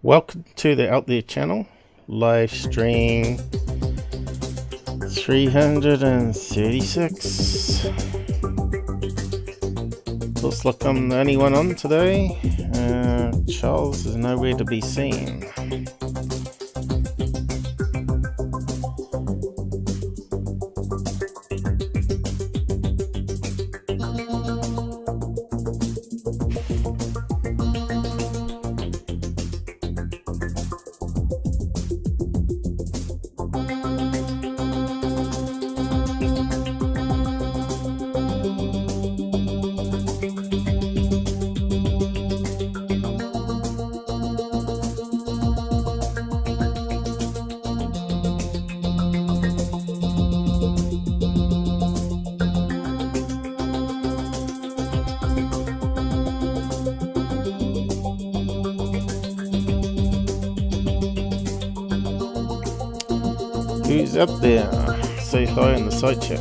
Welcome to the Out There channel, live stream 336. Looks like I'm the only one on today. Charles is nowhere to be seen. Who's up there? Say hi in the side chat.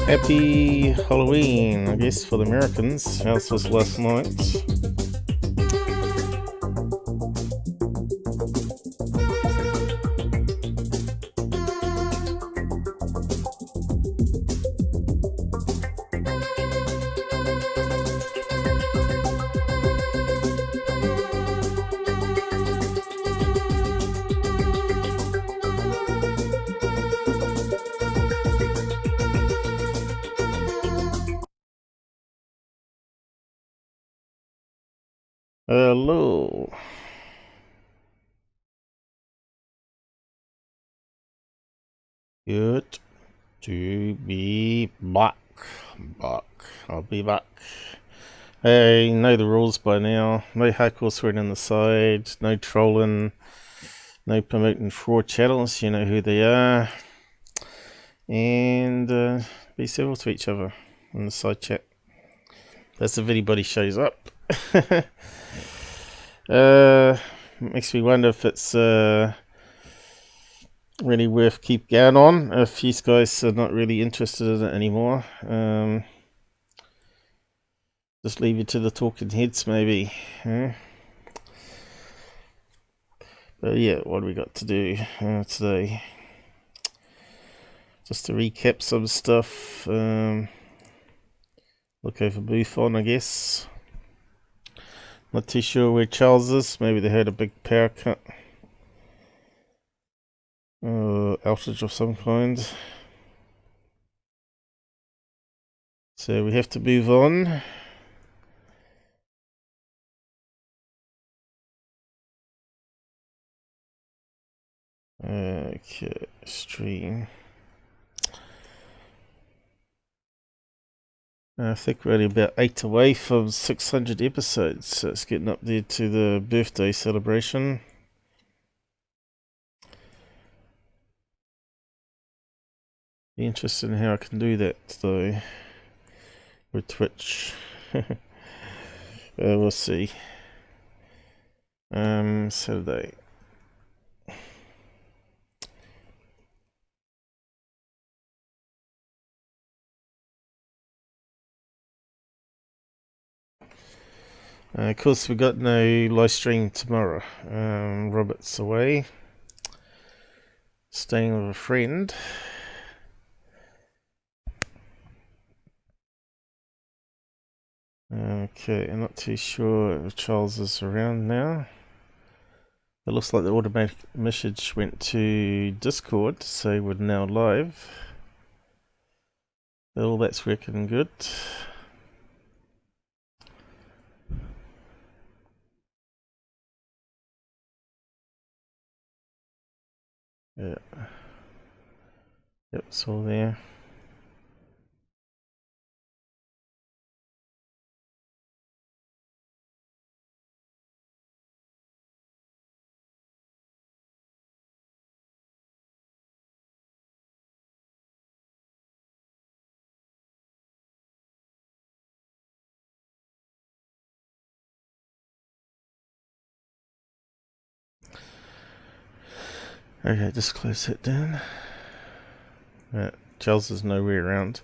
Happy Halloween, I guess, for the Americans. House was last night. Hello. Good to be back. I'll be back. Hey, you know the rules by now. No hardcore swearing on the side, no trolling, no promoting fraud channels, you know who they are. And be civil to each other in the side chat. That's if anybody shows up. Makes me wonder if it's really worth keep going on if you guys are not really interested in it anymore. Just leave it to the talking heads maybe. But yeah, what do we got to do today? Just to recap some stuff. Look over MUFON, I guess. Not too sure where Charles is. Maybe they had a big power cut. Outage of some kind. So we have to move on. Okay, stream. I think we're only about 8 away from 600 episodes, so it's getting up there to the birthday celebration. Be interested in how I can do that though with Twitch. We'll see. Saturday. Of course, we got no live stream tomorrow. Robert's away, staying with a friend. Okay, I'm not too sure if Charles is around now. It looks like the automatic message went to Discord to say we're now live. All that's working good. Yeah. Yep, it's all there. Okay, just close that down. Charles is nowhere around.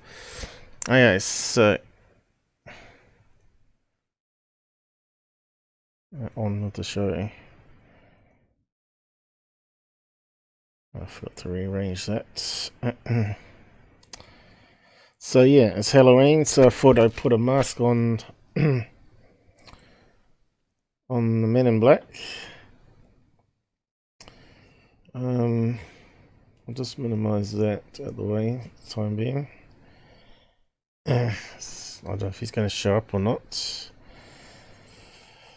Okay, so on with the show. I forgot to rearrange that. So yeah, it's Halloween, so I thought I'd put a mask on on the Men in Black. I'll just minimize that out of the way, time being. I don't know if he's going to show up or not.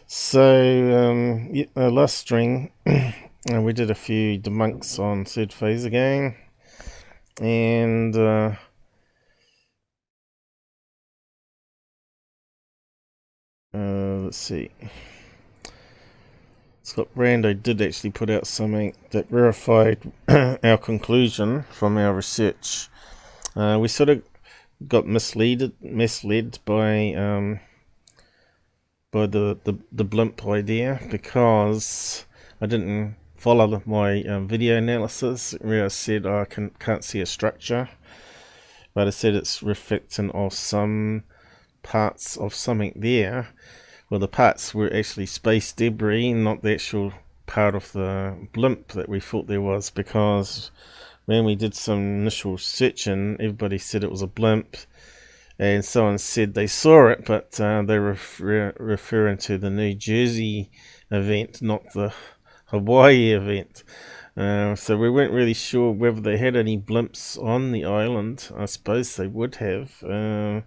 So, last string, we did a few debunks on third phase again, and let's see. Scott Brando did actually put out something that verified our conclusion from our research. We sort of got misled by the blimp idea, because I didn't follow my video analysis where I said I can't see a structure, but I said it's reflecting off some parts of something there. Well, the parts were actually space debris, not the actual part of the blimp that we thought there was, because when we did some initial searching, everybody said it was a blimp, and someone said they saw it, but they were referring to the New Jersey event, not the Hawaii event. So we weren't really sure whether they had any blimps on the island. I suppose they would have.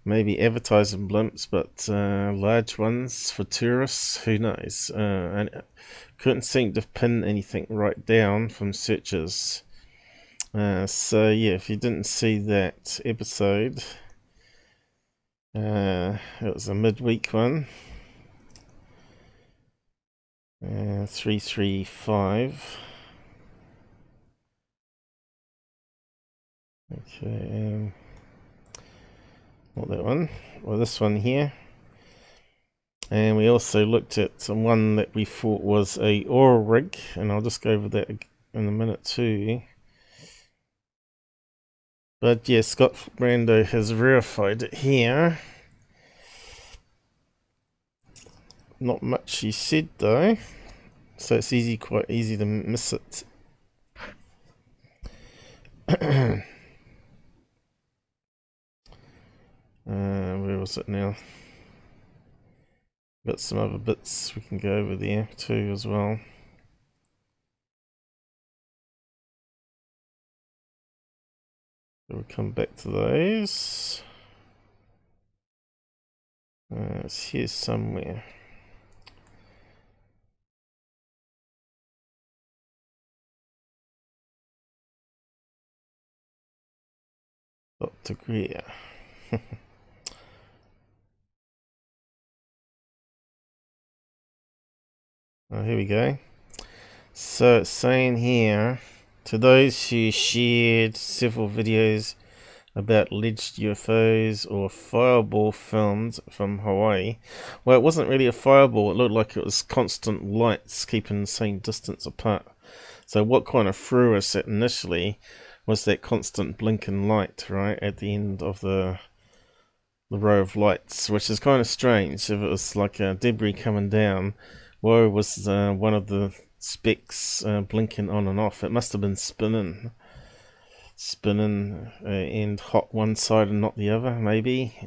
Maybe advertising blimps, but large ones for tourists, who knows? And couldn't seem to pin anything right down from searches. So yeah, if you didn't see that episode, it was a midweek one. 335. Okay, not that one. Well, this one here. And we also looked at one that we thought was a oil rig, and I'll just go over that in a minute too. But yeah, Scott Brando has verified it here. Not much he said though, so it's quite easy to miss it. Where was it now? Got some other bits we can go over there too as well. We'll come back to those. It's here somewhere. Dr. Greer. Oh, here we go. So it's saying here, to those who shared several videos about alleged UFOs or fireball filmed from Hawaii. Well, it wasn't really a fireball, it looked like it was constant lights keeping the same distance apart. So what kind of threw us initially was that constant blinking light right at the end of the row of lights, which is kind of strange. If it was like a debris coming down, why was one of the specks blinking on and off? It must have been spinning and hot one side and not the other, maybe.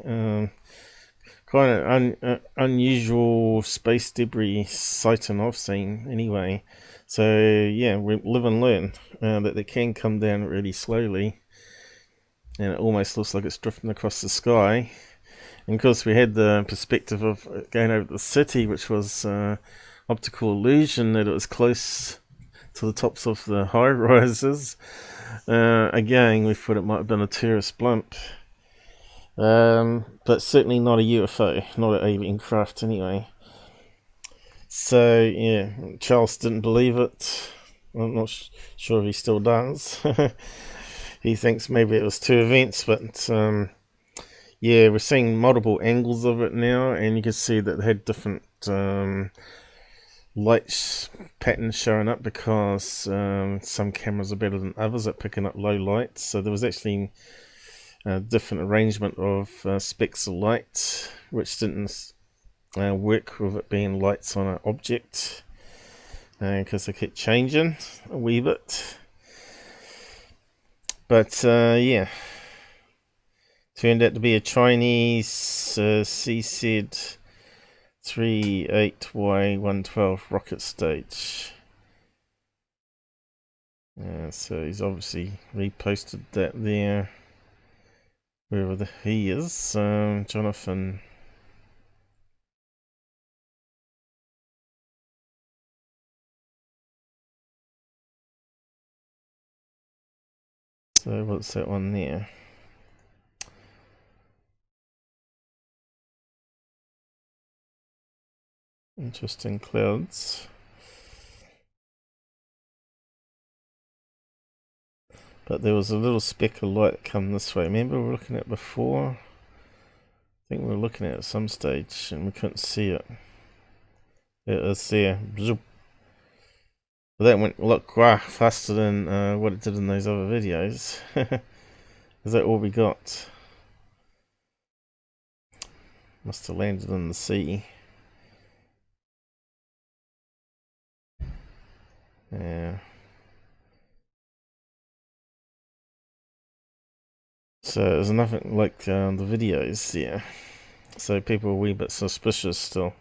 Kind of unusual space debris sighting I've seen anyway. So yeah, we live and learn that they can come down really slowly, and it almost looks like it's drifting across the sky. And of course we had the perspective of going over the city, which was optical illusion, that it was close to the tops of the high rises. Again, we thought it might have been a tourist blimp, but certainly not a UFO, not an alien craft anyway. So yeah, Charles didn't believe it. I'm not sure if he still does. He thinks maybe it was two events, but yeah, we're seeing multiple angles of it now, and you can see that they had different light patterns showing up, because some cameras are better than others at picking up low lights. So there was actually different arrangement of specks of light, which didn't work with it being lights on an object, because they kept changing a wee bit. But yeah, turned out to be a Chinese CZ 38Y112 rocket stage. So he's obviously reposted that there, wherever he is, Jonathan. So what's that one there? Interesting clouds. But there was a little speck of light that come this way. Remember we were looking at it before? I think we were looking at it at some stage and we couldn't see it. It was there. But that went a lot faster than what it did in those other videos. Is that all we got? Must have landed in the sea. Yeah. So there's nothing like the videos, yeah. So people are a wee bit suspicious still.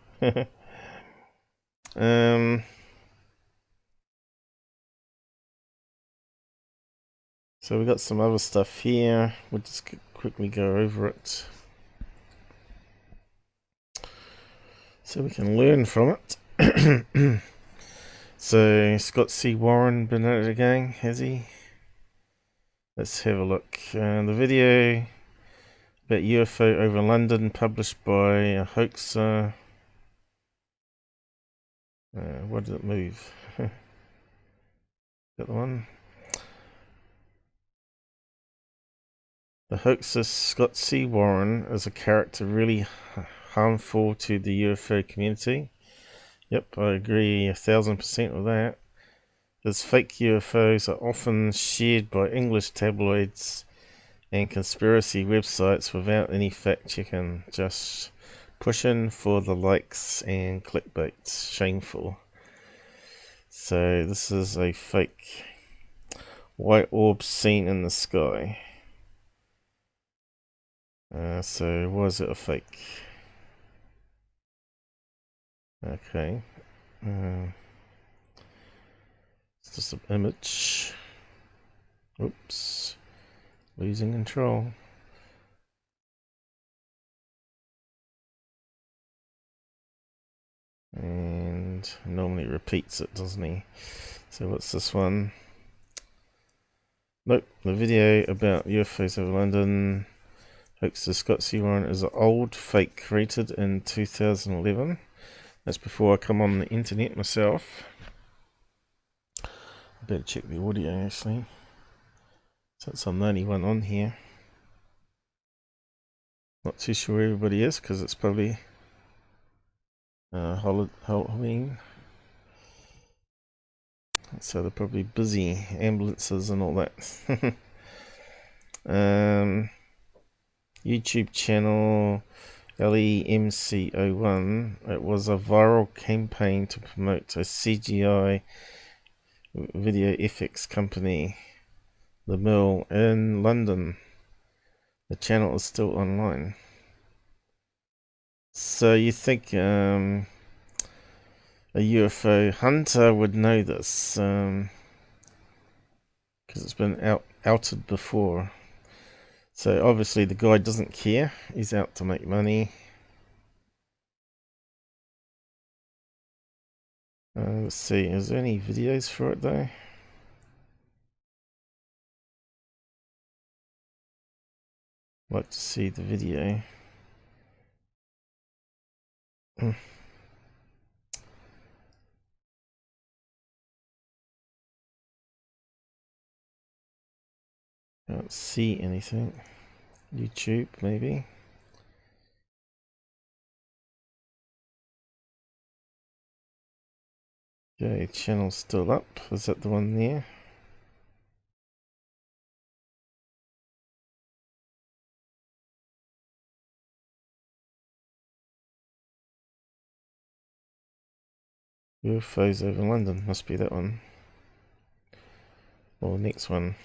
So we got some other stuff here. We'll just quickly go over it, so we can learn from it. So Scott C. Warren been at it again, has he? Let's have a look. The video about UFO over London, published by a hoaxer. What did it move? Got the one. The hoaxer Scott C. Warren is a character really harmful to the UFO community. Yep, I agree 1000% with that. His fake UFOs are often shared by English tabloids and conspiracy websites without any fact checking, just pushing for the likes and clickbait. Shameful. So this is a fake white orb seen in the sky. So was it a fake? Okay. It's just an image. Oops. Losing control. And normally repeats it, doesn't he? So what's this one? Nope. The video about UFOs over London. Hoaxer Scott C. Warren is an old fake created in 2011. That's before I come on the internet myself. I better check the audio actually, since I'm the only one on here. Not too sure everybody is, because it's probably Halloween. So they're probably busy, ambulances and all that. YouTube channel LEMC01. It was a viral campaign to promote a CGI video effects company, The Mill, in London. The channel is still online. So you think a UFO hunter would know this, because it's been outed before. So obviously the guy doesn't care. He's out to make money. Let's see, is there any videos for it though? I'd like to see the video. Can't see anything. YouTube, maybe. Okay, channel's still up. Is that the one there? UFOs over London, must be that one. Or the next one.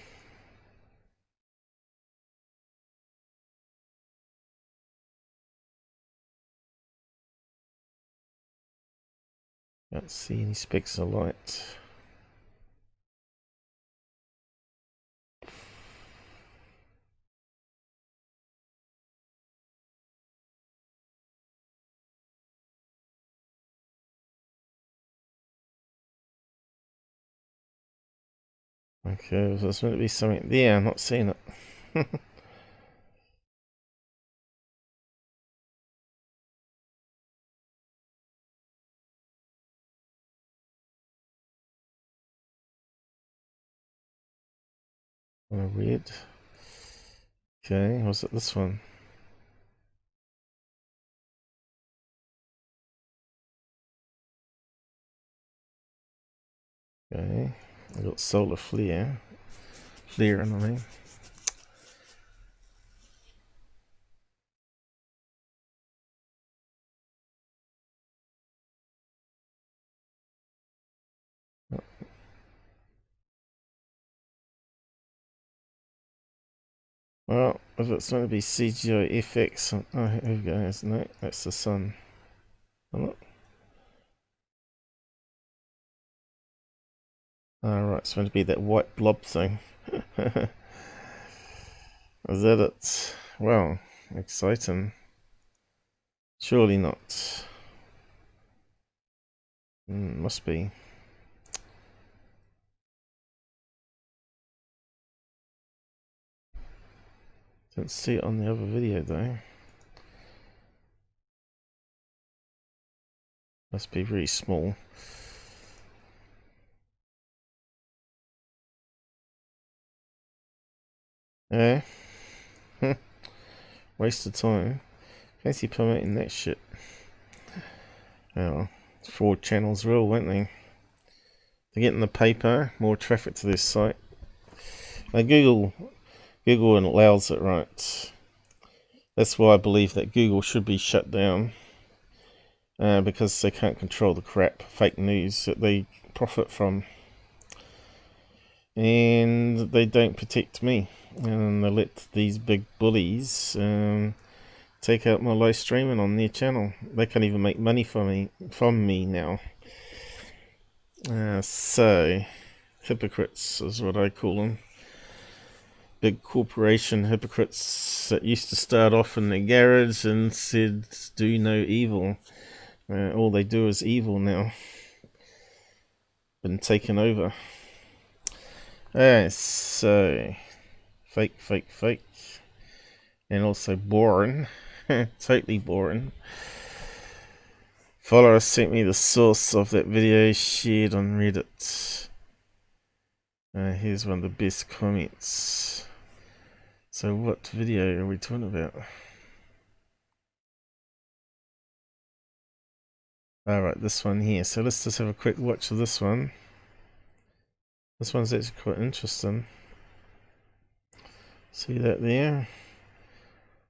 Can't see any specks of light. Okay, there's meant to be something there, I'm not seeing it. Oh, weird. Okay, was it this one? Okay, I got solar flare. Flaring, I mean. Well, if it's going to be CGI FX, oh, here we go. No, that's the sun. Oh, look. Alright, it's going to be that white blob thing. Is that it? Well, exciting. Surely not. Must be. Didn't see it on the other video though. Must be very small. Eh? Waste of time. Fancy promoting that shit. Oh, 4 channels real, weren't they? They're getting the paper, more traffic to this site. Now Google allows it, right? That's why I believe that Google should be shut down. Because they can't control the crap, fake news that they profit from. And they don't protect me. And they let these big bullies take out my live streaming on their channel. They can't even make money from me now. So, hypocrites is what I call them. Big corporation hypocrites that used to start off in the garage and said, do no evil. All they do is evil now. Been taken over. So, fake. And also boring. Totally boring. Follower sent me the source of that video shared on Reddit. Here's one of the best comments. So what video are we talking about? Alright, this one here. So let's just have a quick watch of this one. This one's actually quite interesting. See that there?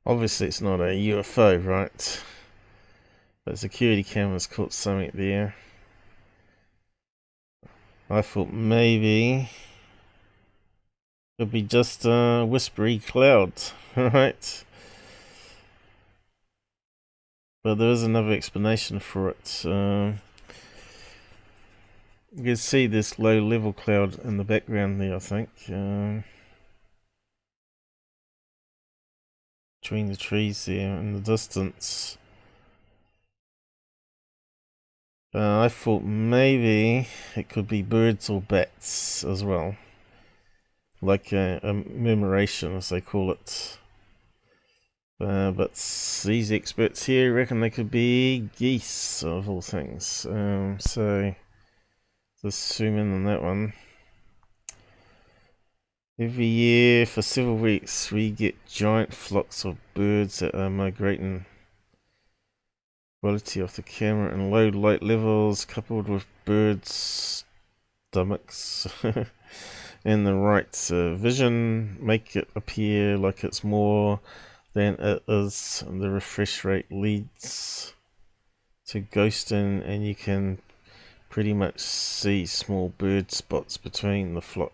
Obviously it's not a UFO, right? But security cameras caught something there. I thought maybe it would be just a whispery cloud, right? But there is another explanation for it. You can see this low level cloud in the background there, I think. Between the trees there in the distance. I thought maybe it could be birds or bats as well. Like a murmuration, as they call it. But these experts here reckon they could be geese, of all things. So just zoom in on that one. Every year for several weeks we get giant flocks of birds that are migrating. Quality of the camera and low light levels coupled with birds' stomachs and the right vision make it appear like it's more than it is. The refresh rate leads to ghosting and you can pretty much see small bird spots between the flock.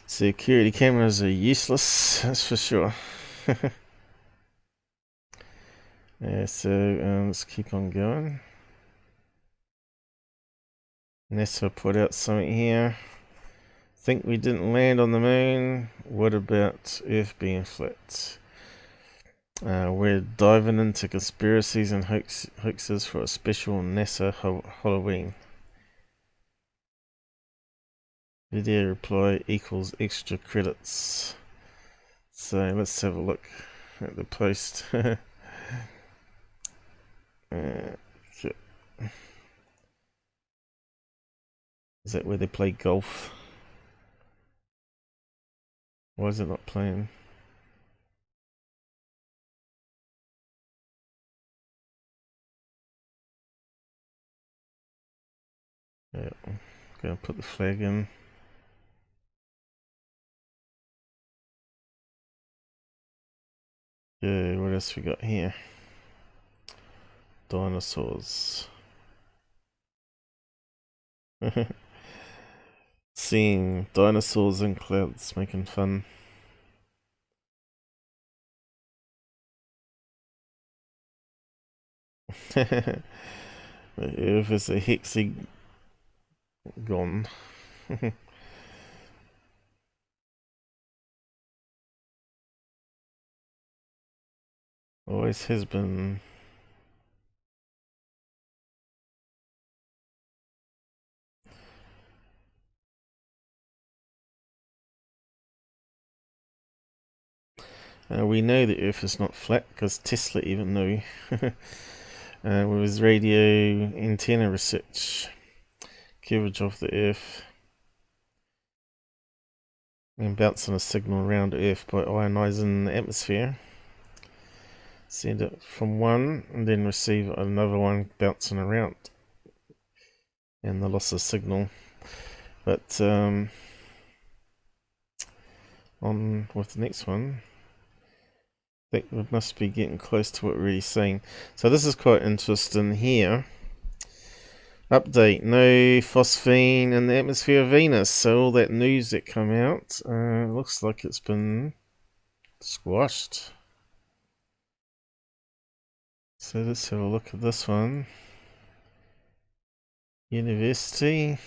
Security cameras are useless, that's for sure. Yeah, so let's keep on going. NASA put out something here. Think we didn't land on the moon? What about Earth being flat? We're diving into conspiracies and hoaxes for a special NASA Halloween. Video reply equals extra credits. So let's have a look at the post. Okay. Is that where they play golf? Why is it not playing? Yeah, gonna put the flag in. Yeah, what else we got here? Dinosaurs. Seeing dinosaurs in clouds, making fun. The Earth is a hexagon. Always has been. We know the Earth is not flat because Tesla even knew. With his radio antenna research, coverage of the Earth, and bouncing a signal around Earth by ionizing the atmosphere. Send it from one and then receive another one bouncing around, and the loss of signal. But on with the next one. I think we must be getting close to what we're really saying. So this is quite interesting here. Update, no phosphine in the atmosphere of Venus. So all that news that come out looks like it's been squashed. So let's have a look at this one. University.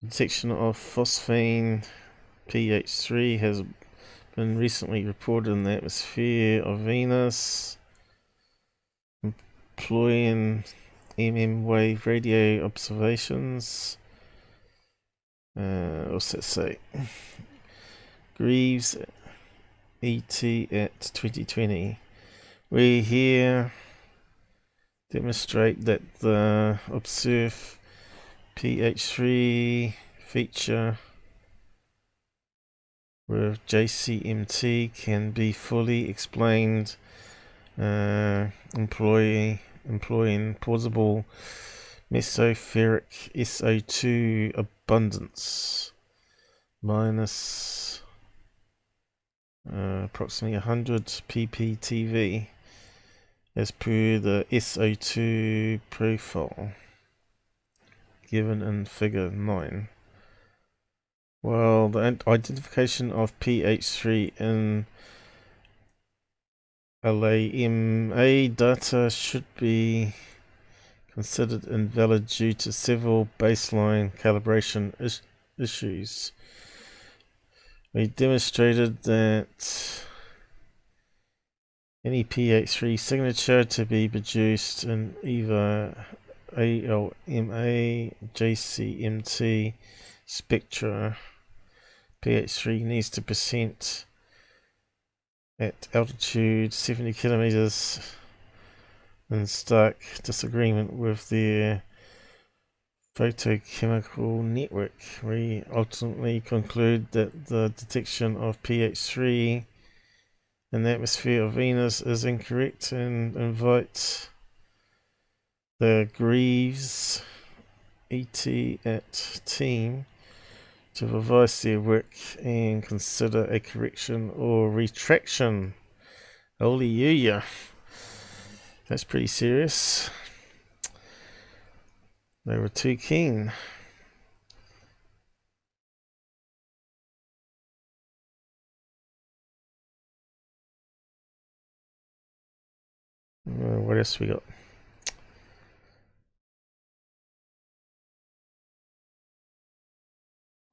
Detection of phosphine pH3 has been recently reported in the atmosphere of Venus, employing wave radio observations. What's that say? Greaves ET at 2020. We here demonstrate that the observed pH3 feature with JCMT can be fully explained employing plausible mesoperic SO2 abundance minus approximately 100 pptv as per the SO2 profile given in figure 9. Well, the identification of pH3 in LAMA data should be considered invalid due to several baseline calibration issues. We demonstrated that any pH3 signature to be produced in either ALMA, JCMT spectra, pH3 needs to present at altitude 70 kilometers, in stark disagreement with their photochemical network. We ultimately conclude that the detection of pH3 in the atmosphere of Venus is incorrect and invite the Greaves ET at team to revise their work and consider a correction or retraction Holy you. That's pretty serious. They were too keen. What else we got?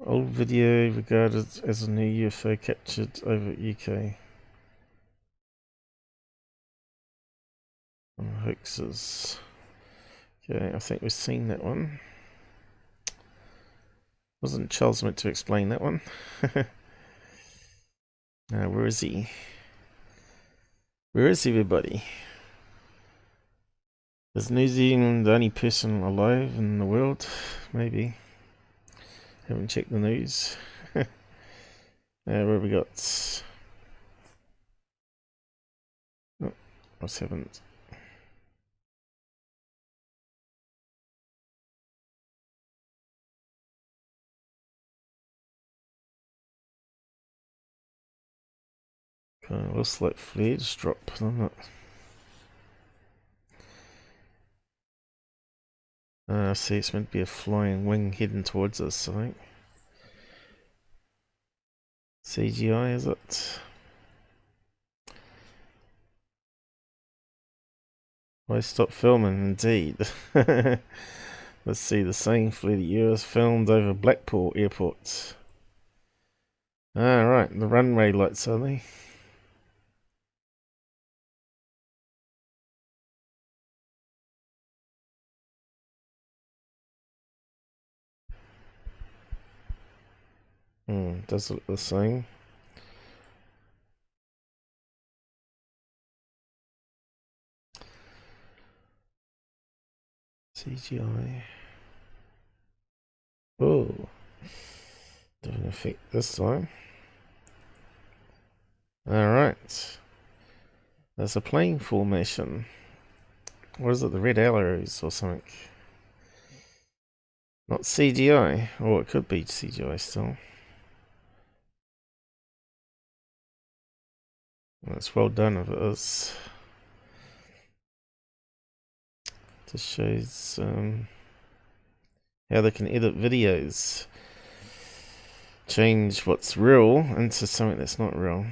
Old video regarded as a new UFO captured over UK. Hoaxes. Okay, I think we've seen that one. Wasn't Charles meant to explain that one? Now, where is he? Where is everybody? Is New Zealand the only person alive in the world? Maybe. Haven't checked the news. Where have we got? Oh, what's happened? Kind of looks like flares drop, doesn't it? See, it's meant to be a flying wing heading towards us, I think. CGI, is it? Why stop filming? Indeed. Let's see, the same fleet of US filmed over Blackpool Airport. Right, the runway lights, are they? Does look the same. CGI. Oh, doesn't affect this time. Alright. There's a plane formation. What is it, the red arrows or something? Not CGI. Or it could be CGI still. Well, it's well done if it is. Just shows how they can edit videos. Change what's real into something that's not real.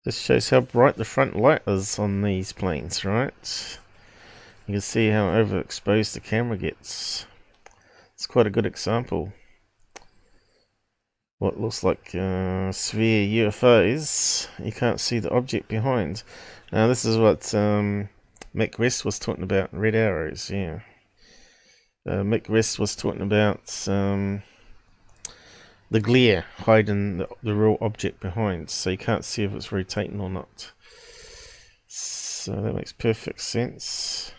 This shows how bright the front light is on these planes, right? You can see how overexposed the camera gets. It's quite a good example. What looks like sphere UFOs, you can't see the object behind. Now this is what Mick West was talking about, red arrows, yeah. Mick West was talking about the glare hiding the real object behind, so you can't see if it's rotating or not. So that makes perfect sense.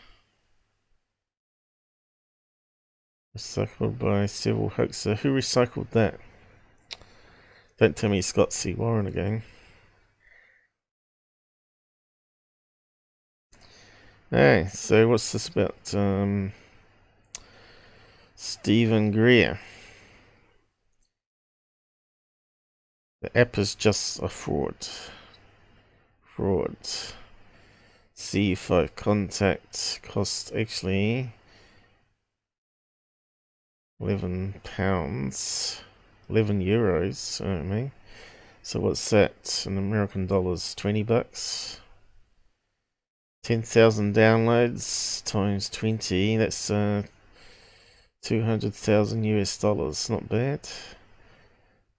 Recycled by several hoaxers. Who recycled that? Don't tell me Scott C. Warren again. Hey, so what's this about Stephen Greer? The app is just a fraud. C5 contact cost actually £11, 11 euros, I don't know. So what's that in American dollars? 20 bucks. 10,000 downloads times 20, that's 200,000 US dollars. Not bad.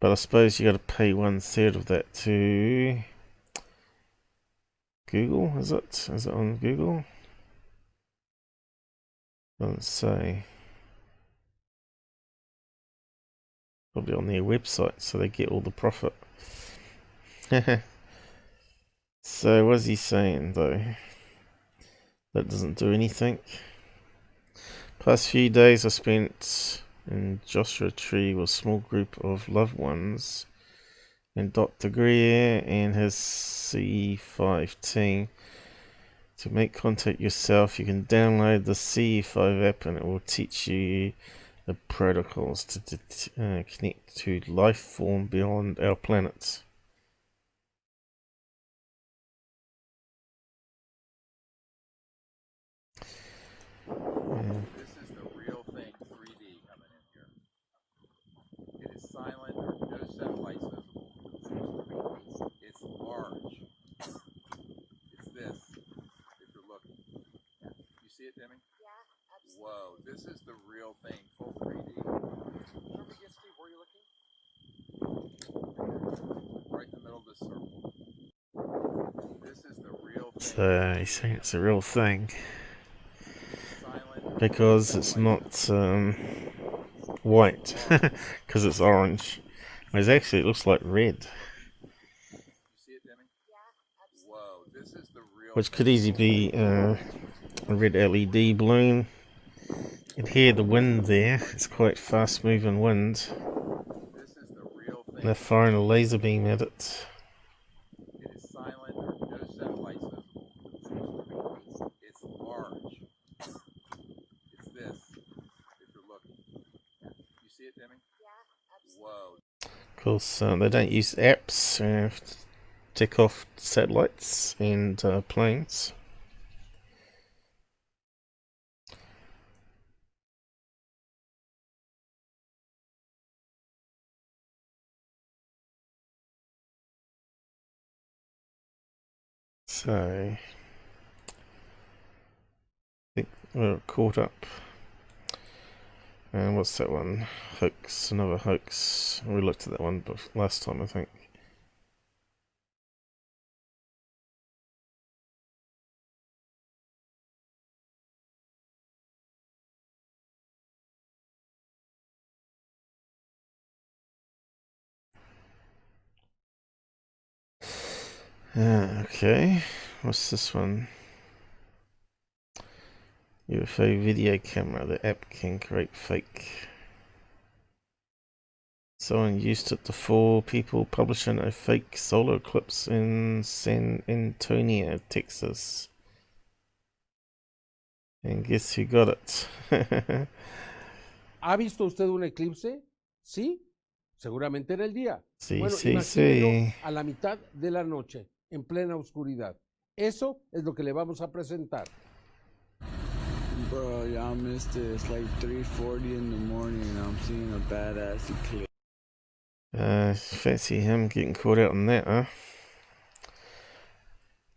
But I suppose you got to pay 1/3 of that to Google, is it? Is it on Google? Doesn't say. Probably on their website, so they get all the profit. So what's he saying though? That doesn't do anything. Past few days I spent in Joshua Tree with a small group of loved ones and Dr. Greer and his C5 team. To make contact yourself, you can download the C5 app and it will teach you the protocols to connect to life form beyond our planet. This is the real thing, 3D coming in here. It is silent, there are no satellites visible. It's large. It's this, if you're looking. You see it, Demi? Yeah, absolutely. Whoa, this is the real thing, full 3D. Remember again, Steve, where are you looking? Right in the middle of this circle. This is the real thing. So he's saying it's a real thing because it's not white, because it's orange. Whereas actually it looks like red. You see it, Demi? Yeah, absolutely. Whoa, this is the real Which could easily be a red LED balloon. You can hear the wind there. It's quite fast moving wind. This is the real thing. They're firing a laser beam at it. It is silent, there are no satellites visible. It's large. It's this, if you're looking. You see it, Demi? Yeah, absolutely. Whoa. Of course, they don't use apps to tick off satellites and planes. So, I think we're caught up. And what's that one? Hoax, another hoax. We looked at that one last time, I think. Okay, what's this one? UFO video camera. The app can create fake. Someone used it to fool people publishing a fake solar eclipse in San Antonio, Texas. And guess who got it? ¿Ha visto usted un eclipse? ¿Sí? Seguramente en el día. Sí, Bueno, sí, imagínelo sí. a la mitad de la noche, en plena oscuridad. Eso es lo que le vamos a presentar. Bro, y'all missed it. It's like 3:40 in the morning and I'm seeing a badass eclipse. Fancy him getting caught out on that, huh?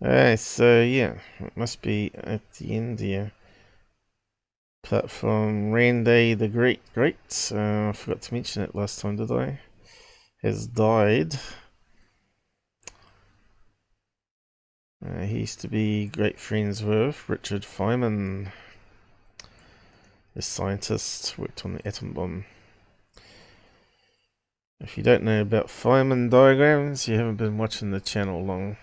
Alright, so yeah, it must be at the end here. Apart from Randy the Great, I forgot to mention it last time, did I? Has died. He used to be great friends with Richard Feynman, the scientist, worked on the atom bomb. If you don't know about Feynman diagrams, you haven't been watching the channel long.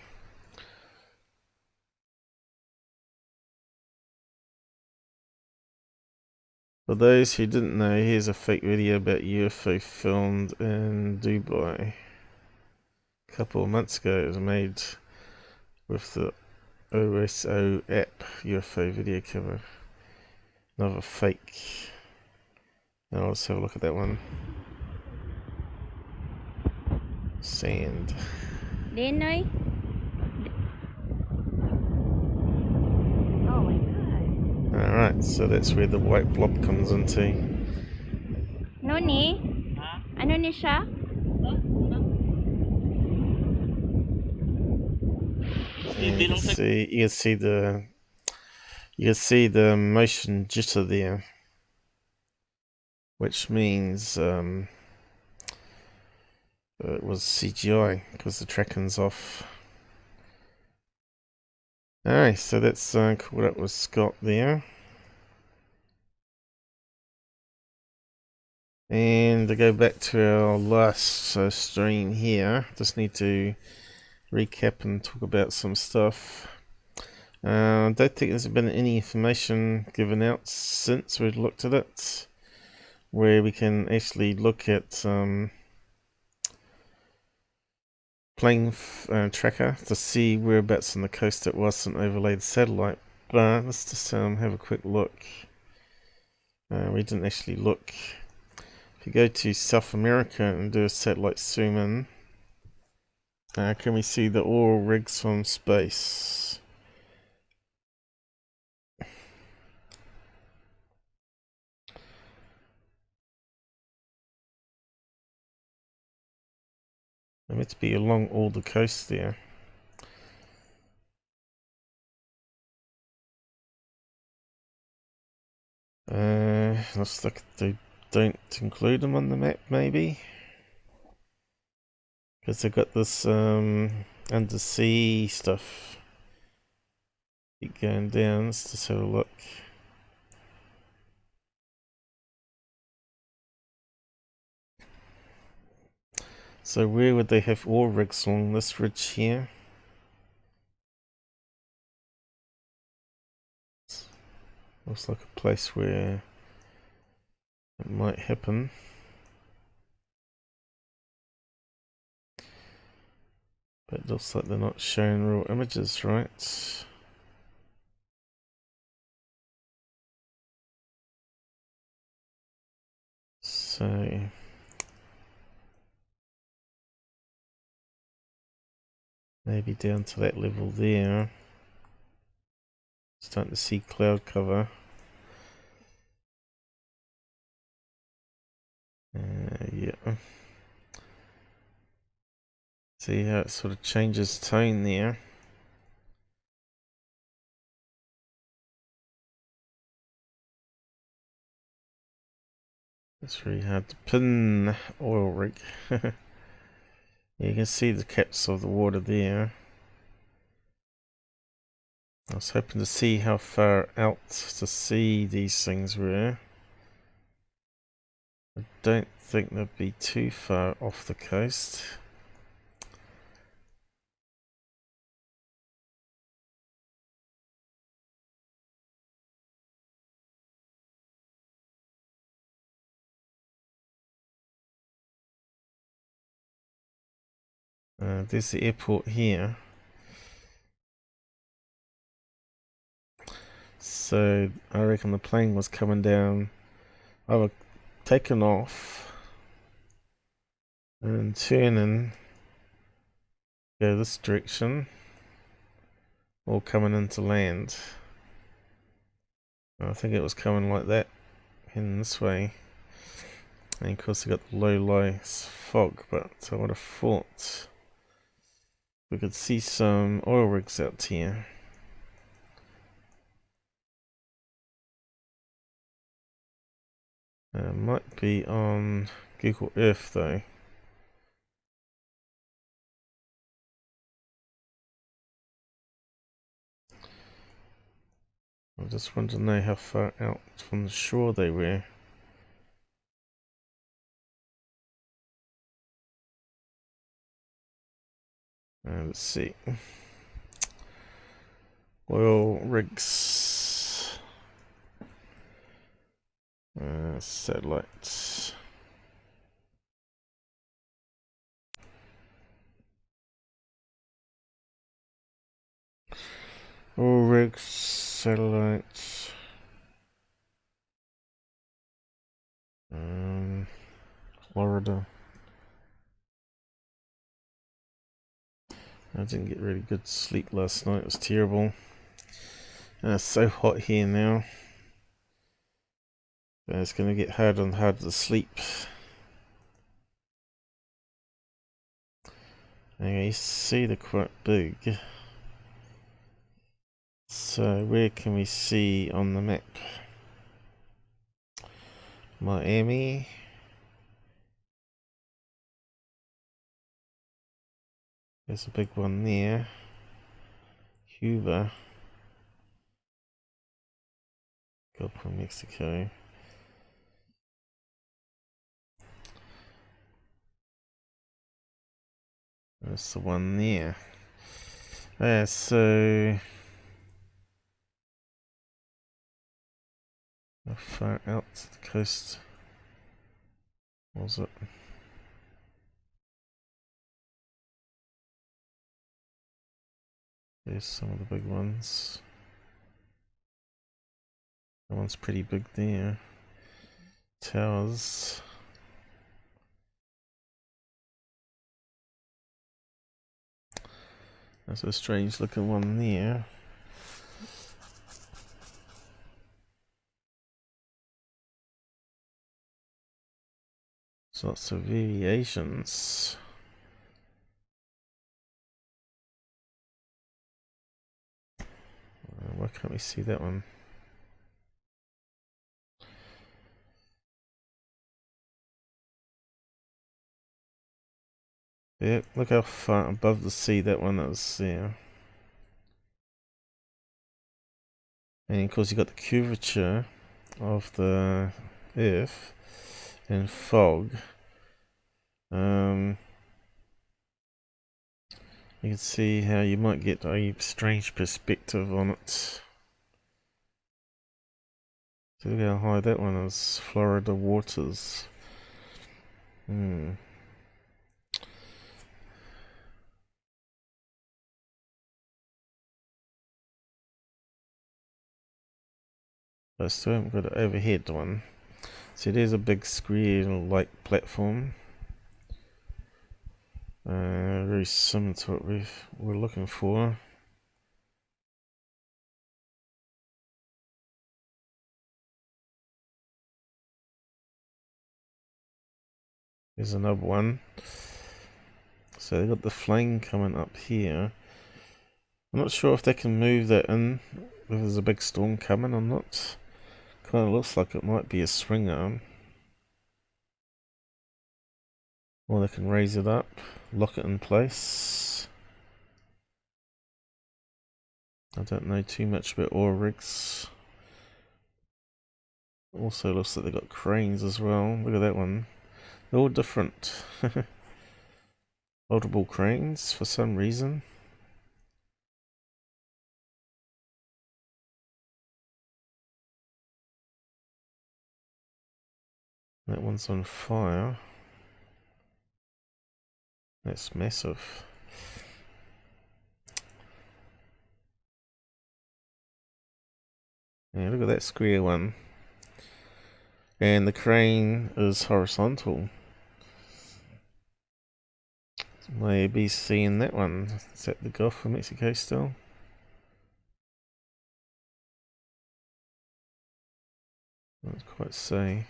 For those who didn't know, here's a fake video about UFO filmed in Dubai. A couple of months ago, it was made with the OSO app UFO video camera. Another fake. Now let's have a look at that one. Sand. Denoy? Oh my god. Alright, so that's where the white blob comes into. No ni? Ano ni siya? You can see the motion jitter there, which means it was CGI because the tracking's off. Alright, so that's caught up with Scott there. And to go back to our last stream here, just need to recap and talk about some stuff. I don't think there's been any information given out since we've looked at it, where we can actually look at plane tracker to see whereabouts on the coast it was and overlay the satellite. But let's just have a quick look. We didn't actually look. If you go to South America and do a satellite zoom in, can we see the oil rigs from space? They're meant to be along all the coast there. Looks like they don't include them on the map, maybe? Because they've got this undersea stuff. Keep going down, let's just have a look. So where would they have oil rigs along this ridge here? Looks like a place where it might happen. But it looks like they're not showing real images, right? So maybe down to that level there. Starting to see cloud cover. Yeah. See how it sort of changes tone there. It's really hard to pin oil rig. You can see the caps of the water there. I was hoping to see how far out to sea these things were. I don't think they'd be too far off the coast. There's the airport here. So I reckon the plane was coming down, either taken off and turning, go this direction, or coming into land. I think it was coming like that, heading this way. And of course, we got the low fog, but I would have thought we could see some oil rigs out here. Might be on Google Earth though. I just want to know how far out from the shore they were. Let's see. Oil rigs. Satellites. Oil rigs, satellites. Florida. I didn't get really good sleep last night. It was terrible. And it's so hot here now. It's going to get harder and harder to sleep. Anyway, you see they're quite big. So where can we see on the map? Miami. There's a big one there. Cuba. Gulf of Mexico. There's the one there. So how far out to the coast was it? There's some of the big ones. That one's pretty big there. Towers. That's a strange looking one there. There's lots of variations. Why can't we see that one? Yeah, look how far above the sea that one is there. And of course you got the curvature of the Earth and fog. You can see how you might get a strange perspective on it. So look how high that one is. Florida waters. I still haven't got an overhead one. So there's a big square like platform. Very similar to what we're looking for. There's another one. So they got the flame coming up here. I'm not sure if they can move that in if there's a big storm coming or not. Kind of looks like it might be a swing arm. Or they can raise it up, lock it in place. I don't know too much about oil rigs. Also looks like they've got cranes as well. Look at that one. They're all different. Multiple cranes for some reason. That one's on fire. That's massive. Yeah, look at that square one. And the crane is horizontal. Maybe seeing that one. Is that the Gulf of Mexico still? I can't quite say.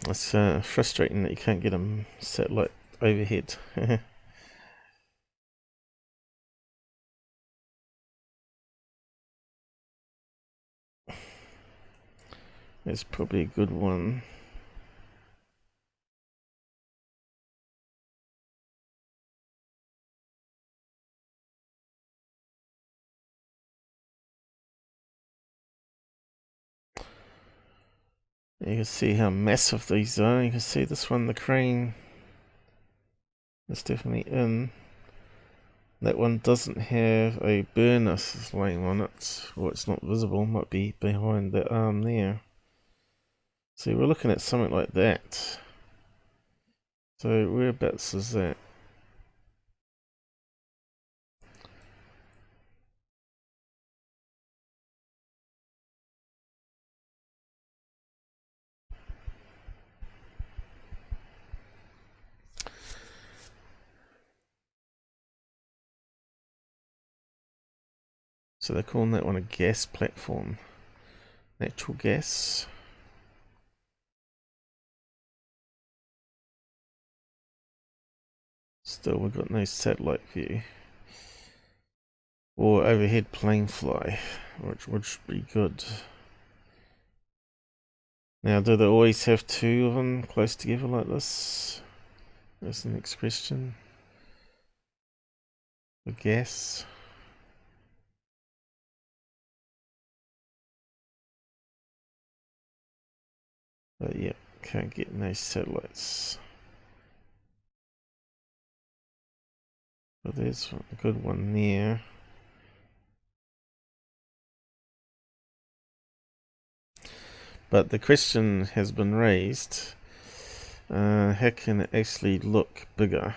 It's frustrating that you can't get a satellite overhead. It's probably a good one. You can see how massive these are. You can see this one, the crane is definitely in. That one doesn't have a burner laying on it, or it's not visible, might be behind the arm there. So we're looking at something like that. So whereabouts is that? So they're calling that one a gas platform. Natural gas. Still, we've got no satellite view. Or overhead plane fly, which would be good. Now, do they always have two of them close together like this? That's the next question. The gas. But yeah, can't get no satellites. But there's a good one there. But the question has been raised, how can it actually look bigger?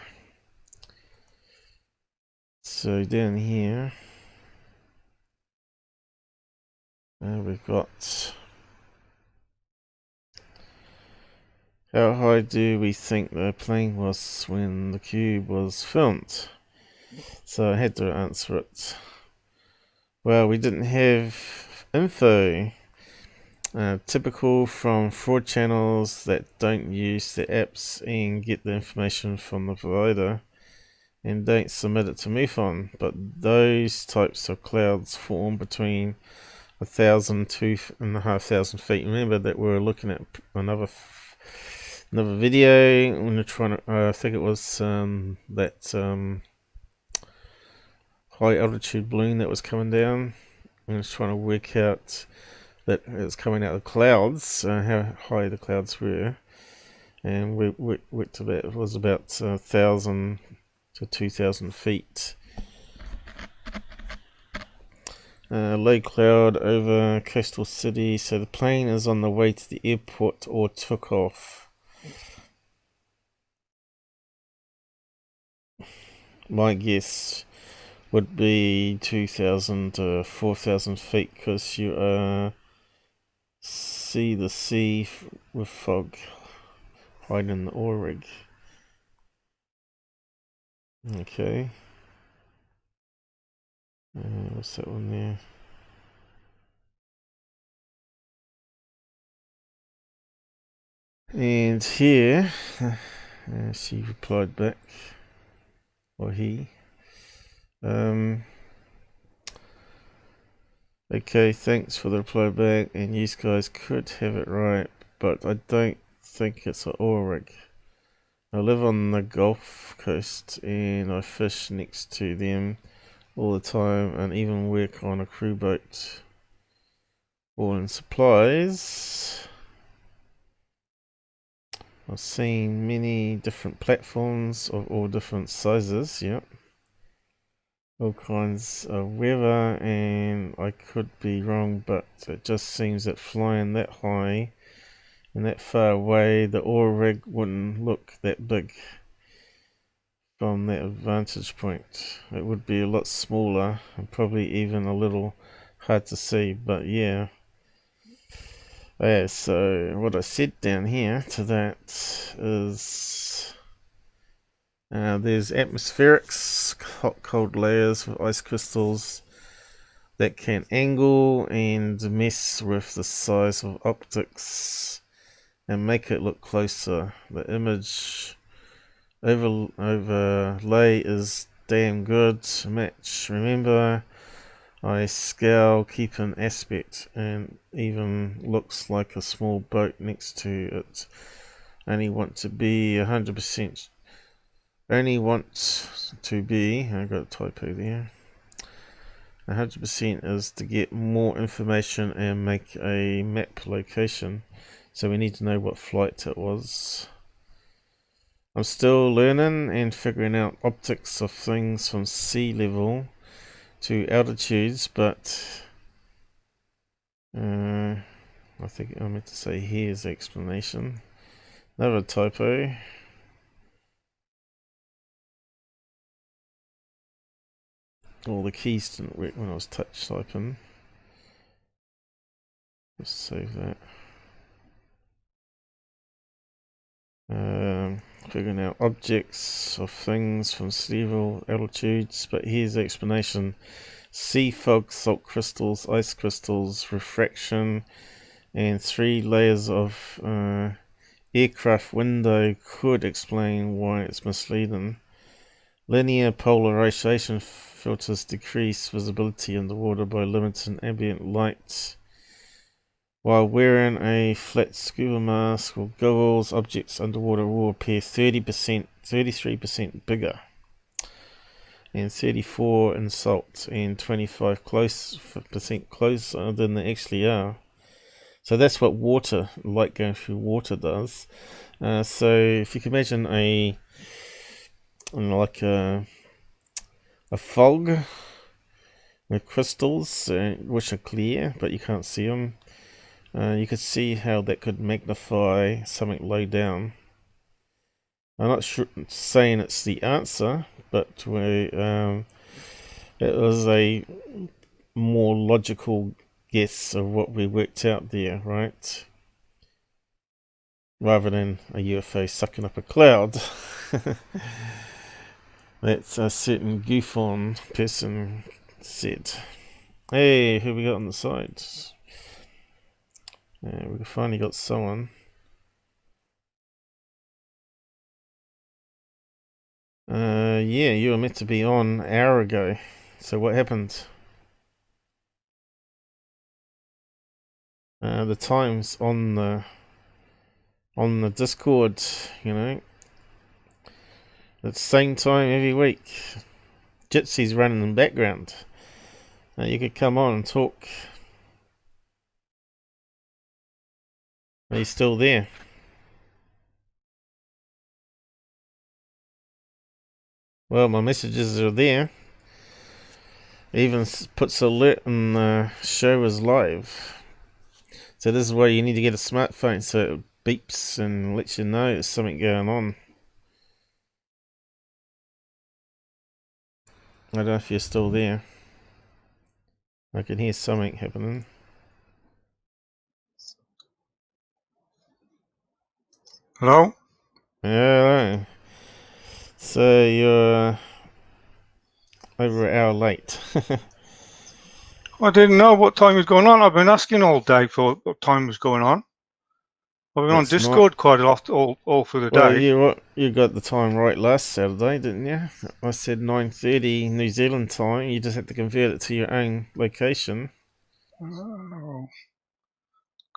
So down here, we've got, how high do we think the plane was when the Cube was filmed? So I had to answer it. Well, we didn't have info. Typical from fraud channels that don't use the apps and get the information from the provider and don't submit it to MUFON. But those types of clouds form between 1,000 to 2,500 feet. Remember that we were looking at another video when we're trying to, I think it was that high altitude balloon that was coming down. I was trying to work out that it was coming out of the clouds, how high the clouds were, and we worked about, it was about 1,000 to 2,000 feet. Low cloud over coastal city, so the plane is on the way to the airport or took off. My guess would be 2,000 to 4,000 feet, because you see the sea with fog hiding in the oil rig. Okay. What's that one there? And here, she replied back, or he. Okay, thanks for the reply back, and you guys could have it right, but I don't think it's an oil rig. I live on the Gulf Coast and I fish next to them all the time and even work on a crew boat. All in supplies. I've seen many different platforms of all different sizes, yep. All kinds of weather, and I could be wrong, but it just seems that flying that high and that far away, the oil rig wouldn't look that big from that vantage point. It would be a lot smaller and probably even a little hard to see, but yeah. Yeah, so what I said down here to that is there's atmospherics, hot cold layers with ice crystals that can angle and mess with the size of optics and make it look closer. The image overlay is damn good to match. Remember, I scale keep an aspect and even looks like a small boat next to it. Only want to be 100%. Only want to be, I got a typo there. 100% is to get more information and make a map location. So we need to know what flight it was. I'm still learning and figuring out optics of things from sea level to altitudes, but I think I meant to say here's the explanation. Another typo. All the keys didn't work when I was touch typing. Just save that. Figuring out objects of things from several altitudes, but here's the explanation. Sea fog, salt crystals, ice crystals, refraction, and 3 layers of aircraft window could explain why it's misleading. Linear polarization filters decrease visibility underwater by limiting ambient light. While wearing a flat scuba mask or goggles, objects underwater will appear 33% bigger, and 34% in salt, and 25% closer than they actually are. So that's what water, light going through water does. So if you can imagine like a fog with crystals, which are clear, but you can't see them. You could see how that could magnify something low down. I'm not saying it's the answer, but it was a more logical guess of what we worked out there, right? Rather than a UFO sucking up a cloud. That's a certain MUFON person said. Hey, who we got on the side? We finally got someone. Yeah, you were meant to be on an hour ago. So what happened? The times on the Discord, you know, at the same time every week. Jitsy's running in the background. You could come on and talk. Are you still there? Well, my messages are there. It even puts alert on the show is live. So this is why you need to get a smartphone so it beeps and lets you know there's something going on. I don't know if you're still there. I can hear something happening. Hello? Hello. So you're over an hour late. I didn't know what time was going on. I've been asking all day for what time was going on. I've been on It's not. Discord quite a lot all through the Well, day. you got the time right last Saturday, didn't you? I said 9:30 New Zealand time. You just had to convert it to your own location, Oh,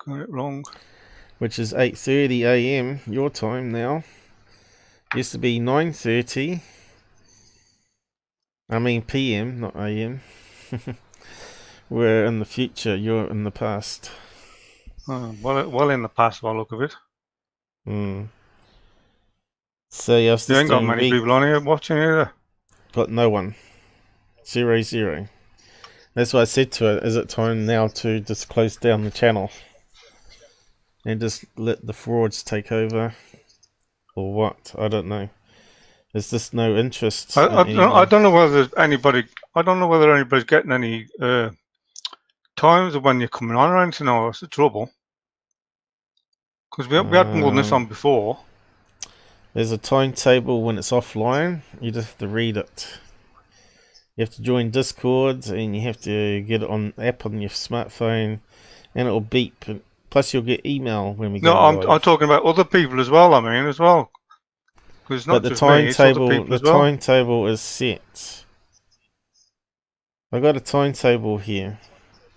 got it wrong. which is 8:30 a.m. your time now. Used to be 9:30. I mean p.m., not a.m. We're in the future. You're in the past. Well in the past by the look of it. So you have You ain't got many people on here watching either. Got no one. 0. That's what I said to it. Is it time now to just close down the channel and just let the frauds take over, or what? I don't know. There's just no interest. I don't know whether anybody. I don't know whether anybody's getting any times of when you're coming on or anything. No, that's the trouble. Because we had more than this on before. There's a timetable when it's offline. You just have to read it. You have to join Discord and you have to get it on app on your smartphone, and it'll beep. Plus, you'll get email when we go live. I'm talking about other people as well. I mean, as well. Because it's not just me, it's other people as well. The timetable is set. I got a timetable here.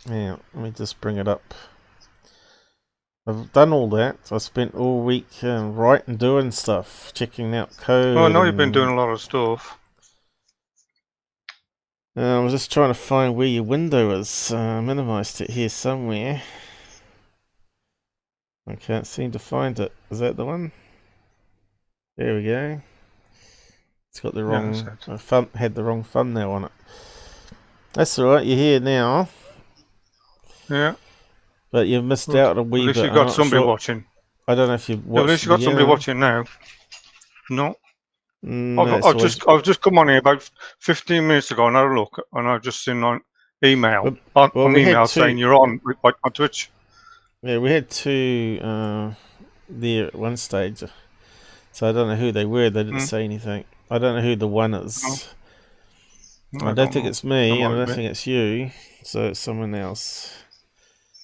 Yeah, let me just bring it up. I've done all that. I spent all week writing, doing stuff, checking out code. Oh, I know you've been doing a lot of stuff. I was just trying to find where your window is. Minimized it here somewhere. I can't seem to find it. Is that the one? There we go. It's got the wrong had the wrong thumbnail on it. That's alright, you're here now. Yeah. But you've missed out a wee bit. At least you've got somebody watching. I don't know if you've watched. At least you've got somebody watching now. No. No, I've just come on here about 15 minutes ago and had a look, and I've just seen on email email saying you're on Twitch. Yeah, we had two there at one stage, so I don't know who they were. They didn't say anything. I don't know who the one is. No. I don't think it's me, and I don't think it's you. So it's someone else.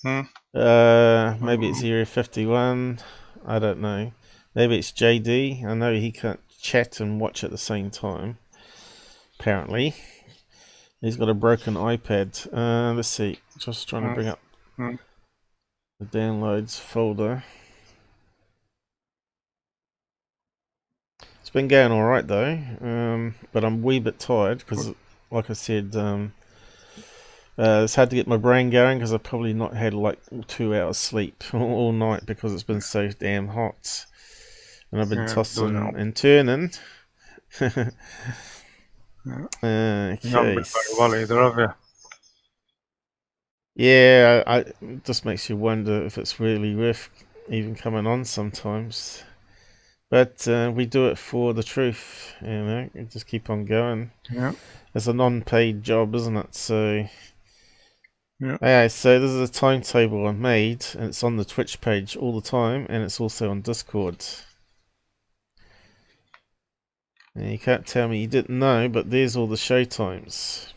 Maybe it's Area 51. I don't know. Maybe it's JD. I know he can't chat and watch at the same time. Apparently, he's got a broken iPad. Let's see. Just trying to bring up the downloads folder. It's been going all right though, but I'm a wee bit tired because, like I said, It's hard to get my brain going because I've probably not had like 2 hours sleep all night because it's been so damn hot. And I've been Yeah, tossing doesn't help. and turning. Yeah. You haven't Okay. been very well either, have you? Yeah, it just makes you wonder if it's really worth even coming on sometimes. But we do it for the truth, you know. We just keep on going. Yeah. It's a non-paid job, isn't it? So, Yeah. okay, so this is a timetable I made, and it's on the Twitch page all the time, and it's also on Discord. And you can't tell me you didn't know, but there's all the show times.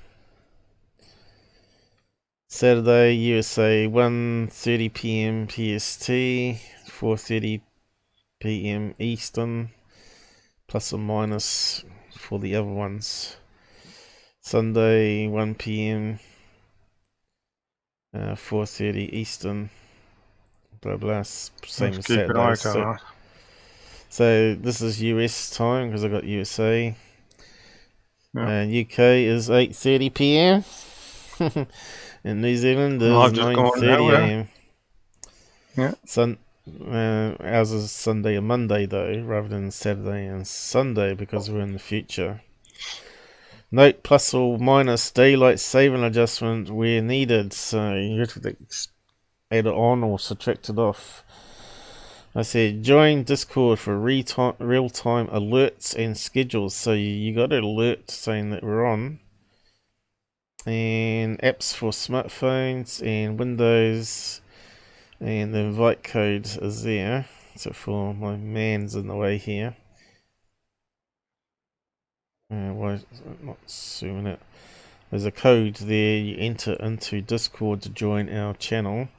Saturday, USA, 1:30 p.m. PST, 4:30 p.m. Eastern, plus or minus for the other ones. Sunday, 1 p.m. 4:30 Eastern, blah blah, same Let's as keep an eye Saturday. on that. So this is US time because I got USA, Yeah. and UK is 8:30 p.m. and New Zealand is Well, I've just gone 9:30 now, yeah. a.m. Yeah. Ours is Sunday and Monday though, rather than Saturday and Sunday because we're in the future. Note plus or minus daylight saving adjustment where needed, so you have to add it on or subtract it off. I said join Discord for real-time alerts and schedules, so you got an alert saying that we're on. And apps for smartphones and Windows, and the invite code is there. So for my man's in the way here. Why is it not zooming it? There's a code there you enter into Discord to join our channel.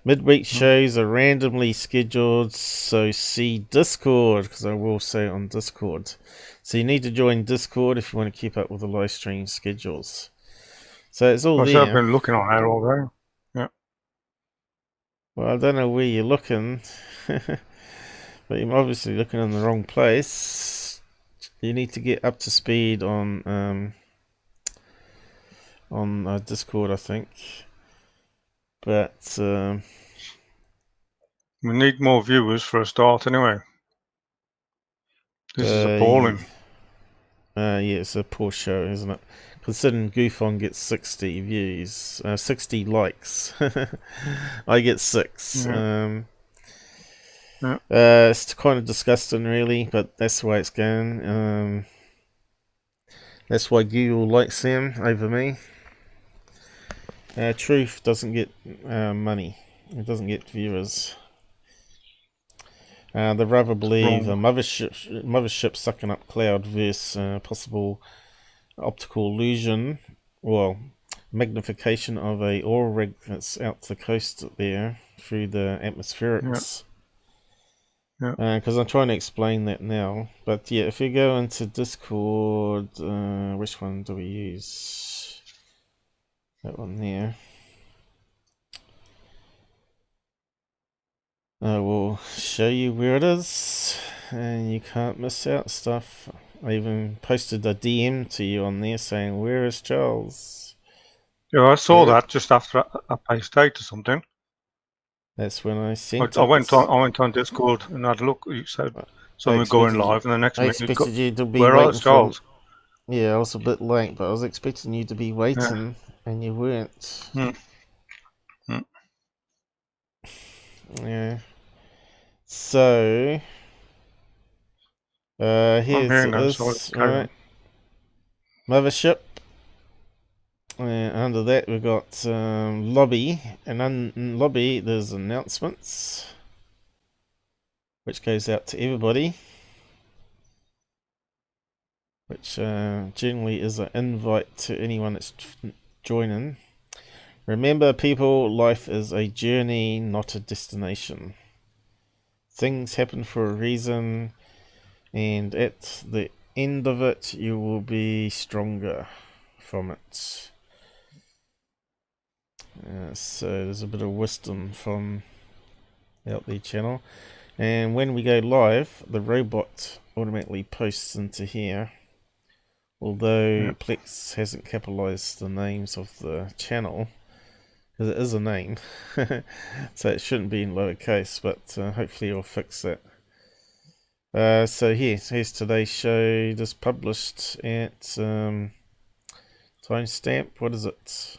Midweek shows are randomly scheduled, so see Discord, because I will say on Discord. So you need to join Discord if you want to keep up with the live stream schedules. So it's all there. I've been looking on there all day. Yeah. Well, I don't know where you're looking, but you're obviously looking in the wrong place. You need to get up to speed on Discord, I think. But We need more viewers for a start, anyway. This is appalling. Yeah, it's a poor show, isn't it? Considering GoofOn gets 60 views, 60 likes. I get 6. Yeah. It's kind of disgusting, really, but that's the way it's going. That's why Google likes them over me. Truth doesn't get money. It doesn't get viewers. They rather believe a mothership sucking up cloud versus possible optical illusion, well, magnification of a oil rig that's out the coast there through the atmospherics. Because I'm trying to explain that now. But yeah, if you go into Discord, which one do we use? That one there. I will show you where it is, and you can't miss out stuff. I even posted a DM to you on there saying, "Where is Charles?" Yeah, I saw that just after I placed 8 or something. That's when I sent I it. went on Discord and had a look. You said something going live, and the next minute expected you to be where are waiting Charles? Yeah, I was a bit late, but I was expecting you to be waiting, and you weren't. Yeah. So, here's this, right? Mothership. Under that we've got lobby, and in lobby there's announcements, which goes out to everybody, which generally is an invite to anyone that's joining. Remember, people, life is a journey, not a destination. Things happen for a reason, and at the end of it, you will be stronger from it. So there's a bit of wisdom from out the channel. And when we go live, the robot automatically posts into here although Plex hasn't capitalized the names of the channel, because it is a name, so it shouldn't be in lowercase, but hopefully it'll fix that. So here's today's show, just published at timestamp, what is it?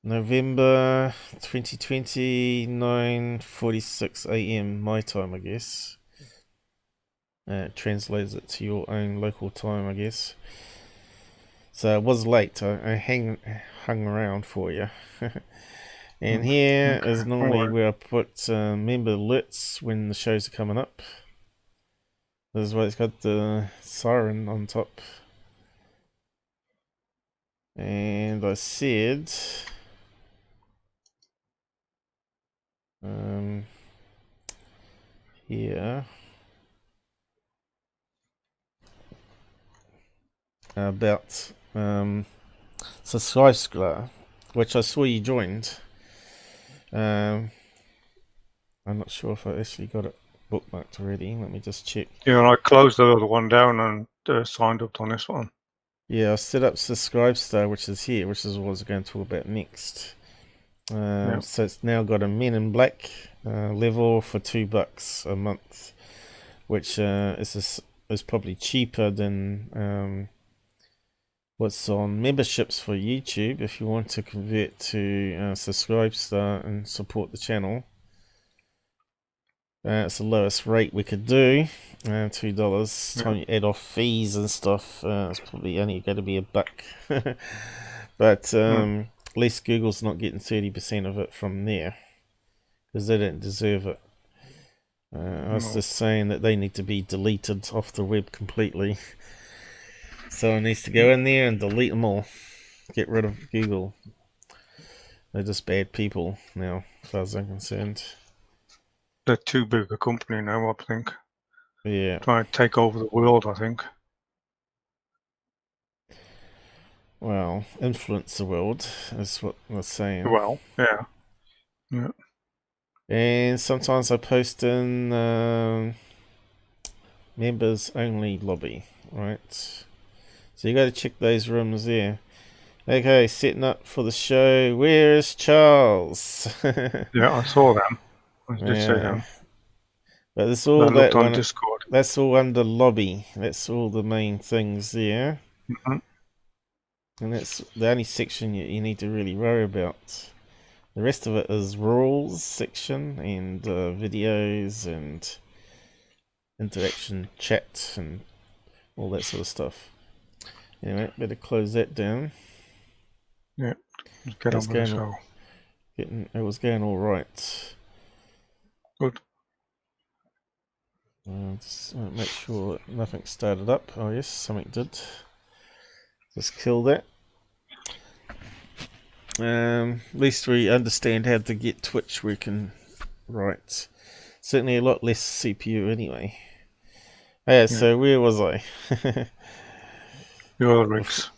November 2020, 9:46 AM my time, I guess. Translates it to your own local time, I guess. So it was late. I hung around for you. And here is normally where I put member alerts when the shows are coming up. This is why it's got the siren on top. And I said here about subscribe, which I saw you joined. I'm not sure if I actually got it bookmarked already. Let me just check. Yeah, and I closed the other one down and signed up on this one. Yeah, I set up subscribe star, which is here, which is what I was going to talk about next. So it's now got a Men in Black level for $2 a month, which is probably cheaper than what's on memberships for YouTube if you want to convert to subscribe star and support the channel. It's the lowest rate we could do, $2. Time you add off fees and stuff, it's probably only going to be $1. But at least Google's not getting 30% of it from there, because they don't deserve it. I was just saying that they need to be deleted off the web completely. Someone needs to go in there and delete them all. Get rid of Google. They're just bad people now, as far as I'm concerned. They're too big a company now, I think. Yeah. Trying to take over the world, I think. Well, influence the world is what they're saying. Well, yeah. And sometimes I post in members only lobby, right? So you got to check those rooms there. Okay, setting up for the show. Where is Charles? Yeah, I saw them. I did see them. But it's all that on Discord. That's all under lobby. That's all the main things there. And that's the only section you need to really worry about. The rest of it is rules section and videos and interaction chat and all that sort of stuff. Anyway, better close that down. Yeah, just get on with the show. It was going all right. Good. Just make sure that nothing started up. Oh yes, something did. Just kill that. At least we understand how to get Twitch working right. Certainly a lot less CPU anyway. Yeah, so where was I? Your rigs.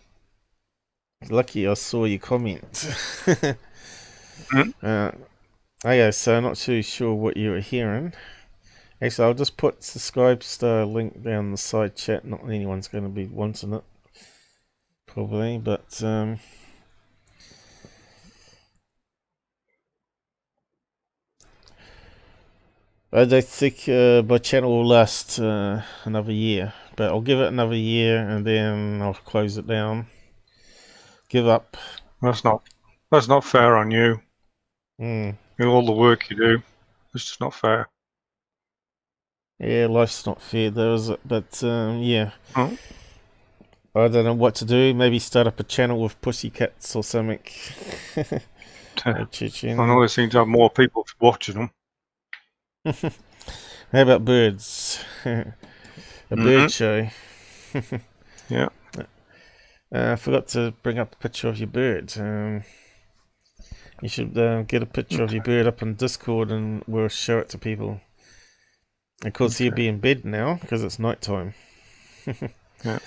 Lucky I saw your comment. Okay, so I'm not too sure what you were hearing. Actually, I'll just put subscribe star link down the side chat. Not anyone's going to be wanting it, probably, but I don't think my channel will last another year, but I'll give it another year and then I'll close it down. Give up. That's not fair on you. All the work you do, it's just not fair. Yeah, life's not fair though, is it? But yeah. I don't know what to do. Maybe start up a channel with pussycats or something. I know there seem to have more people watching them. How about birds? A bird show. Yeah. I forgot to bring up a picture of your bird. You should get a picture of your bird up on Discord and we'll show it to people. Of course, he'll be in bed now because it's night time. Yeah.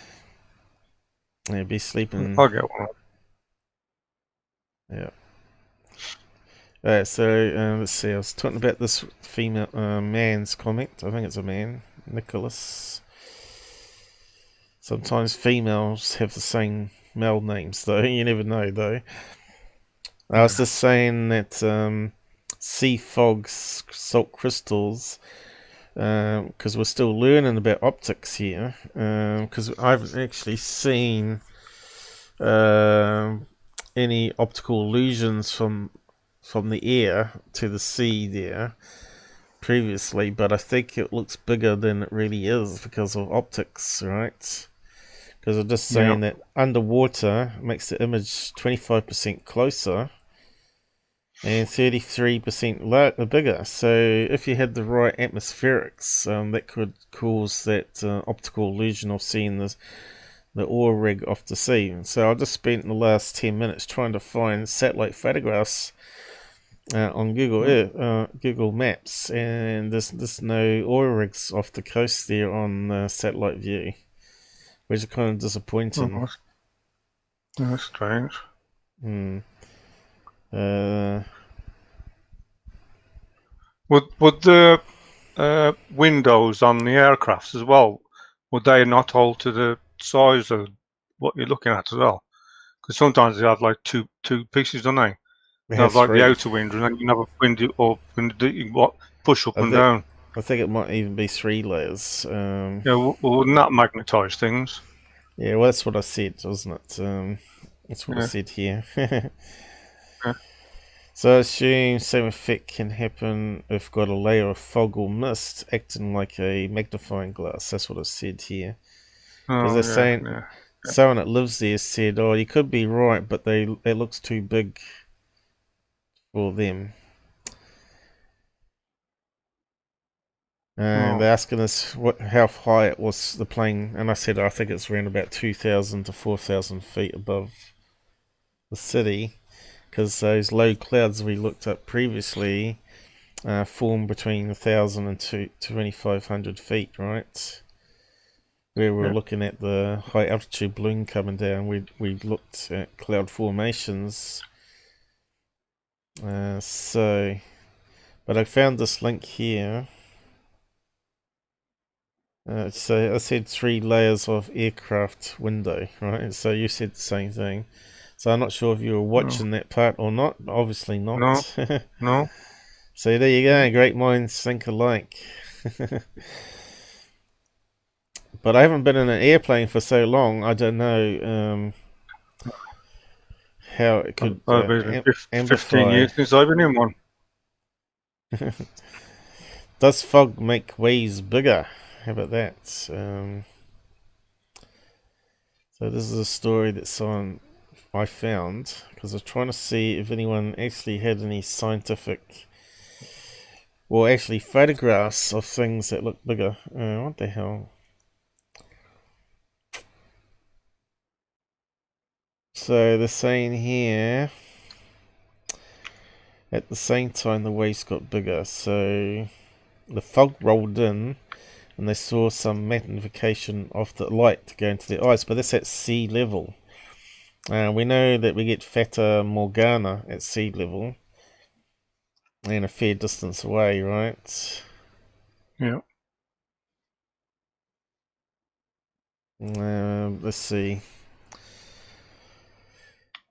He'll be sleeping. I'll get one. Yeah. Alright, so let's see. I was talking about this female man's comment. I think it's a man, Nicholas. Sometimes females have the same male names, though. You never know, though. I was just saying that sea fog salt crystals, because we're still learning about optics here, because I haven't actually seen any optical illusions from the air to the sea there previously, but I think it looks bigger than it really is because of optics, right? Because I'm just saying that underwater makes the image 25% closer and 33% bigger. So if you had the right atmospherics, that could cause that optical illusion of seeing the oil rig off the sea. So I just spent the last 10 minutes trying to find satellite photographs on Google Maps, and there's no oil rigs off the coast there on satellite view, which is kind of disappointing. That's strange. Would the windows on the aircrafts as well, would they not alter the size of what you're looking at as well? Because sometimes they have like two pieces, don't they? You have like the outer window, and then you can have a window or window you can push up and down. I think it might even be 3 layers. Yeah, well, wouldn't that magnetise things? Yeah, well, that's what I said, wasn't it? That's what I said here. So I assume same effect can happen if got a layer of fog or mist acting like a magnifying glass. That's what I said here. Because they're saying someone that lives there said, "Oh, you could be right, but it looks too big for them." And they're asking us how high it was, the plane, and I said I think it's around about 2,000 to 4,000 feet above the city, because those low clouds we looked at previously form between 1,000 and 2,500 feet, right? Where we're looking at the high altitude balloon coming down, we looked at cloud formations. But I found this link here. So I said 3 layers of aircraft window, right? So you said the same thing. So I'm not sure if you were watching that part or not. Obviously not. No. So there you go. Great minds think alike. But I haven't been in an airplane for so long. I don't know how it could amplify. 15 years since I've been in one. Does fog make waves bigger? How about that? So this is a story that I found because I was trying to see if anyone actually had any scientific, well, actually photographs of things that look bigger. What the hell? So they're saying here, at the same time the waves got bigger. So the fog rolled in, and they saw some magnification of the light go into their eyes, but that's at sea level. We know that we get Fata Morgana at sea level and a fair distance away, right? Yeah. Let's see.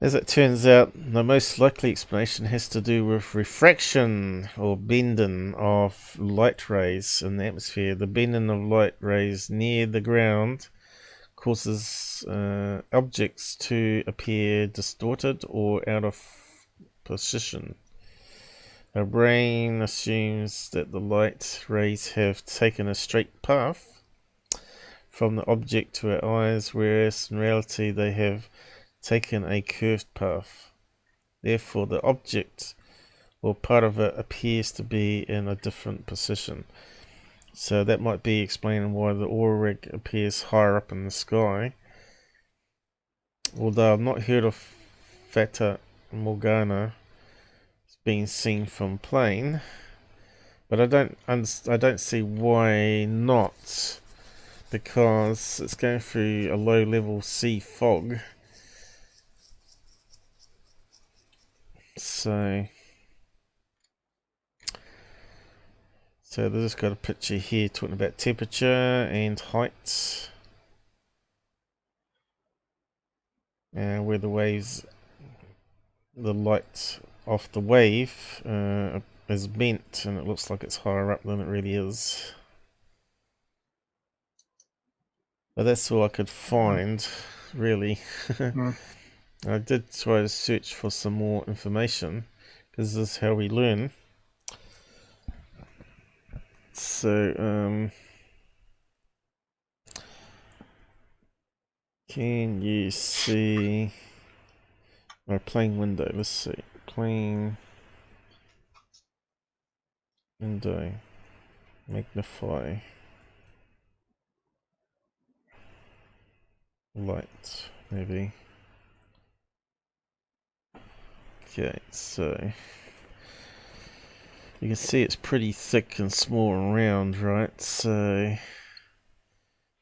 As it turns out, the most likely explanation has to do with refraction or bending of light rays in the atmosphere. The bending of light rays near the ground causes objects to appear distorted or out of position. Our brain assumes that the light rays have taken a straight path from the object to our eyes, whereas in reality they have taken a curved path. Therefore, the object or part of it appears to be in a different position. So that might be explaining why the oil rig appears higher up in the sky. Although I've not heard of Fata Morgana being seen from plane, but I don't see why not, because it's going through a low level sea fog. So they've just got a picture here talking about temperature and height. where the waves, the light off the wave is bent, and it looks like it's higher up than it really is. But that's all I could find, really. I did try to search for some more information, because this is how we learn. So, can you see my playing window? Let's see. Playing window. Magnify. Light, maybe. Okay, so you can see it's pretty thick and small and round, right? So it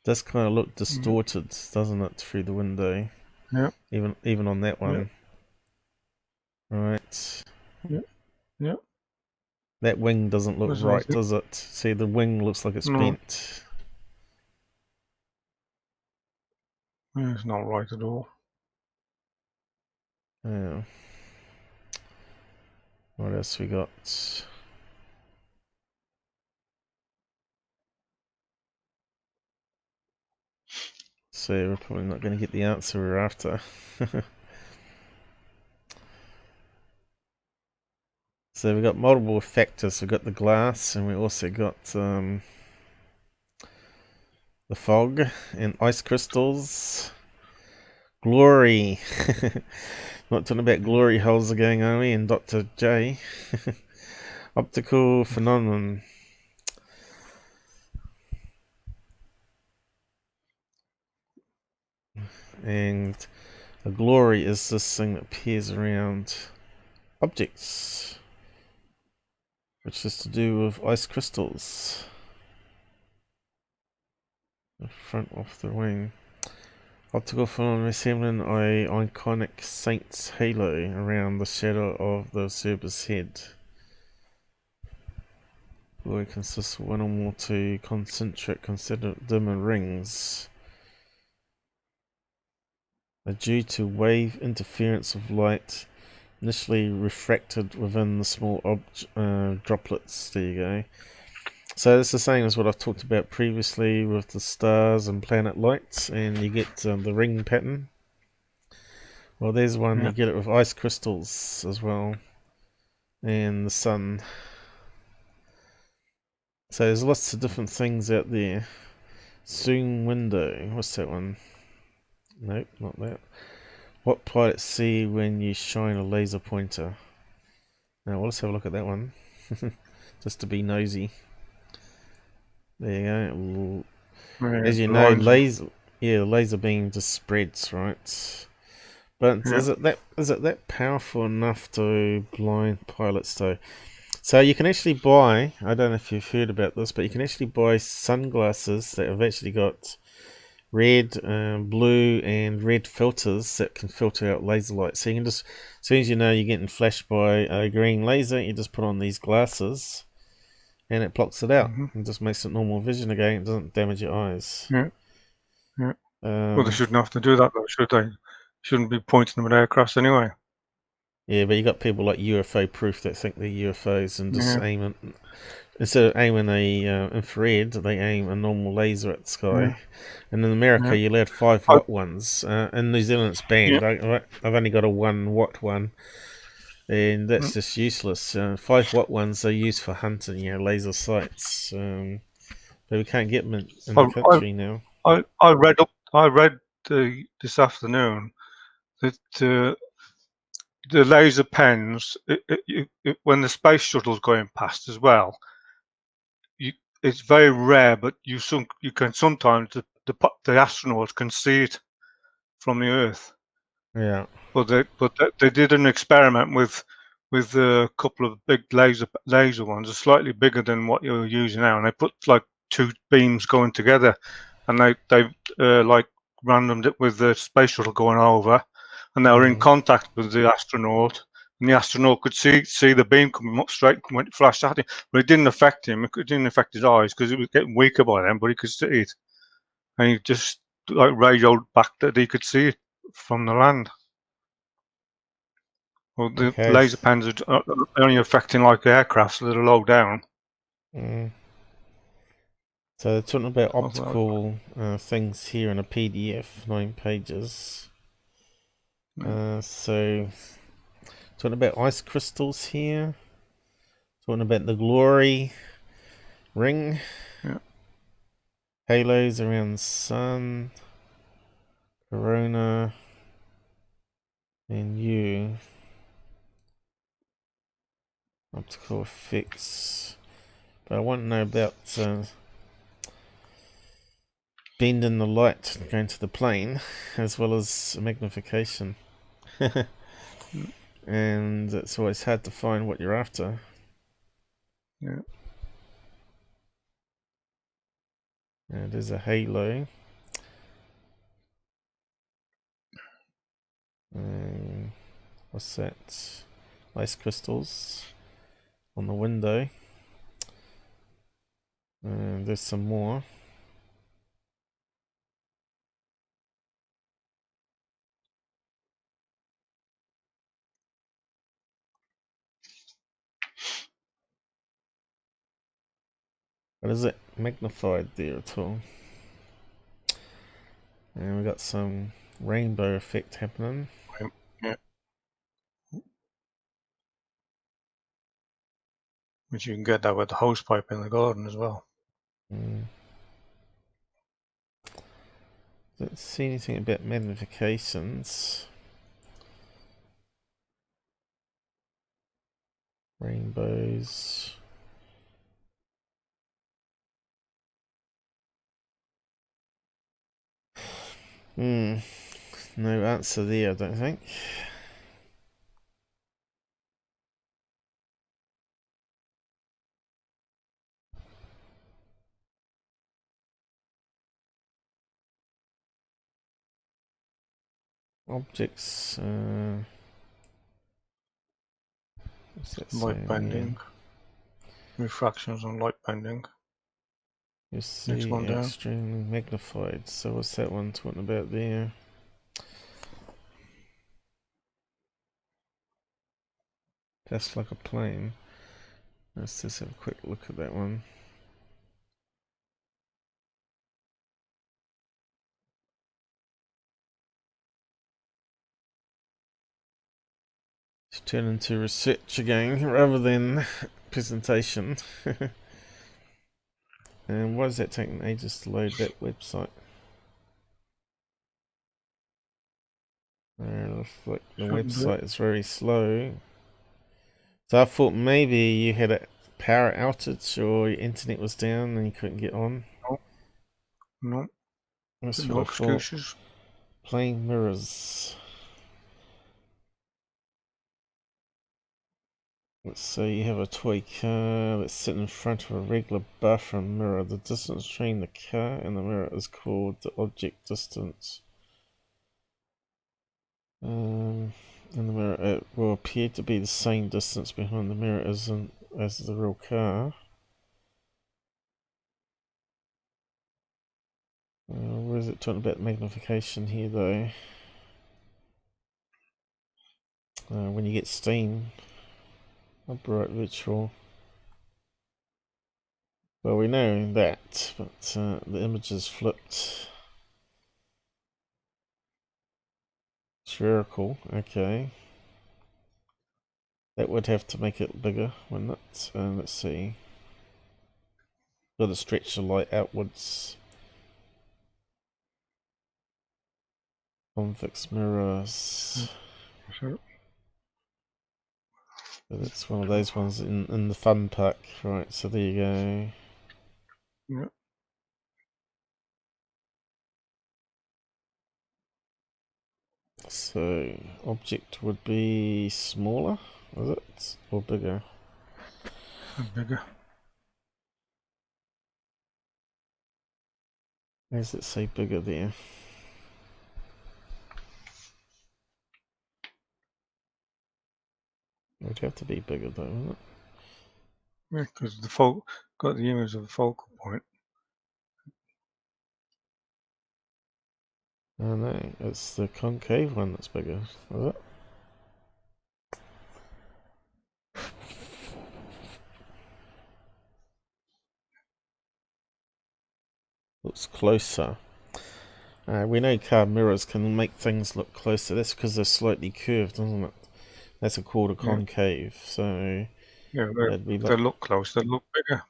does kind of look distorted, doesn't it, through the window? Yeah. Even on that one. Yeah. Right. Yeah. Yeah. That wing doesn't look That's right, right. does it? See, the wing looks like it's No. bent. Yeah, it's not right at all. Yeah. What else we got? So we're probably not going to get the answer we're after. So we've got multiple factors. We've got the glass, and we also got the fog and ice crystals. Glory. Not talking about glory holes again, are we? And Dr. J. Optical phenomenon. And a glory is this thing that appears around objects, which is to do with ice crystals. The front of the wing. Optical phenomenon resembling an iconic saint's halo around the shadow of the observer's head. Glory consists of one or more two concentric dimmer rings. Are due to wave interference of light initially refracted within the small droplets. There you go. So it's the same as what I've talked about previously with the stars and planet lights, and you get the ring pattern. Well, there's one, you get it with ice crystals as well, and the sun. So there's lots of different things out there. Zoom window, what's that one? Nope, not that. What pilots see when you shine a laser pointer? Now, well, let's have a look at that one. Just to be nosy. There you go. As you know, the laser beam just spreads, right? But is it that powerful enough to blind pilots though? So you can actually buy, I don't know if you've heard about this, but you can actually buy sunglasses that have actually got red, blue and red filters that can filter out laser light. So you can just, as soon as you know you're getting flashed by a green laser, you just put on these glasses and it blocks it out and just makes it normal vision again. It doesn't damage your eyes. Yeah. Well, they shouldn't have to do that though, should they? Shouldn't be pointing them at aircrafts anyway. Yeah, but you got people like UFO Proof that think they're UFOs and just aim it. Instead of aiming a infrared, they aim a normal laser at the sky. And in America, you're allowed 5 watt ones. In New Zealand, it's banned. I've only got a 1 watt one, and that's just useless. 5 watt ones are used for hunting, laser sights. But we can't get them in the country now. I read this afternoon that the laser pens, when the space shuttle's going past as well, it's very rare, but you can sometimes the astronauts can see it from the Earth. Yeah. But they did an experiment with a couple of big laser ones, slightly bigger than what you're using now, and they put like 2 beams going together, and they like randomed it with the space shuttle going over, and they were in contact with the astronaut, and the astronaut could see the beam coming up straight when it flashed at him, but it didn't affect him. It didn't affect his eyes because it was getting weaker by then, but he could see it, and he just like radioed back that he could see it from the land. Well, the Okay. laser pens are only affecting like aircrafts that are low down. Mm. So they're talking about Well, optical things here in a PDF, 9 pages. So talking about ice crystals here. Talking about the glory ring. Yeah. Halos around the sun. Corona. And you. Optical effects. But I want to know about bending the light going to the plane, as well as magnification. And it's always hard to find what you're after. Yeah. There's a halo. What's that? Ice crystals on the window. There's some more. But is it magnified there at all? And we got some rainbow effect happening. Yeah. Which you can get that with the hose pipe in the garden as well. Don't see anything about magnifications. Rainbows. No answer there, I don't think. Objects. What's that Light bending. Refractions on light bending. You see, Next one down. extremely magnified. So what's that one talking about there? Just like a plane. Let's just have a quick look at that one. Let's turn into research again rather than presentation. And why is that taking ages to load that website? Looks like the website is very slow. So I thought maybe you had a power outage or your internet was down and you couldn't get on. No. That's No excuses. Plain mirrors. Let's say you have a toy car that's sitting in front of a regular bathroom mirror. The distance between the car and the mirror is called the object distance. And the mirror, it will appear to be the same distance behind the mirror as the real car. Where is it talking about magnification here though? When you get steam, a bright virtual. Well, we know that, but the image is flipped. Spherical, okay. That would have to make it bigger, wouldn't it? Let's see. Got to stretch the light outwards. Convex mirrors. Sure. That's one of those ones in the fun pack. Right, so there you go. Yeah. So, object would be smaller, is it? Or bigger? Bigger. Where does it say bigger there? It would have to be bigger though, wouldn't it? Yeah, because the got the image of the focal point. Oh no, it's the concave one that's bigger, is it? Looks closer. We know car mirrors can make things look closer. That's because they're slightly curved, isn't it? That's called a concave. So Yeah, that'd be they like, look close, they look bigger.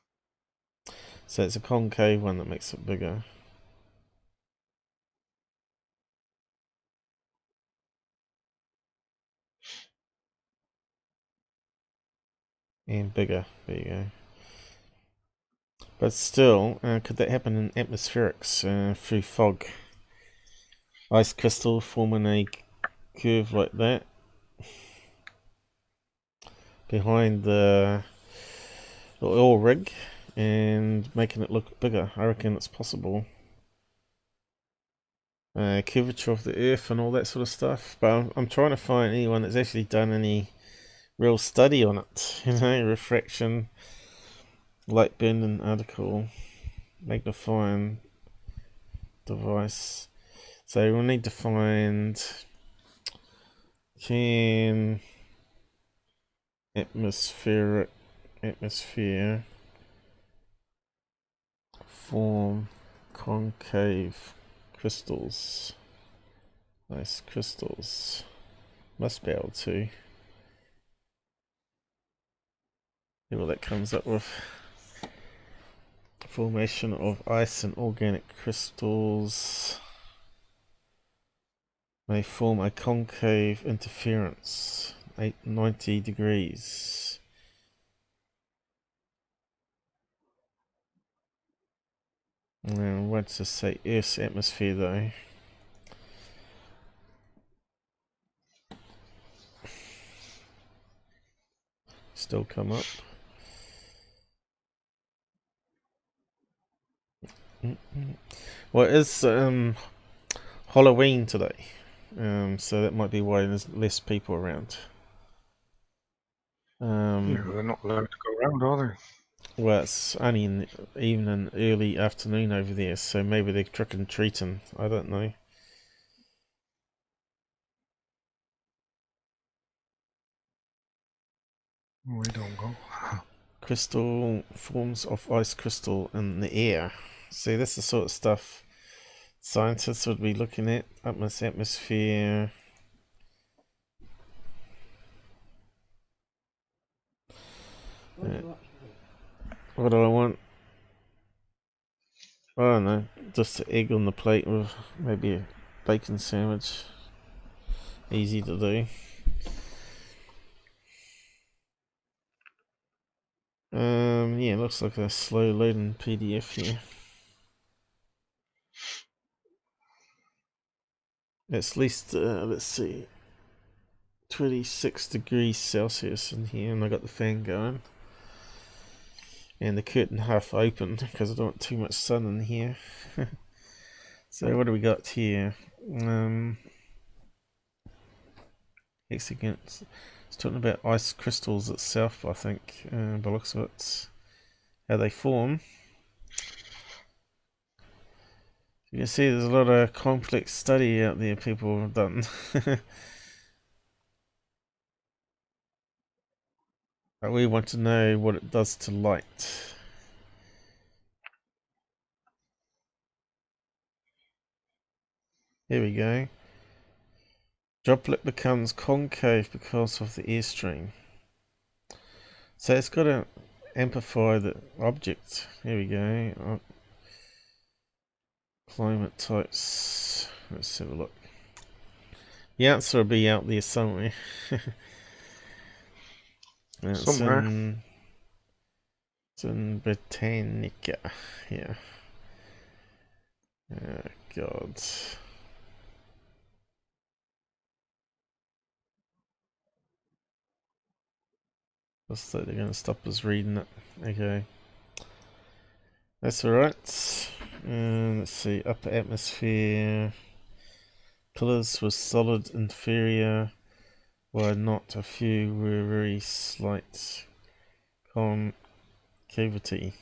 so it's a concave one that makes it bigger. And bigger. There you go. But still, could that happen in atmospherics through fog? Ice crystal forming a curve like that behind the oil rig and making it look bigger. I reckon it's possible. Curvature of the earth and all that sort of stuff. But I'm trying to find anyone that's actually done any real study on it. You know, refraction, light bending article, magnifying device. So we'll need to find can atmosphere form concave crystals. Nice crystals. Must be able to. See what that comes up with. Formation of ice and organic crystals may form a concave interference 90 degrees. Now, what's this say? Earth's atmosphere though. Still come up. Well, it is Halloween today, so that might be why there's less people around. Yeah, they're not allowed to go around, are they? Well, it's only in the evening, early afternoon over there, so maybe they're trick and treating. I don't know. We don't go. Crystal forms of ice crystal in the air. See, that's the sort of stuff scientists would be looking at. Atmosphere. What do I want? I don't know. Just an egg on the plate with maybe a bacon sandwich. Easy to do. Yeah, looks like a slow loading PDF here. It's at least, let's see, 26 degrees Celsius in here, and I got the fan going. And the curtain half open because I don't want too much sun in here. So what do we got here? It's talking about ice crystals itself, I think, by the looks of it. How they form. You can see there's a lot of complex study out there people have done. But we want to know what it does to light. Here we go. Droplet becomes concave because of the airstream. So it's got to amplify the object. Here we go. Climate types. Let's have a look. The answer will be out there somewhere. Somewhere. It's in Britannica. Yeah. Oh, God. Looks like they're going to stop us reading it. Okay. That's alright. Let's see. Upper atmosphere. Pillars were solid inferior. While not a few were very slight concavity.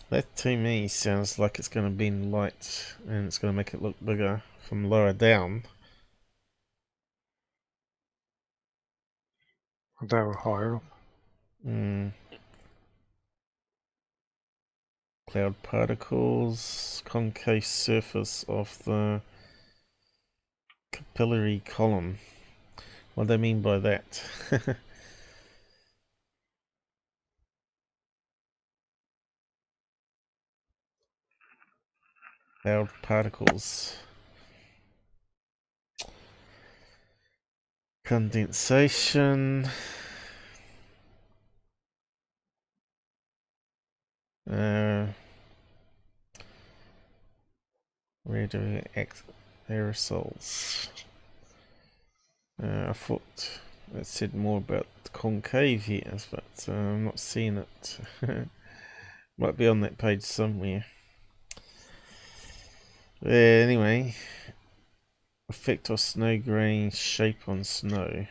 That to me sounds like it's going to bend light and it's going to make it look bigger from lower down. They were higher up. Cloud particles, concave surface of the capillary column. What do they mean by that? Cloud particles. Condensation. Aerosols. I thought it said more about concave here, but I'm not seeing it. Might be on that page somewhere. Anyway, effect of snow grain shape on snow.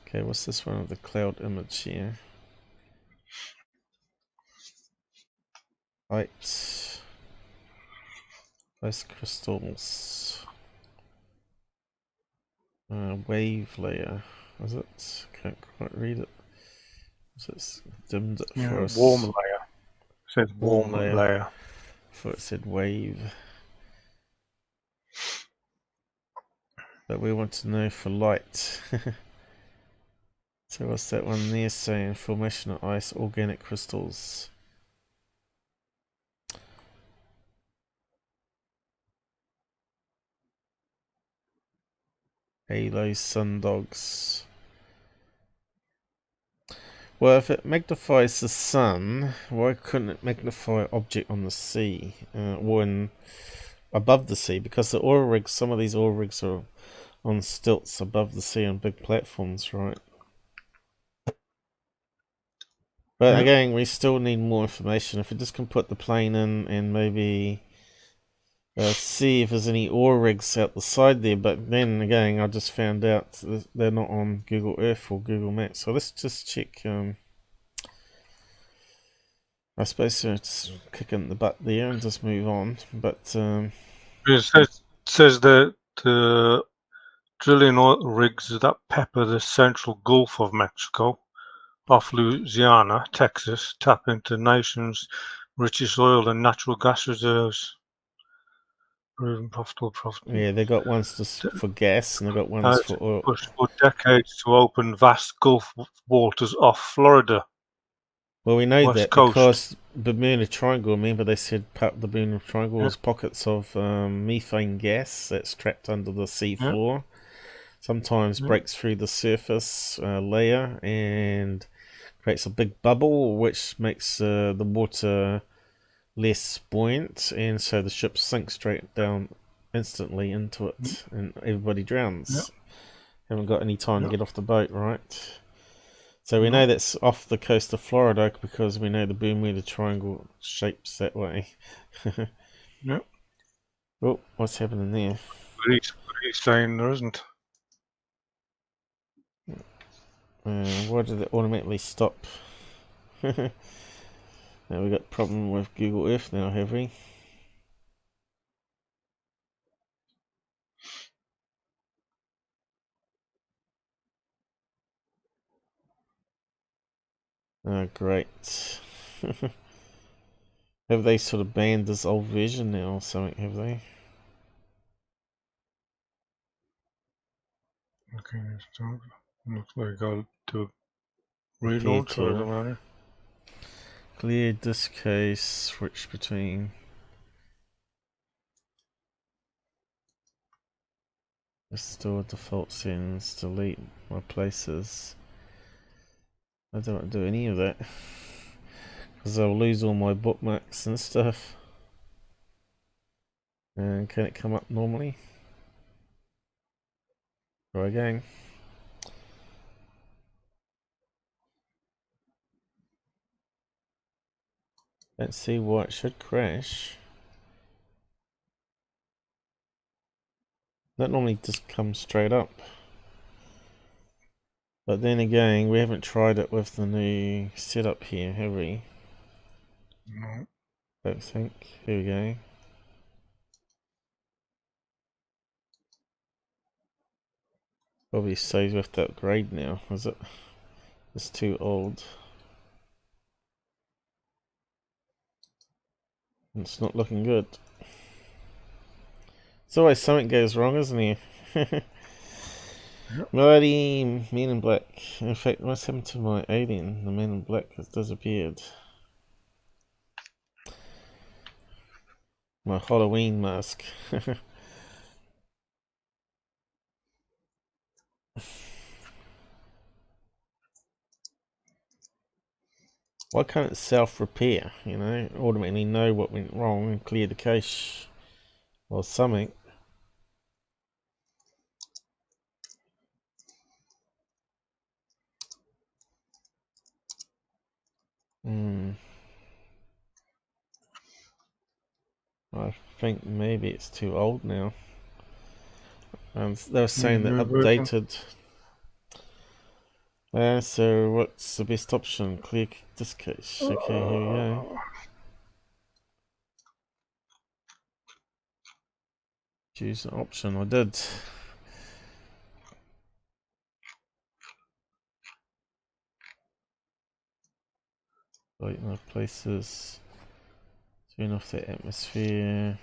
Okay, what's this one of the cloud image here? Light. Ice crystals. Wave layer. Is it? Can't quite read it. So it's dimmed it for us. Warm layer. It says warm layer. I thought it said wave. But we want to know for light. So what's that one there saying? Formation of ice, organic crystals. Halo sundogs. Well, if it magnifies the sun, why couldn't it magnify object on the sea? Or above the sea? Because the oil rigs, some of these oil rigs are on stilts above the sea on big platforms, right? But again, we still need more information. If we just can put the plane in and maybe see if there's any oil rigs out the side there. But then again, I just found out they're not on Google Earth or Google Maps. So let's just check. I suppose just kick in the butt there and just move on. But it says that the drilling oil rigs that pepper the central Gulf of Mexico, off Louisiana, Texas, tap into nation's richest oil and natural gas reserves. Profitable. Yeah, they got ones just for gas and they got ones for oil. Pushed for decades to open vast Gulf waters off Florida. Well, we know West that Coast. because Bermuda Triangle, remember they said part of the Bermuda Triangle is pockets of methane gas that's trapped under the sea floor. Sometimes breaks through the surface layer and creates a big bubble, which makes the water less buoyant, and so the ship sinks straight down instantly into it, and everybody drowns. Haven't got any time to get off the boat, right? So we know that's off the coast of Florida because we know the Bermuda Triangle shapes that way. Yep. Oh, what's happening there? But he's saying there isn't. Why did it automatically stop? Now we got a problem with Google Earth now, have we? Oh, great. Have they sort of banned this old version now or something, have they? Okay, so looks like I got to relaunch or doesn't matter. Clear disk case, switch between. Restore default settings, delete my places. I don't want to do any of that because I'll lose all my bookmarks and stuff. And can it come up normally? Try again. Don't see why it should crash. That normally just comes straight up. But then again, we haven't tried it with the new setup here, have we? No. Don't think. Here we go. Probably says we have to upgrade now, is it? It's too old. It's not looking good. It's always something goes wrong, isn't it? Bloody Men in Black. In fact, what's happened to my alien? The Man in Black has disappeared. My Halloween mask. Why can't it self-repair? You know, automatically know what went wrong and clear the cache or something. I think maybe it's too old now. And they were saying that updated. So what's the best option? Clear this cache. Okay, here we go. Choose an option. I did. Right, no places. Turn off the atmosphere.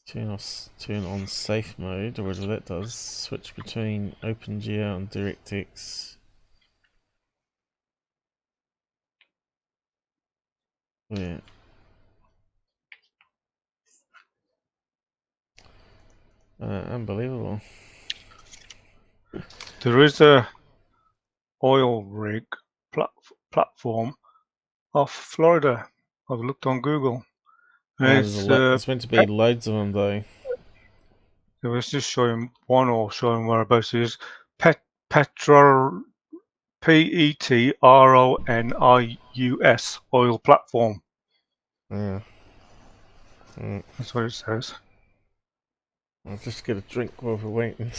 Turn on safe mode, or whatever that does. Switch between OpenGL and DirectX. Yeah. Unbelievable. There is a oil rig platform off Florida. I've looked on Google. There's meant to be loads of them though. It was just showing one or showing whereabouts it is. Petronius oil platform. Yeah. That's what it says. I'll just get a drink while we're waiting.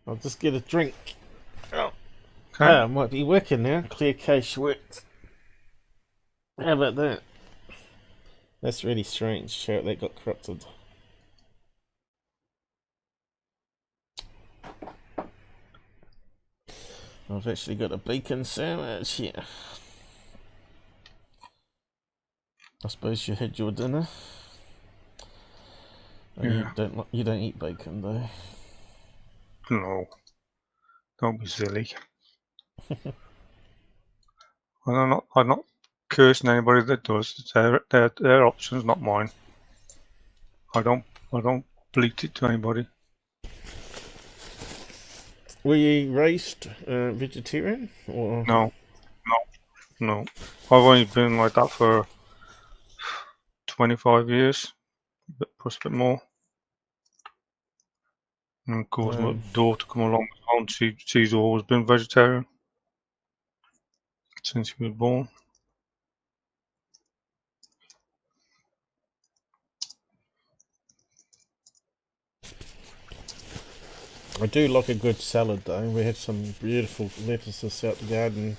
I'll just get a drink. Oh. Okay. It might be working now. Clear cache worked. How about that? That's really strange how that got corrupted. I've actually got a bacon sandwich here. I suppose you had your dinner. Yeah. You don't eat bacon though. No. Don't be silly. I'm not cursing anybody that does. It's their options, not mine. I don't bleat it to anybody. Were you raised vegetarian or? No. I've only been like that for 25 years, plus a bit more. And of course, my daughter come along and she's always been vegetarian since she was born. I do like a good salad though. We had some beautiful lettuces out the garden.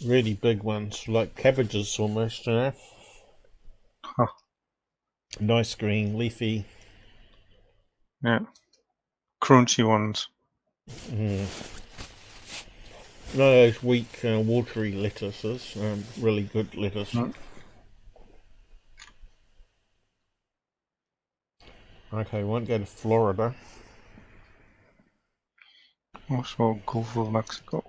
Really big ones, like cabbages almost, you know. Huh. Nice green, leafy. Yeah. Crunchy ones. None of those weak, watery lettuces. Really good lettuce. Okay, we won't go to Florida. Also Gulf of Mexico.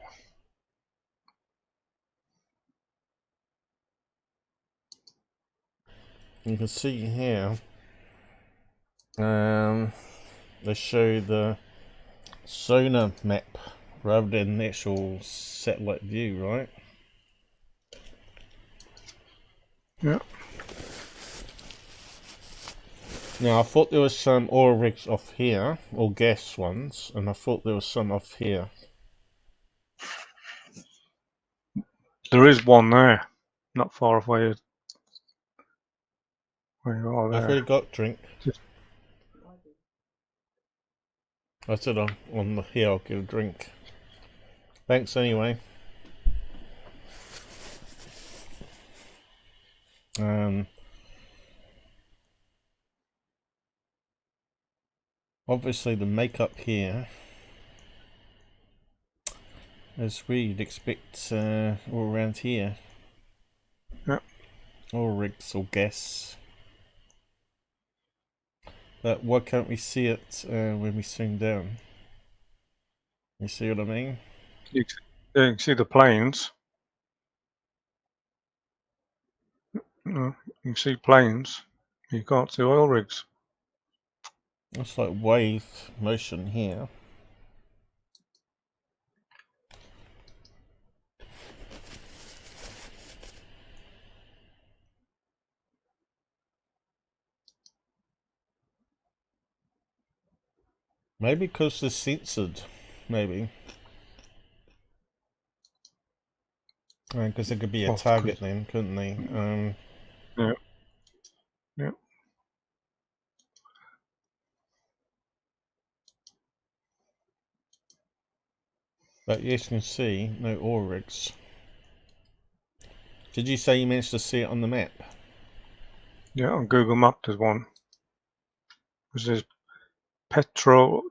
You can see here, they show the sonar map rather than the actual satellite view, right? Yeah. Now I thought there was some oil rigs off here, or gas ones, and I thought there was some off here. There is one there, not far away. Where you are there. I've already got drink. I said on the here I'll get a drink. Thanks anyway. Obviously the makeup here is where you'd expect all around here. Yeah. Or rigs or gas. But why can't we see it when we swing down? You see what I mean? You can see the planes. You can see planes. You can't see oil rigs. It's like wave motion here. Maybe because they're censored. Maybe. Because it could be a target then, couldn't they? Yeah. Yeah. But yes, you can see no oil rigs. Did you say you managed to see it on the map? Yeah, on Google Maps there's one. Which is Petroonius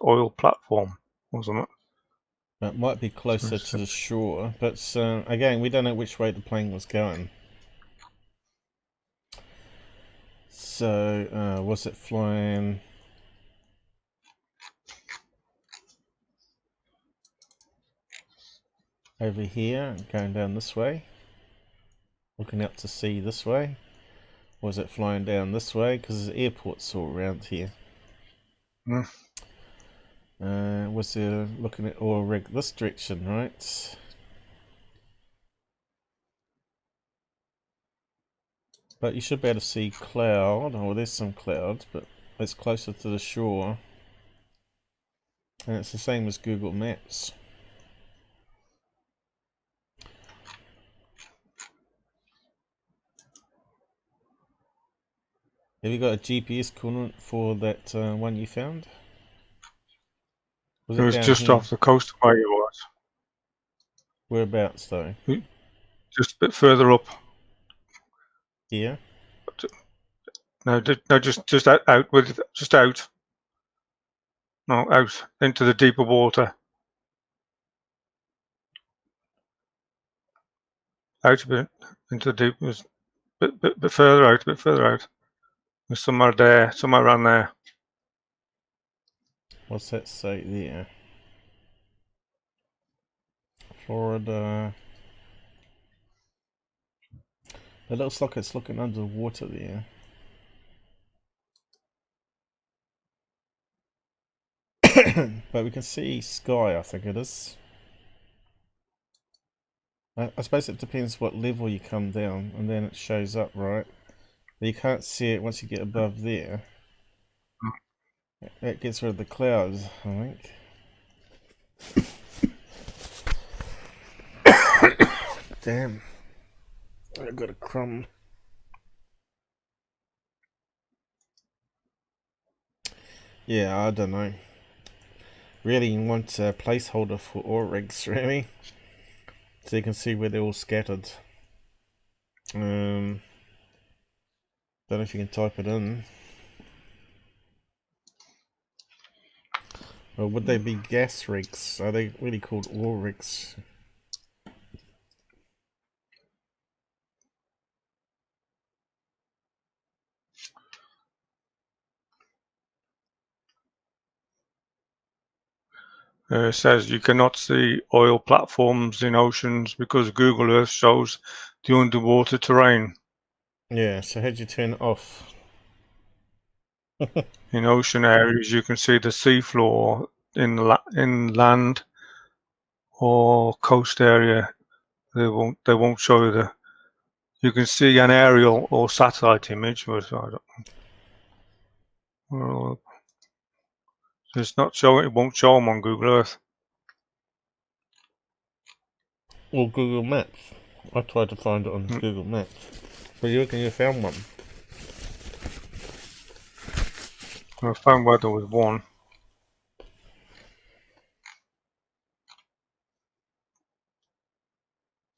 oil platform or something. It might be closer to the shore, but again, we don't know which way the plane was going. So, was it flying over here, going down this way? Looking out to sea this way? Or was it flying down this way? Because there's airports all around here. Was there looking at oil rig this direction, right? But you should be able to see cloud. Oh, there's some clouds, but it's closer to the shore. And it's the same as Google Maps. Have you got a GPS coordinate for that one you found? It was down just here? off the coast where you was. Whereabouts though? Just a bit further up. Here? No, just out with just out. No, out into the deeper water. Out a bit into the deep, bit further out, a bit further out. There's somewhere there, somewhere around there. What's that say there? Florida. It looks like it's looking underwater there. But we can see sky, I think it is. I suppose it depends what level you come down, and then it shows up, right? But you can't see it once you get above there. That gets rid of the clouds, I think. Damn. I got a crumb. Yeah, I don't know. Really, you want a placeholder for oil rigs, really. So you can see where they're all scattered. Don't know if you can type it in. Or would they be gas rigs? Are they really called oil rigs? It says you cannot see oil platforms in oceans because Google Earth shows the underwater terrain. Yeah, so how'd you turn it off? In ocean areas, you can see the seafloor in land or coast area. They won't show you the. You can see an aerial or satellite image, but I don't. Well, it's not showing. It won't show them on Google Earth. Or Google Maps. I tried to find it on Google Maps. But you reckon you found one? I found where there was one.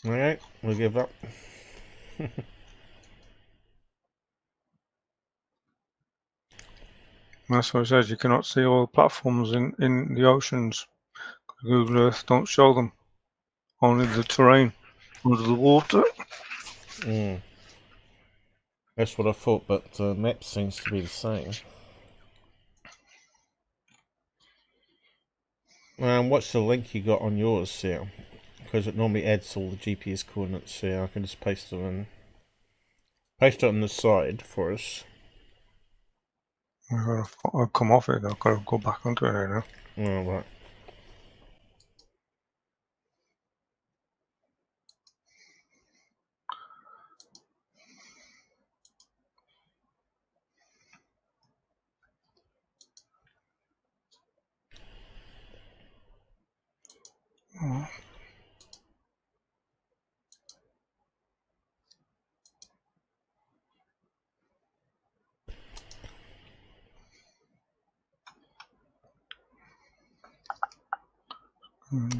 Alright, we'll give up. That's what it says. You cannot see all the platforms in the oceans. Google Earth don't show them. Only the terrain under the water. That's what I thought, but the map seems to be the same. What's the link you got on yours here? Because it normally adds all the GPS coordinates here. I can just paste them in. Paste it on the side for us. I'll come off it. I've got to go back onto it now. Oh, right.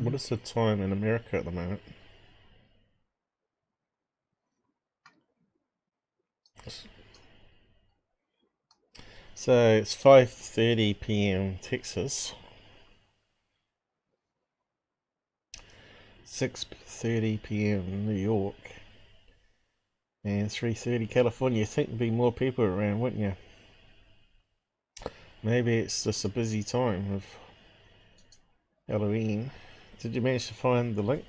What is the time in America at the moment? So it's 5:30 p.m. Texas, 6:30 p.m. New York, and 3:30 California. You think there'd be more people around, wouldn't you? Maybe it's just a busy time of Halloween. Did you manage to find the link?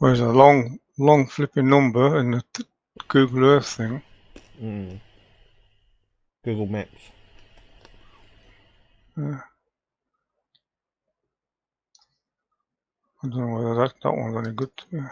There's a long flipping number in the Google Earth thing. Google Maps. I don't know whether that one's any good to me.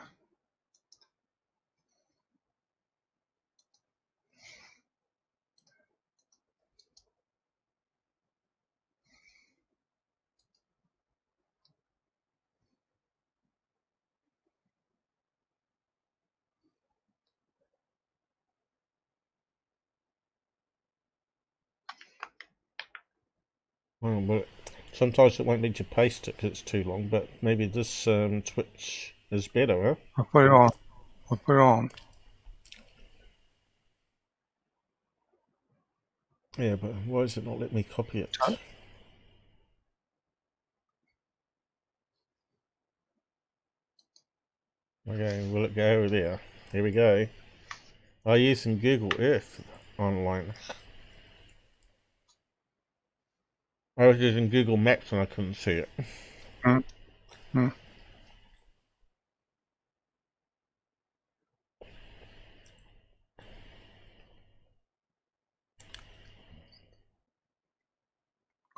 Well, but sometimes it won't let you paste it because it's too long. But maybe this Twitch is better, huh? I'll put it on. I'll put it on. Yeah, but why does it not let me copy it? Okay, will it go over there? Here we go. I use some Google Earth online. I was using Google Maps and I couldn't see it. Go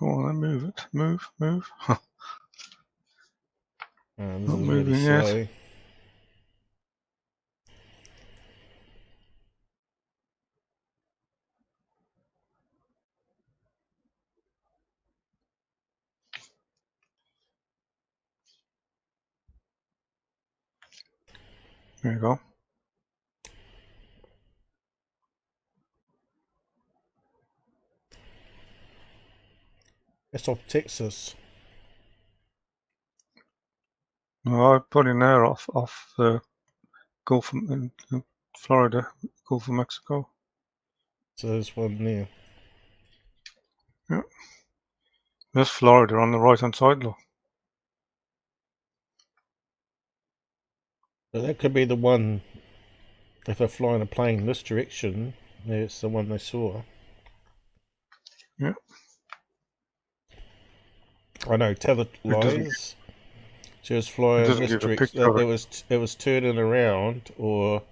on, then move it. Move. This Not is really moving slow. yet. There you go. It's off Texas. No, I put in there off the Gulf of Florida, Gulf of Mexico. So there's one there. Yeah. There's Florida on the right hand side, though. But that could be the one, if they're flying a plane this direction, it's the one they saw. Yeah. I know, tell it lies. She was flying this direction. It was turning around, or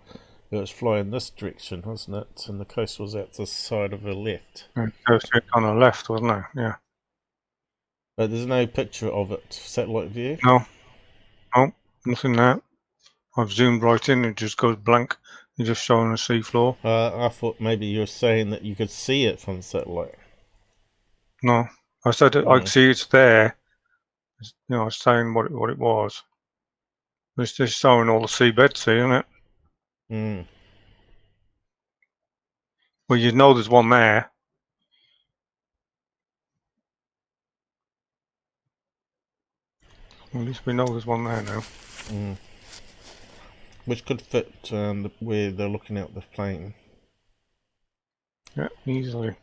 it was flying this direction, wasn't it? And the coast was at the side of the left. It was on the left, wasn't it? Yeah. But there's no picture of it. Satellite view? No, nothing there. I've zoomed right in, it just goes blank. You're just showing the seafloor. I thought maybe you were saying that you could see it from satellite. No, I said I could see it's there. You know, I was saying what it was. It's just showing all the seabed, see, isn't it? Well, you know there's one there. At least we know there's one there now. Which could fit where they're looking at the plane. Yeah, easily.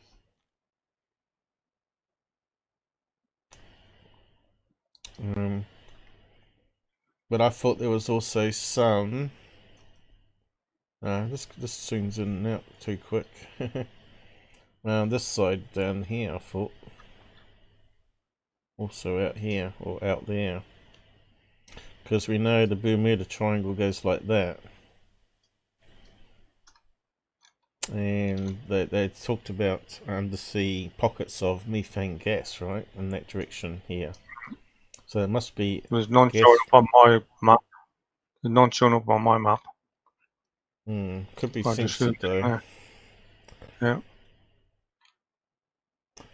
But I thought there was also some. This zooms in and out too quick. This side down here, I thought. Also out here or out there. Because we know the Bermuda Triangle goes like that. And they talked about undersea pockets of methane gas, right? In that direction here. So it must be. There's none showing up on my map. There's none showing up on my map. Could be I just censored though. Yeah.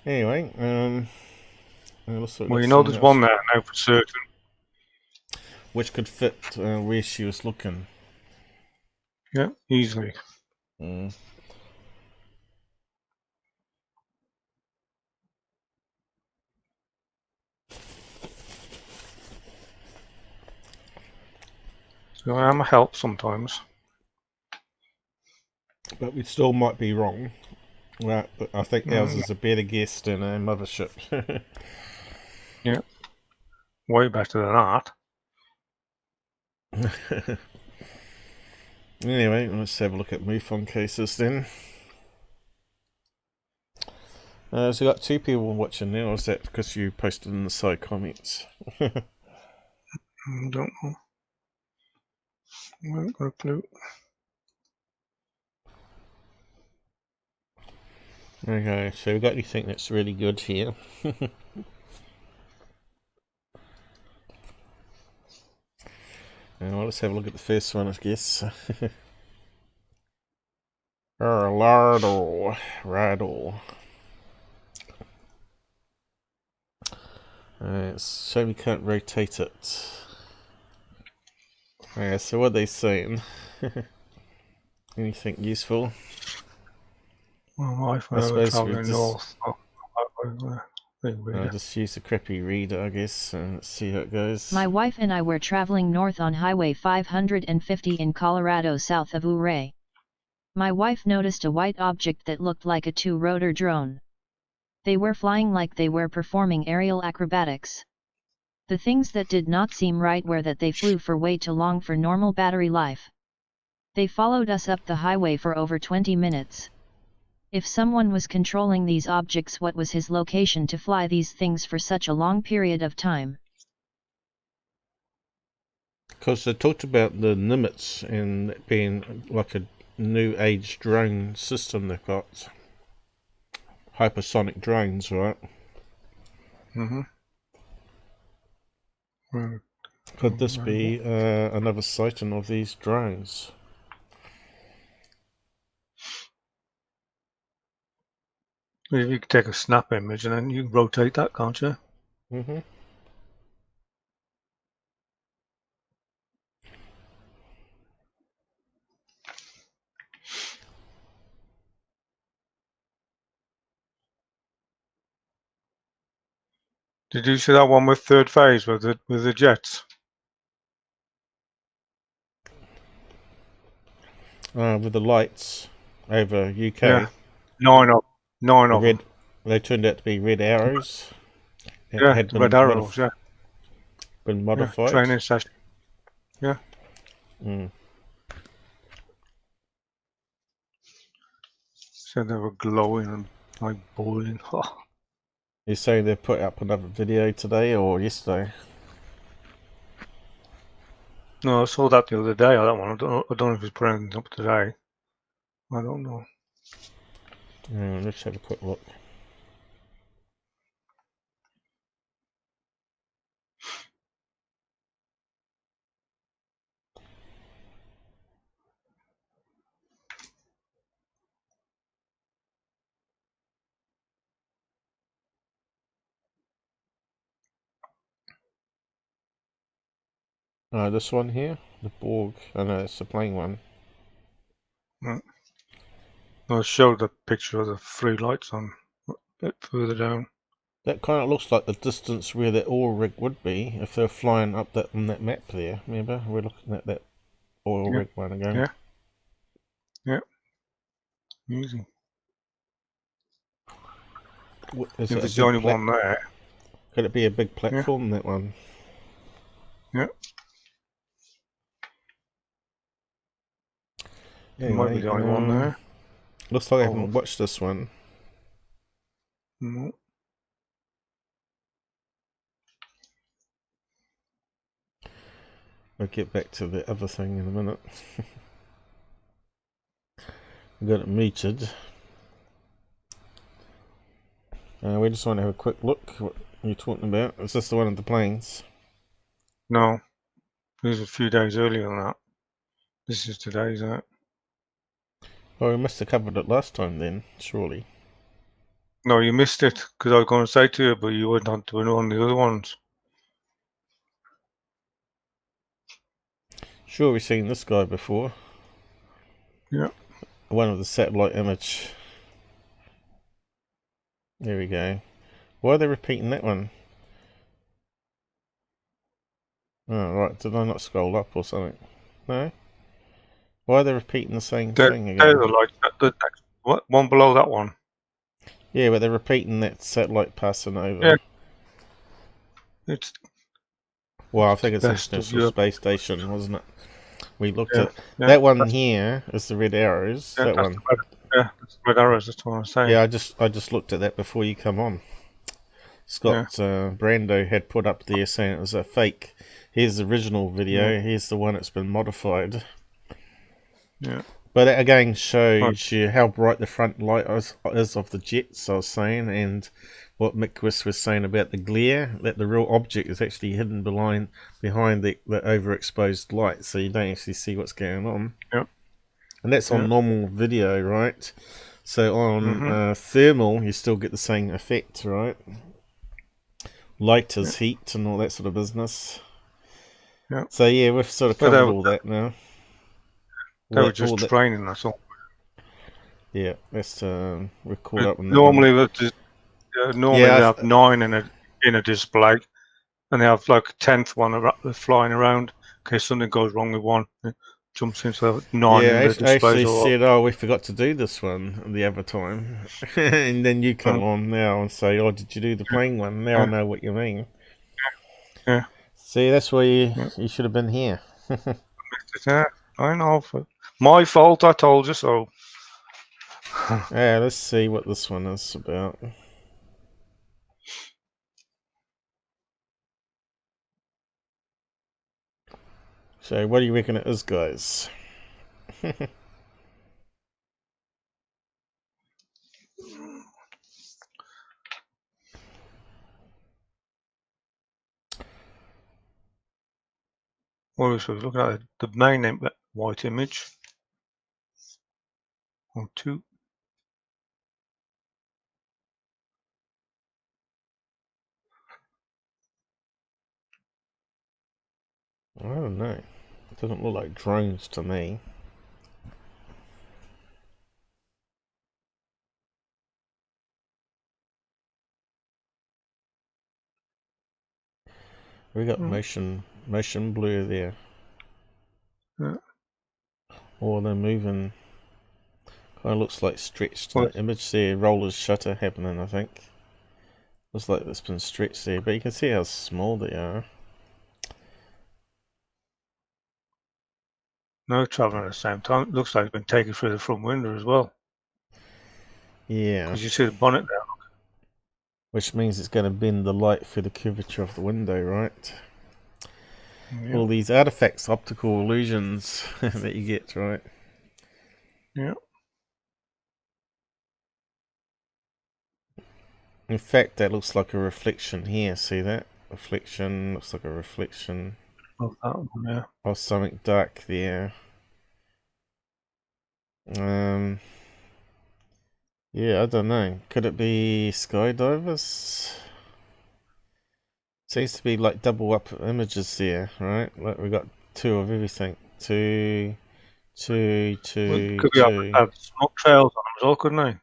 Anyway, well, you know there's one there now for certain. Which could fit where she was looking. Yeah, easily. So I am a help sometimes. But we still might be wrong. Right, but I think ours is a better guess than a mothership. Yeah. Way better than that. Anyway, let's have a look at MUFON cases then. So we got 2 people watching now. Is that because you posted in the side comments? I don't know. I haven't got a clue. Okay, so we got anything that's really good here? Well, let's have a look at the first one, I guess. Lardo. It's shame we can't rotate it. Yeah, so what are they saying? Anything useful? Well, my I friend suppose we traveling north. I'll just use a crappy reader, I guess, and let's see how it goes. My wife and I were traveling north on Highway 550 in Colorado south of Ouray. My wife noticed a white object that looked like a 2-rotor drone. They were flying like they were performing aerial acrobatics. The things that did not seem right were that they flew for way too long for normal battery life. They followed us up the highway for over 20 minutes. If someone was controlling these objects, what was his location to fly these things for such a long period of time? Because they talked about the Nimitz and being like a new age drone system they've got. Hypersonic drones, right? Could this be another sighting of these drones? You can take a snap image and then you can rotate that, can't you? Did you see that one with third phase with the jets? With the lights over UK. Yeah. 9 of them. They turned out to be red arrows. Yeah, red arrows, yeah. Been modified. Yeah, training session. Yeah. Said they were glowing and like boiling. You're saying they put up another video today or yesterday? No, I saw that the other day. I don't know if it's put anything up today. I don't know. Let's have a quick look. This one here, the Borg. I know it's the plain one. I'll show the picture of the 3 lights on a bit further down. That kind of looks like the distance where that oil rig would be if they're flying up that on that map there. Remember, we're looking at that oil rig one again. Yeah. Yeah. Easy. Is If it it's the only one there. Could it be a big platform, that one? Yeah. It Anyway, might be the only one there. Looks like I haven't watched this one. No. I'll get back to the other thing in a minute. I got it muted. We just want to have a quick look. What are you talking about? Is this the one of the planes? No. This is a few days earlier than that. This is today's out. Oh, we must have covered it last time then, surely. No, you missed it, because I was going to say to you, but you went on to one of the other ones. Sure, we've seen this guy before. Yeah. One of the satellite image. There we go. Why are they repeating that one? Oh, right. Did I not scroll up or something? No? Why are they repeating the same thing again? They're like the next, one below that one. Yeah, but they're repeating that satellite passing over. Yeah. It's. Well, I think it's best International Space Station, wasn't it? We looked Yeah, at yeah, that one here. Is the red arrows? Yeah, that that's one. that's the red arrows. That's what I'm saying. Yeah, I just looked at that before you come on. Scott Brando had put up there saying it was a fake. Here's the original video. Here's the one that's been modified. Yeah. But it again shows you how bright the front light is of the jets, I was saying, and what Mick Wiss was saying about the glare, that the real object is actually hidden behind the overexposed light, so you don't actually see what's going on. Yeah. And that's on normal video, right? So on thermal, you still get the same effect, right? Light is heat and all that sort of business. Yeah. So yeah, we've sort of covered all that now. They were just training, that's all. Yeah, that's we're caught up on that. Normally, they have 9 in a display, and they have like a 10th one flying around in case something goes wrong with one. It jumps into 9 in the display. I actually said, "Oh, we forgot to do this one the other time," and then you come on now and say, "Oh, did you do the plane one?" Now I know what you mean. Yeah. See, that's why you should have been here. Yeah, I know. My fault, I told you so. Yeah, let's see what this one is about. So, what do you reckon it is, guys? What we should look at the main white image. 1, 2. I don't know. It doesn't look like drones to me. We got motion blur there. Yeah. Or they're moving. Kind of looks like stretched image there. Roller's shutter happening, I think. Looks like it's been stretched there, but you can see how small they are. No traveling at the same time. It looks like it's been taken through the front window as well. Yeah. Because you see the bonnet there. Which means it's going to bend the light through the curvature of the window, right? Yeah. All these artifacts, optical illusions that you get, right? Yeah. In fact, that looks like a reflection here. See that? Reflection. Looks like a reflection. Of that one, yeah. Of something dark there. Yeah, I don't know. Could it be skydivers? Seems to be like double up images there, right? Like we got 2 of everything. 2, 2, 2, Could 2. have smoke trails on them as well, couldn't they?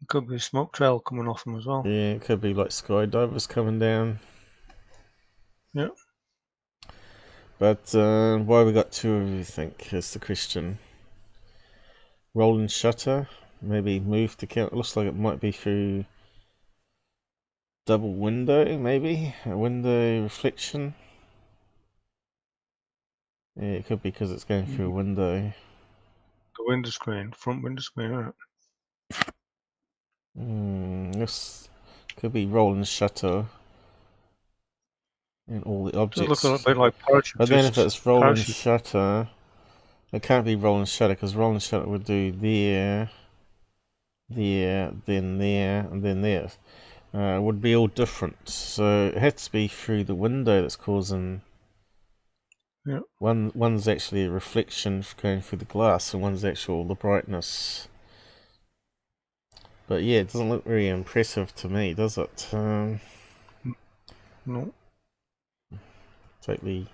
Could be a smoke trail coming off them as well. Yeah, it could be like skydivers coming down. Yeah. But why we got two of you think is the question. Rolling shutter, maybe move to count. It looks like it might be through double window, maybe a window reflection. Yeah, it could be because it's going through a window. The window screen, front window screen, isn't it? This could be rolling shutter and all the Does objects. look a little bit like parachute. But then if it's rolling shutter, it can't be rolling shutter because rolling shutter would do there, then there, and then there. It would be all different. So it has to be through the window that's causing. Yeah. One's actually a reflection going through the glass, and one's actual the brightness. But yeah, it doesn't look very impressive to me, does it? No. Totally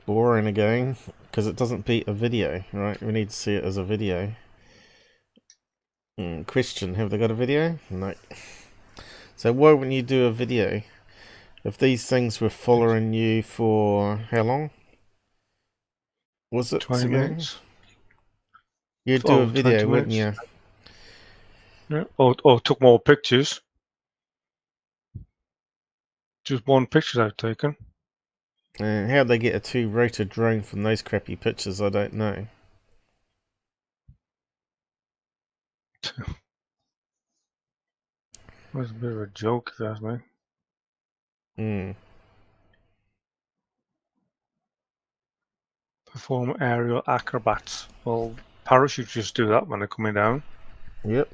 boring again, because it doesn't beat a video, right? We need to see it as a video. Question, have they got a video? No. So why wouldn't you do a video? If these things were following you for how long? Was it 20 minutes. You'd do a video, wouldn't you? Yeah. Or took more pictures. Just one picture I've taken. And how'd they get a two-rotor drone from those crappy pictures? I don't know. That's a bit of a joke, if you ask me. Perform aerial acrobats. Well, parachutes just do that when they're coming down. Yep.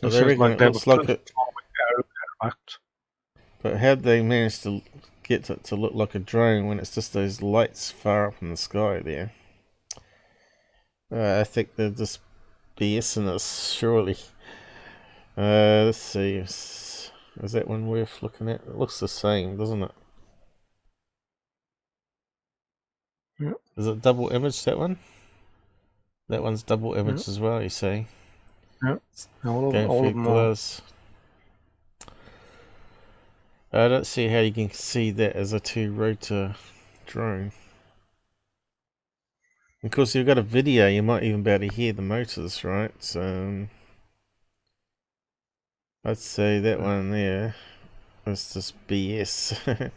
It seems like they looks like it. But how'd they manage to get it to look like a drone when it's just those lights far up in the sky there? I think they're just BSing us, surely. Let's see. Is that one worth looking at? It looks the same, doesn't it? Yeah. Is it double image, that one? That one's double image as well, you see? Yeah. All of them are. are. I don't see how you can see that as a two-rotor drone. Of course, you've got a video, you might even be able to hear the motors, right? So, I'd say that one there was just BS.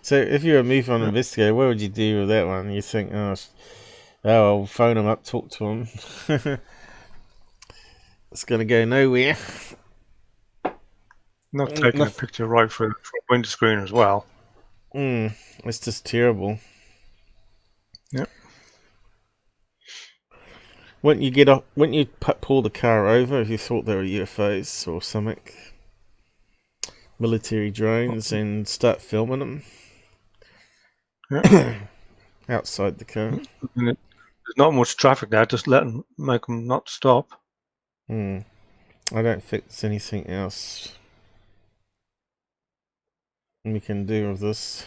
So, if you're a MUFON investigator, what would you do with that one? You think, oh, I'll phone him up, talk to him. It's going to go nowhere. Not taking a picture right for the window screen as well. It's just terrible. Yep. Wouldn't you get up? Wouldn't you pull the car over if you thought they were UFOs or something? Military drones and start filming them. Yeah. Outside the car. There's not much traffic there. Just make them not stop. I don't think there's anything else we can do with this.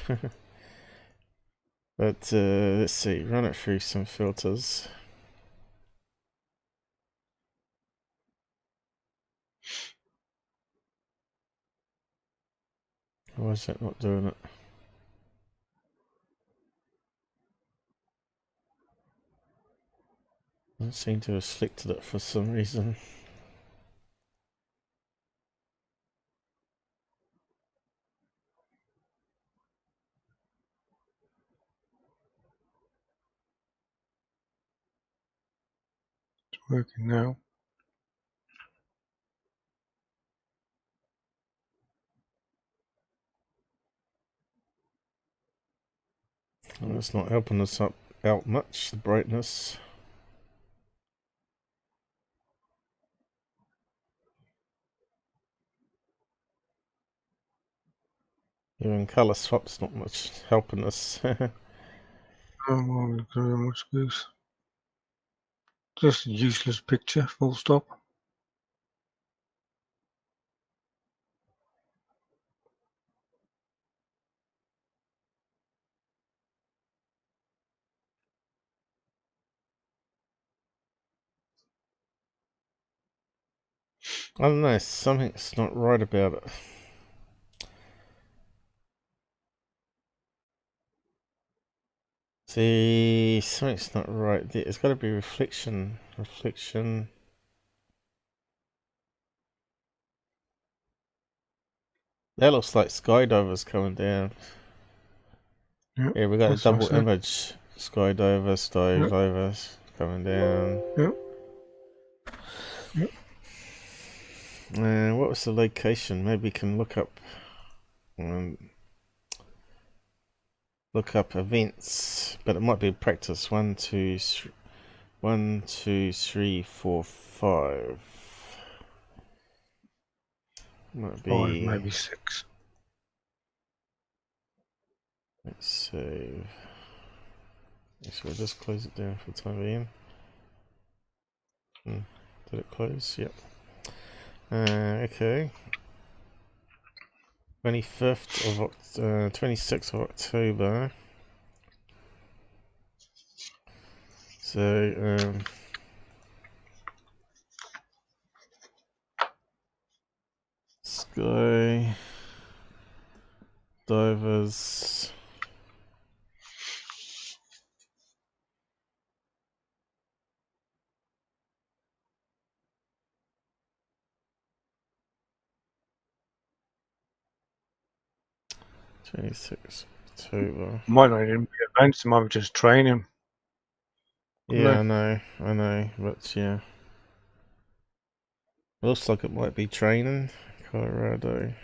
But let's see. Run it through some filters. Why is that not doing it? I seem to have selected it for some reason. It's working now. And it's not helping us out much, the brightness. Even color swap's not much helping us. Much use. Just a useless picture, full stop. I don't know, something's not right about it. See, something's not right there. It's got to be reflection. Reflection. That looks like skydivers coming down. Yep, Yeah, we got a that's what I double said. image. Skydivers, skydivers coming down. Yep. Yep. What was the location? Maybe we can look up events, but it might be practice. 1, 2, 3, 1, 2, 3, 4, 5. Might be. 5, maybe 6. Let's save. So we'll just close it down for the time being. Did it close? Yep. Okay. 26th of October. So, sky divers. (26th October). Might not even be events, it might be just training. Yeah, I know, but yeah. Looks like it might be training. Colorado.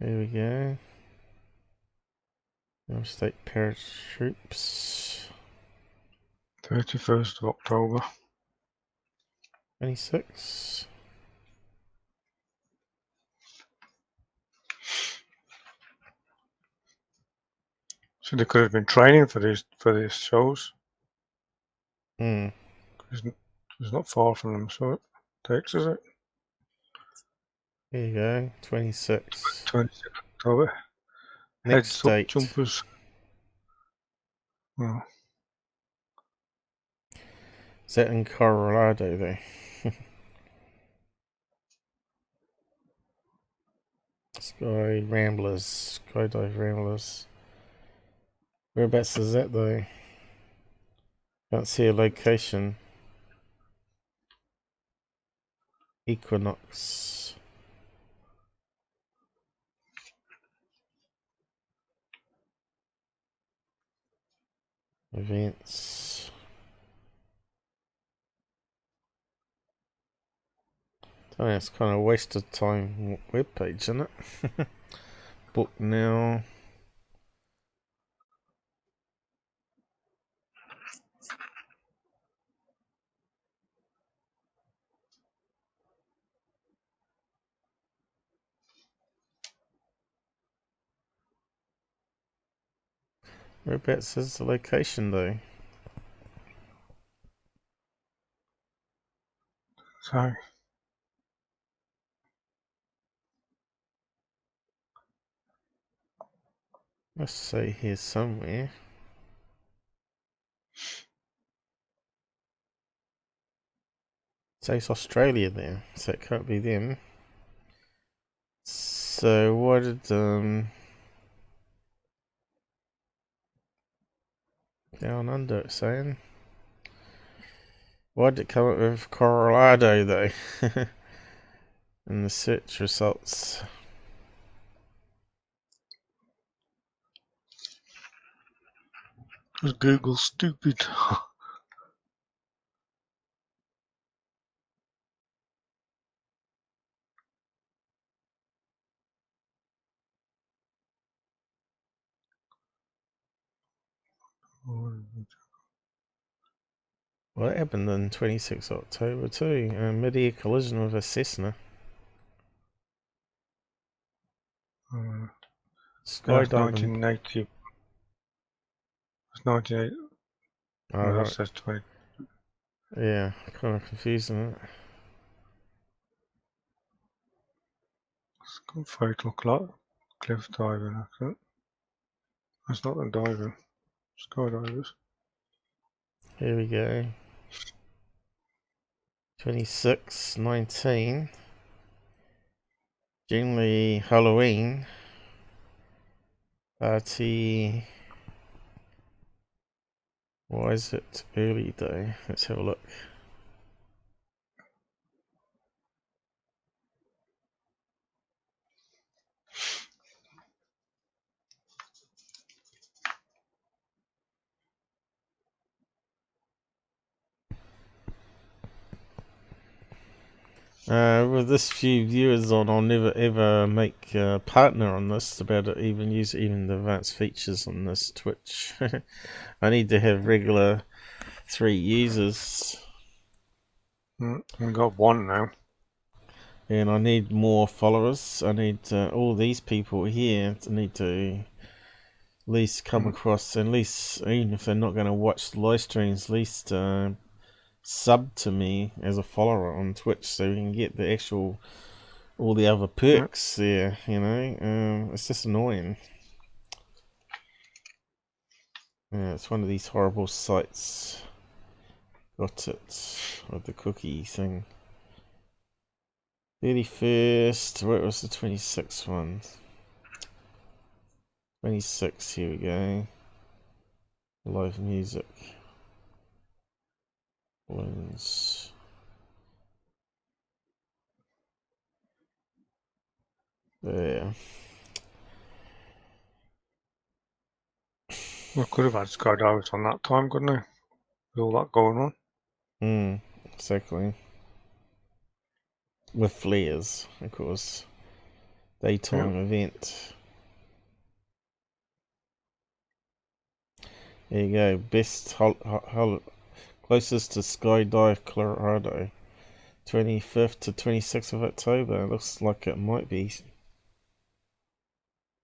There we go. State paratroops. 31st of October. 26. So they could have been training for these shows. It's not far from them, so it takes, is it? There you go. 26. 26th October. Next Heads up date. jumpers. Well, Is that in Colorado though? Sky Ramblers. Skydive Ramblers. Whereabouts is that though? Can't see a location. Equinox. Events. Oh, it's kind of a waste of time webpage, isn't it? Book now. Whereabouts is the location though? sorry. Let's say here somewhere. Says Australia there, so it can't be them. So what did down under it saying? Why did it come up with Colorado though? In the search results. Because Google's stupid. What happened on 26th October too? A mid-air collision with a Cessna. That's Skydiving. 1980. That's 1980. Oh, No, that right. says 20. Yeah, kind of confusing, isn't it? It's got fatal cliff diving accident. That's not the diving. Skydivers. Here we go. 26, 19. Generally Halloween party. Why is it early day? Let's have a look. With this few viewers on, I'll never ever make a partner on this, to be able to even use even the advanced features on this Twitch. I need to have regular 3 users. We got 1 now. And I need more followers. I need all these people here to need to at least come across, at least, even if they're not going to watch the live streams, at least sub to me as a follower on Twitch, so we can get the actual, all the other perks there, you know. It's just annoying. Yeah, it's one of these horrible sites. Got it with the cookie thing. 31st, where was the 26th one? 26, here we go. Live music. Balloons. There. We could have had skydivers on that time, couldn't we? With all that going on. Exactly. With flares, of course. Daytime event. There you go. Best closest to Skydive Colorado. 25th to 26th of October. Looks like it might be.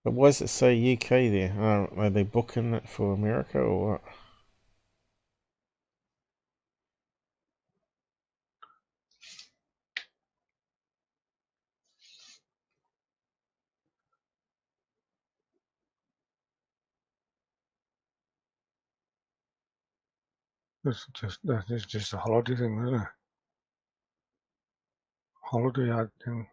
But why does it say UK there? Are they booking it for America or what? It's just a holiday thing, isn't it? Holiday ad thing.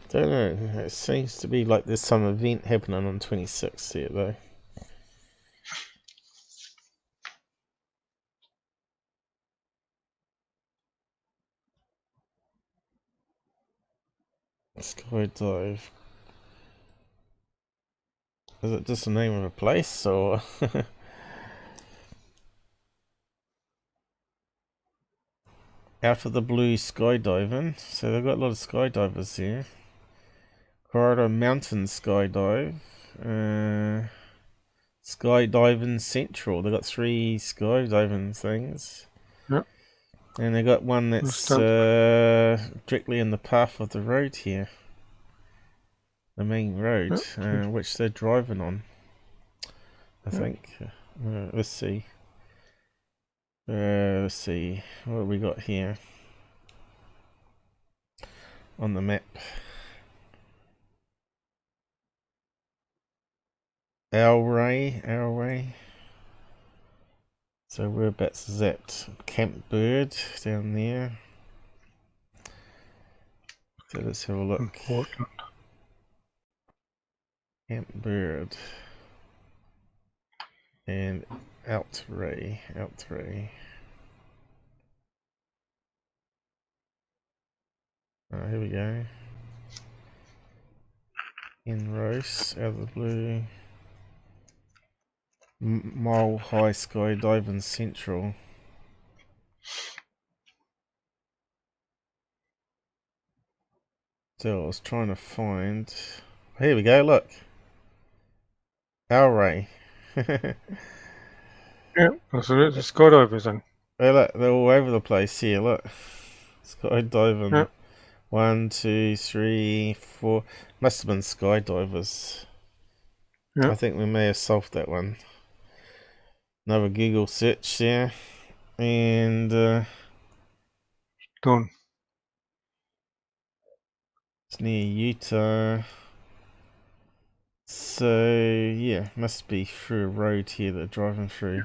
Don't know. It seems to be like there's some event happening on 26th here though. Skydive. Is it just the name of a place or? Out of the blue skydiving. So they've got a lot of skydivers here. Colorado Mountain Skydive. Skydiving Central. They've got 3 skydiving things. Yep. And they got one that's directly in the path of the road here. The main road, which they're driving on. I think. Let's see. Let's see. What have we got here? On the map. Alray. So whereabouts is that? Camp Bird down there. So let's have a look. Important. Camp Bird. And Outray. Here we go. In Rose, out of the blue. Mile High Skydiving Central. So I was trying to find. Here we go. Look, Alray. Yeah, that's it. The skydivers then. Hey, look, they're all over the place here. Look, skydiving. Yeah. 1, 2, 3, 4. Must have been skydivers. Yeah. I think we may have solved that one. Another Google search there, and Done. it's near Utah. So yeah, must be through a road here that they're driving through.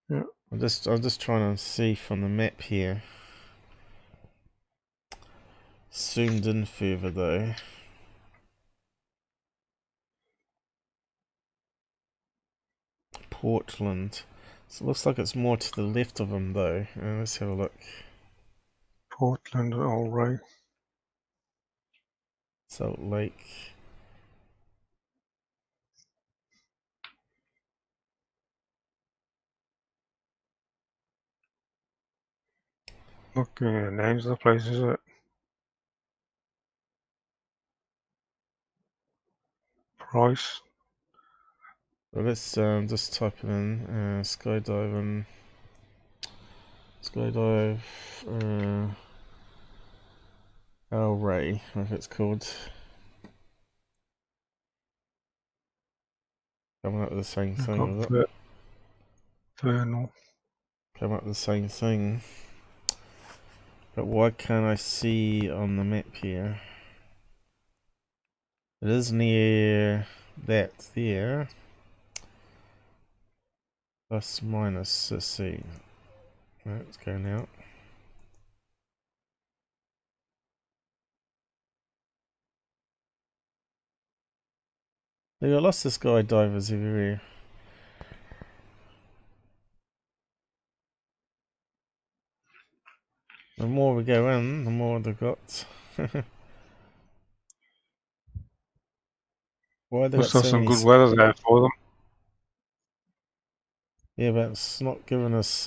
Yeah. I'm just trying to see from the map here. Zoomed in further though. Portland. So it looks like it's more to the left of them though. Let's have a look. Portland, all right. Salt Lake. Looking at the names of the places. Price. Well, let's just type it in. Skydiving. Skydive. El Rey, if it's called. Coming up with the same thing, is it? Vernal. Come up with the same thing. But why can't I see on the map here? It is near that there. Plus minus, let's see. No, it's going out. They got lots of skydivers everywhere. The more we go in, the more they've got. Why they got Must have so some many? good weather there for them. Yeah, but it's not giving us.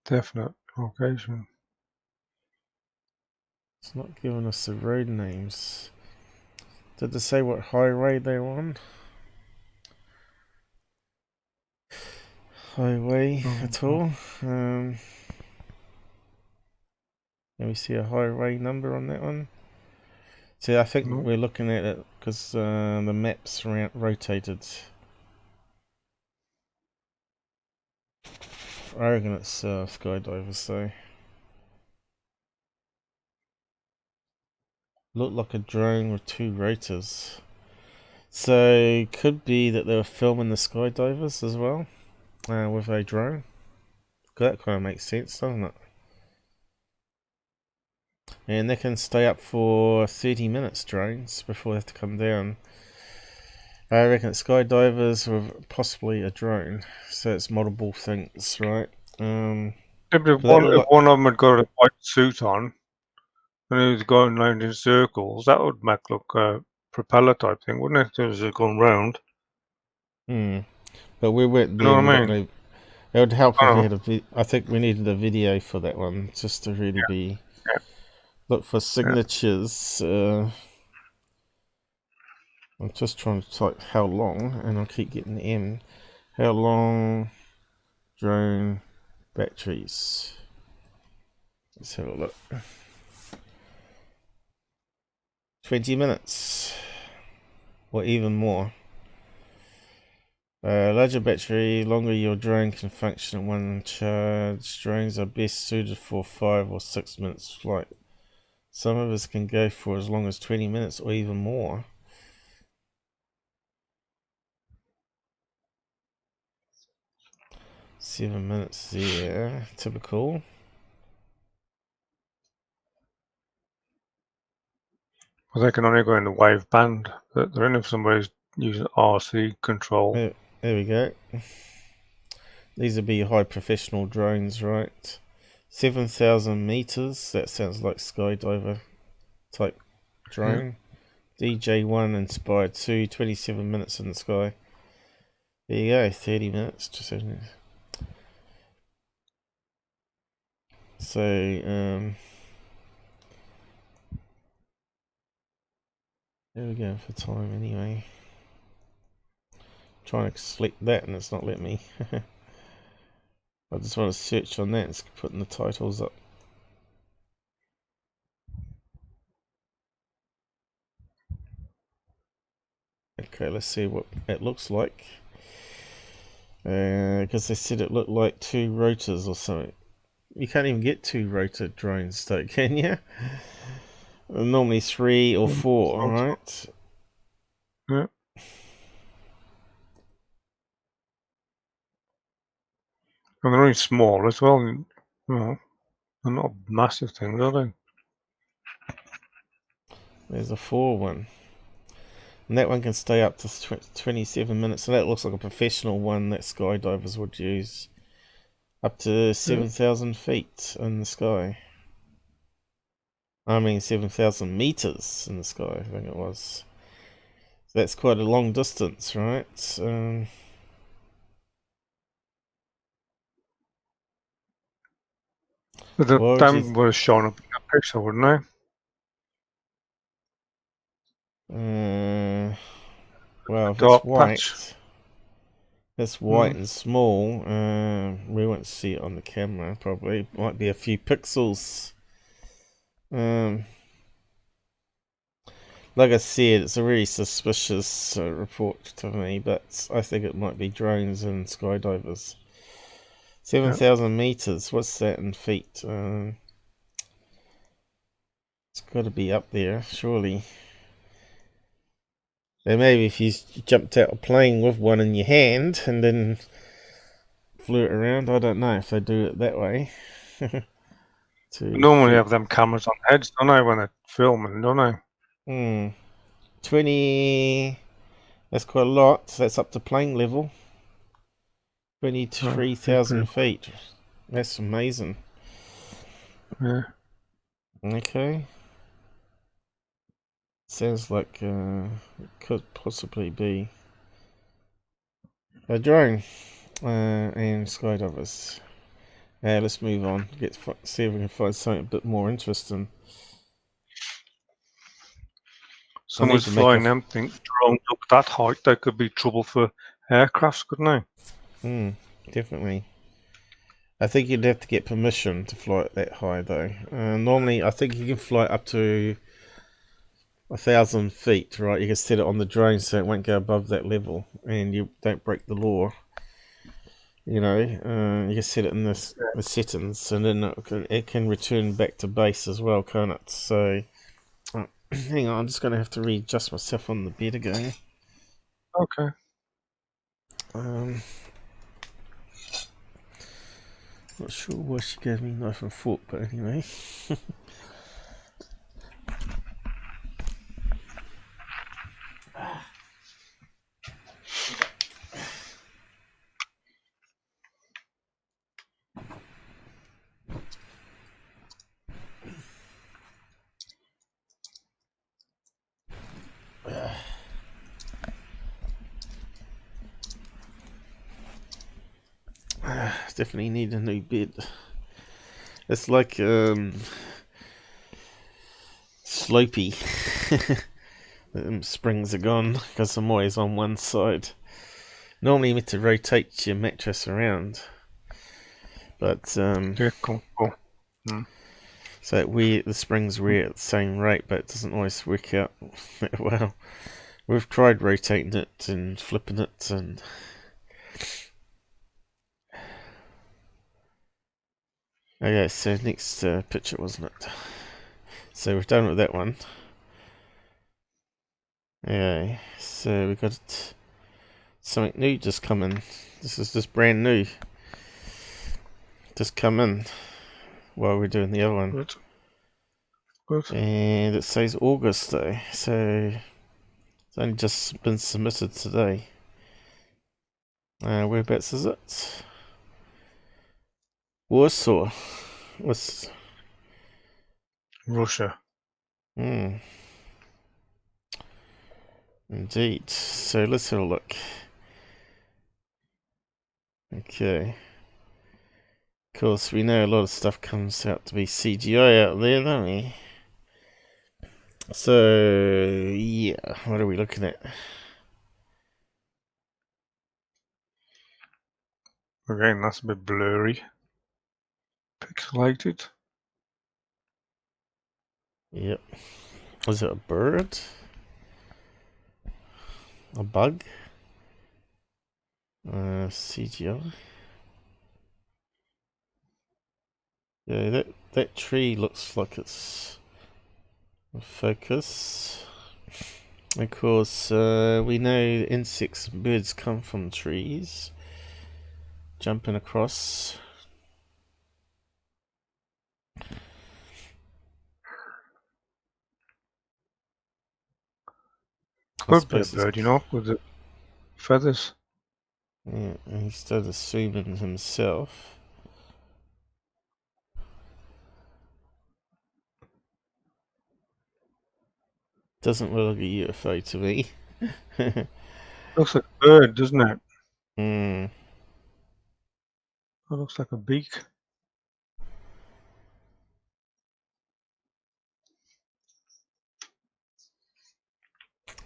Definite location. It's not giving us the road names. Did they say what highway they're on? Highway at all? Can we see a highway number on that one? See, I think we're looking at it because the map's rotated. I reckon it's skydivers, so. Looked like a drone with two rotors. So, could be that they were filming the skydivers as well with a drone. That kind of makes sense, doesn't it? And they can stay up for 30 minutes, drones, before they have to come down. I reckon it's skydivers with possibly a drone. So it's multiple things, right? If one of them had got a white suit on and he was going round in circles, that would make look a propeller type thing, wouldn't it? If it was going round. But we weren't there. You know what I mean? It would help if we had a I think we needed a video for that one, just to really be... Look for signatures. I'm just trying to type how long, and I'll keep getting the M. How long drone batteries? Let's have a look. 20 minutes. Or even more. Larger battery, longer your drone can function at one charge. Drones are best suited for 5 or 6 minutes flight. Some of us can go for as long as 20 minutes or even more. Seven minutes there, typical. Well, they can only go in the wave band that they're in if somebody's using RC control. There we go. These would be high professional drones, right? 7,000 meters. That sounds like skydiver type drone. DJ1 Inspired 2, 27 minutes in the sky. There you go, 30 minutes. So, there we go for time anyway. Trying to select that and it's not letting me. I just want to search on that and putting the titles up. Okay, let's see what it looks like. Because they said it looked like two rotors or something. You can't even get two rotor drones, though, can you? Normally 3 or 4, right? Yeah. And they're only small as well. You know, they're not massive things, are they? There's a 4 one. And that one can stay up to 27 minutes. So that looks like a professional one that skydivers would use. Up to 7,000 feet in the sky. I mean 7,000 meters in the sky, I think it was. So that's quite a long distance, right? But them would have shown up in that picture, wouldn't they? Well, if Dark it's white, patch. it's white and small. We won't see it on the camera. Probably might be a few pixels. Like I said, it's a really suspicious report to me, but I think it might be drones and skydivers. 7,000 meters. What's that in feet? It's got to be up there, surely. And maybe if you jumped out a plane with one in your hand and then flew it around, I don't know if they do it that way. Normally have them cameras on heads, don't they, when they're filming, don't they? 20. That's quite a lot. So that's up to plane level. 23,000 feet. That's amazing. Yeah. Okay. Sounds like it could possibly be a drone and skydivers. Let's move on. See if we can find something a bit more interesting. Someone's flying them things drones up that height. They could be trouble for aircrafts, couldn't they? Definitely. I think you'd have to get permission to fly it that high, though. Normally, I think you can fly up to 1,000 feet, right? You can set it on the drone so it won't go above that level, and you don't break the law. You know, you can set it in the settings, and then it can return back to base as well, can't it? So, hang on, I'm just going to have to readjust myself on the bed again. Okay. Not sure why she gave me knife and fork, but anyway. Definitely need a new bed. It's like slopey. The springs are gone because I'm always on one side. Normally you need to rotate your mattress around, but they're comfortable. So the springs wear at the same rate, but it doesn't always work out that well. We've tried rotating it and flipping it, and okay, so next picture, wasn't it? So we've done with that one. Okay, so we've got something new just come in. This is just brand new. Just come in while we're doing the other one. Good. And it says August though, so it's only just been submitted today. Whereabouts is it? Warsaw. What's Russia? Indeed. So let's have a look. Okay. Of course, we know a lot of stuff comes out to be CGI out there, don't we? So, yeah, what are we looking at? Again, that's a bit blurry. Pixelated. Yep. Was it a bird? A bug? CGI? Yeah, that tree looks like it's Focus. Of course, we know insects and birds come from trees. Jumping across. Could be a bird, you know, with the feathers. Yeah, and he started assuming himself. Doesn't look like a UFO to me. Looks like a bird, doesn't it? Hmm. It looks like a beak.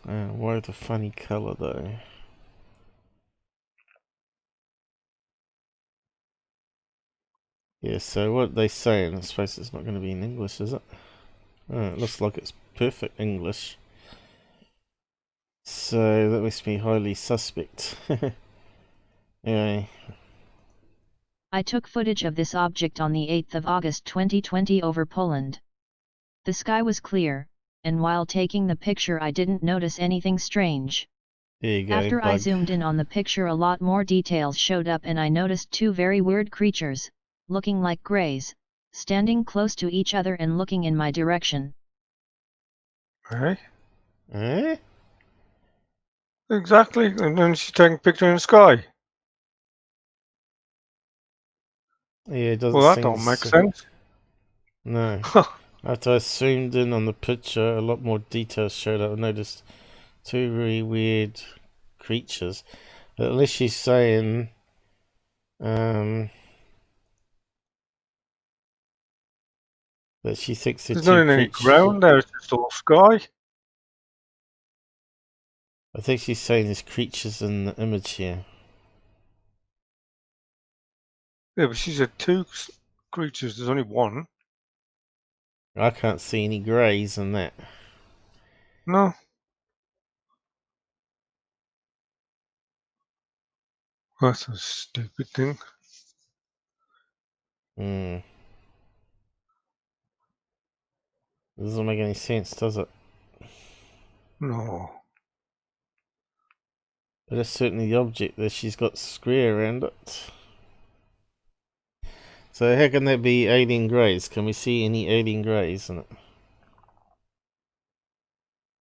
Why the funny colour though? Yeah, so what they saying? I suppose it's not going to be in English, is it? It looks like it's perfect English. So that makes me highly suspect. Anyway. I took footage of this object on the 8th of August 2020 over Poland. The sky was clear, and while taking the picture I didn't notice anything strange. There you go, After bug. I zoomed in on the picture, a lot more details showed up and I noticed two very weird creatures, looking like greys, standing close to each other and looking in my direction. Right? Eh? Exactly. And then she's taking a picture in the sky. Yeah, it doesn't Well, that seem don't make so. sense. No. After I zoomed in on the picture, a lot more details showed up. I noticed two really weird creatures. But at least she's saying, that she thinks they're There's two not any creatures. ground there, it's just all sky. I think she's saying there's creatures in the image here. Yeah, but she said two creatures, there's only one. I can't see any greys in that. No. That's a stupid thing. Hmm. Doesn't make any sense, does it? No. But it's certainly the object that she's got square around it. So how can that be alien greys? Can we see any alien greys in it?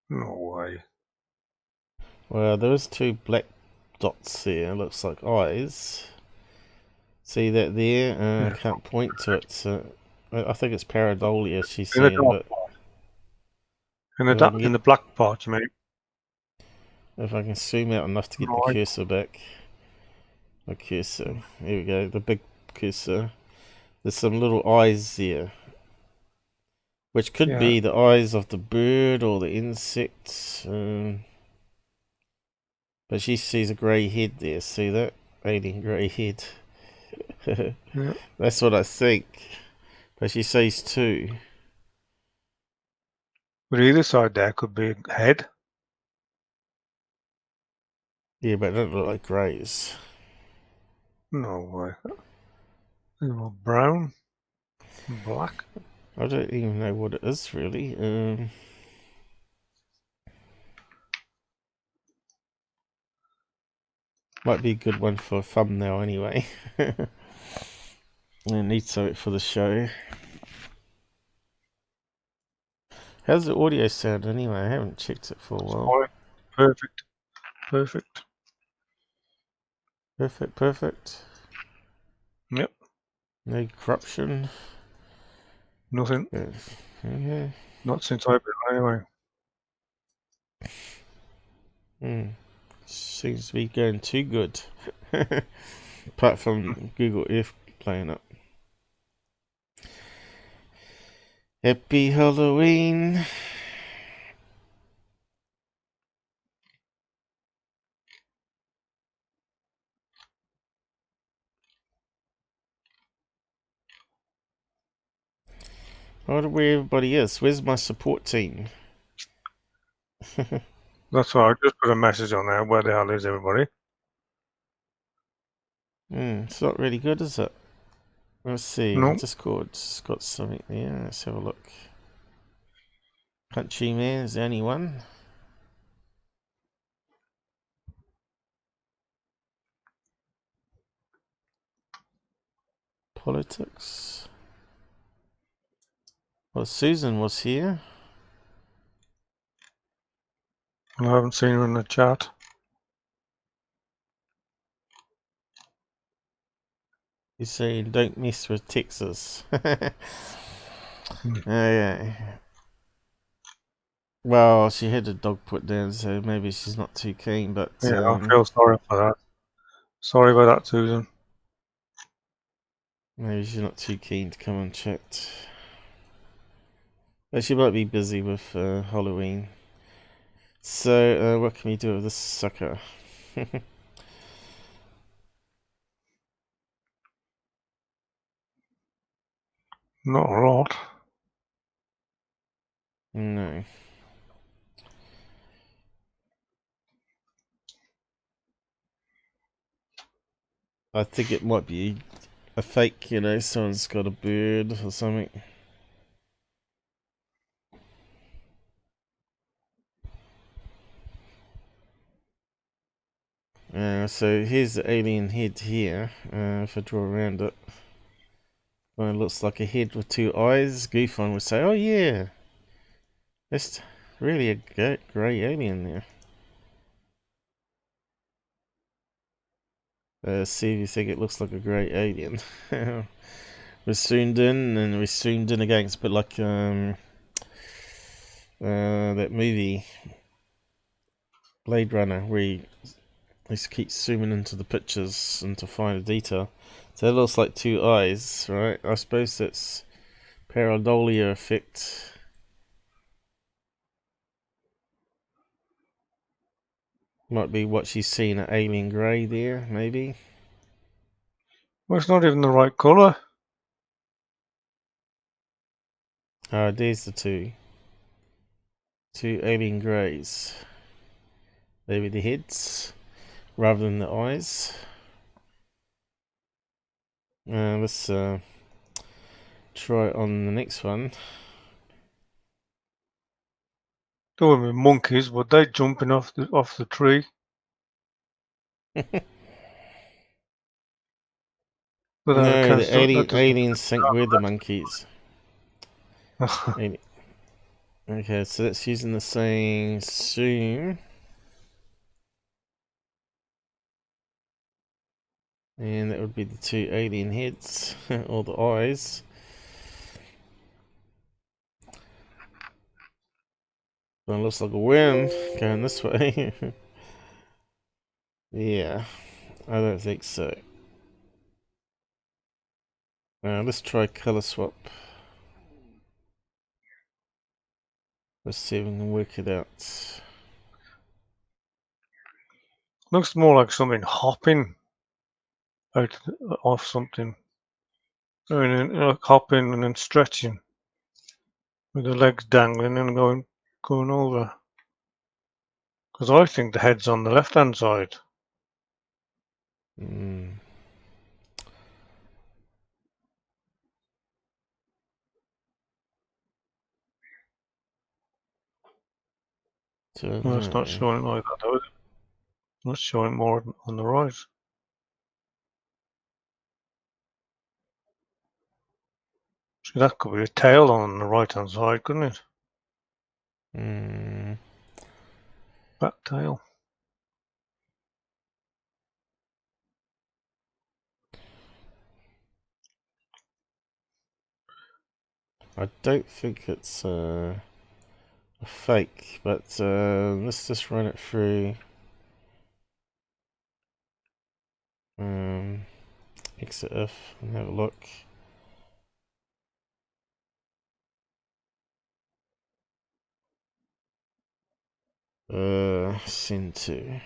No way. Well, there's two black dots there. Looks like eyes. See that there? I Yeah. can't point to it. So I think it's pareidolia she's In the saying, dark but part. In the black part, you mean? if I can zoom out enough to get the Right. cursor back. My cursor. Here we go. The big cursor. There's some little eyes there. Which could be the eyes of the bird or the insect. But she sees a grey head there. See that? Alien grey head. Yeah. That's what I think. But she sees two. But either side there could be a head. Yeah, but they don't look like greys. No way. They're all brown. And black. I don't even know what it is really. Might be a good one for a thumbnail anyway. I need something for the show. How's the audio sound anyway? I haven't checked it for a while. Fine. Perfect. Perfect. Perfect, perfect. Yep. No corruption. Nothing. Yeah. Not since I've been anyway. Seems to be going too good. Apart from Google Earth playing up. Happy Halloween. I wonder where everybody is. Where's my support team? That's why I just put a message on there. Where the hell is everybody? It's not really good, is it? Let's see. No. Discord's got something there. Let's have a look. Countryman is the only one. Politics. Well, Susan was here. I haven't seen her in the chat. You say don't mess with Texas. Yeah. Well, she had a dog put down, so maybe she's not too keen, but Yeah, I feel sorry for that. Sorry about that, Susan. maybe she's not too keen to come and chat. But she might be busy with Halloween. So, what can we do with this sucker? Not a lot. No. I think it might be a fake, you know, someone's got a bird or something. So here's the alien head here, if I draw around it. Well, it looks like a head with two eyes. Goofon would say, oh yeah, that's really a grey alien there. See if you think it looks like a grey alien. We're zoomed in and we're zoomed in again. It's a bit like that movie Blade Runner where you just keep zooming into the pictures and to find a detail. So it looks like two eyes, right? I suppose that's pareidolia effect. Might be what she's seeing at alien grey there, maybe. Well, it's not even the right colour. There's the two. Two alien greys. Maybe the heads rather than the eyes. Let's try it on the next one. There would be monkeys, but they jumping off the tree. But then No, the aliens think we're the monkeys. Okay, so that's using the same zoom. And that would be the two alien heads, or the eyes. Well, it looks like a worm going this way. Yeah, I don't think so. Let's try color swap. Let's see if we can work it out. Looks more like something hopping out off something. I mean, like hopping and then stretching with the legs dangling and going over. Because I think the head's on the left-hand side. Well, it's not showing like that, though. It's showing more on the right. See, that could be a tail on the right-hand side, couldn't it? Back tail. I don't think it's a fake, but let's just run it through exit F and have a look. Send to.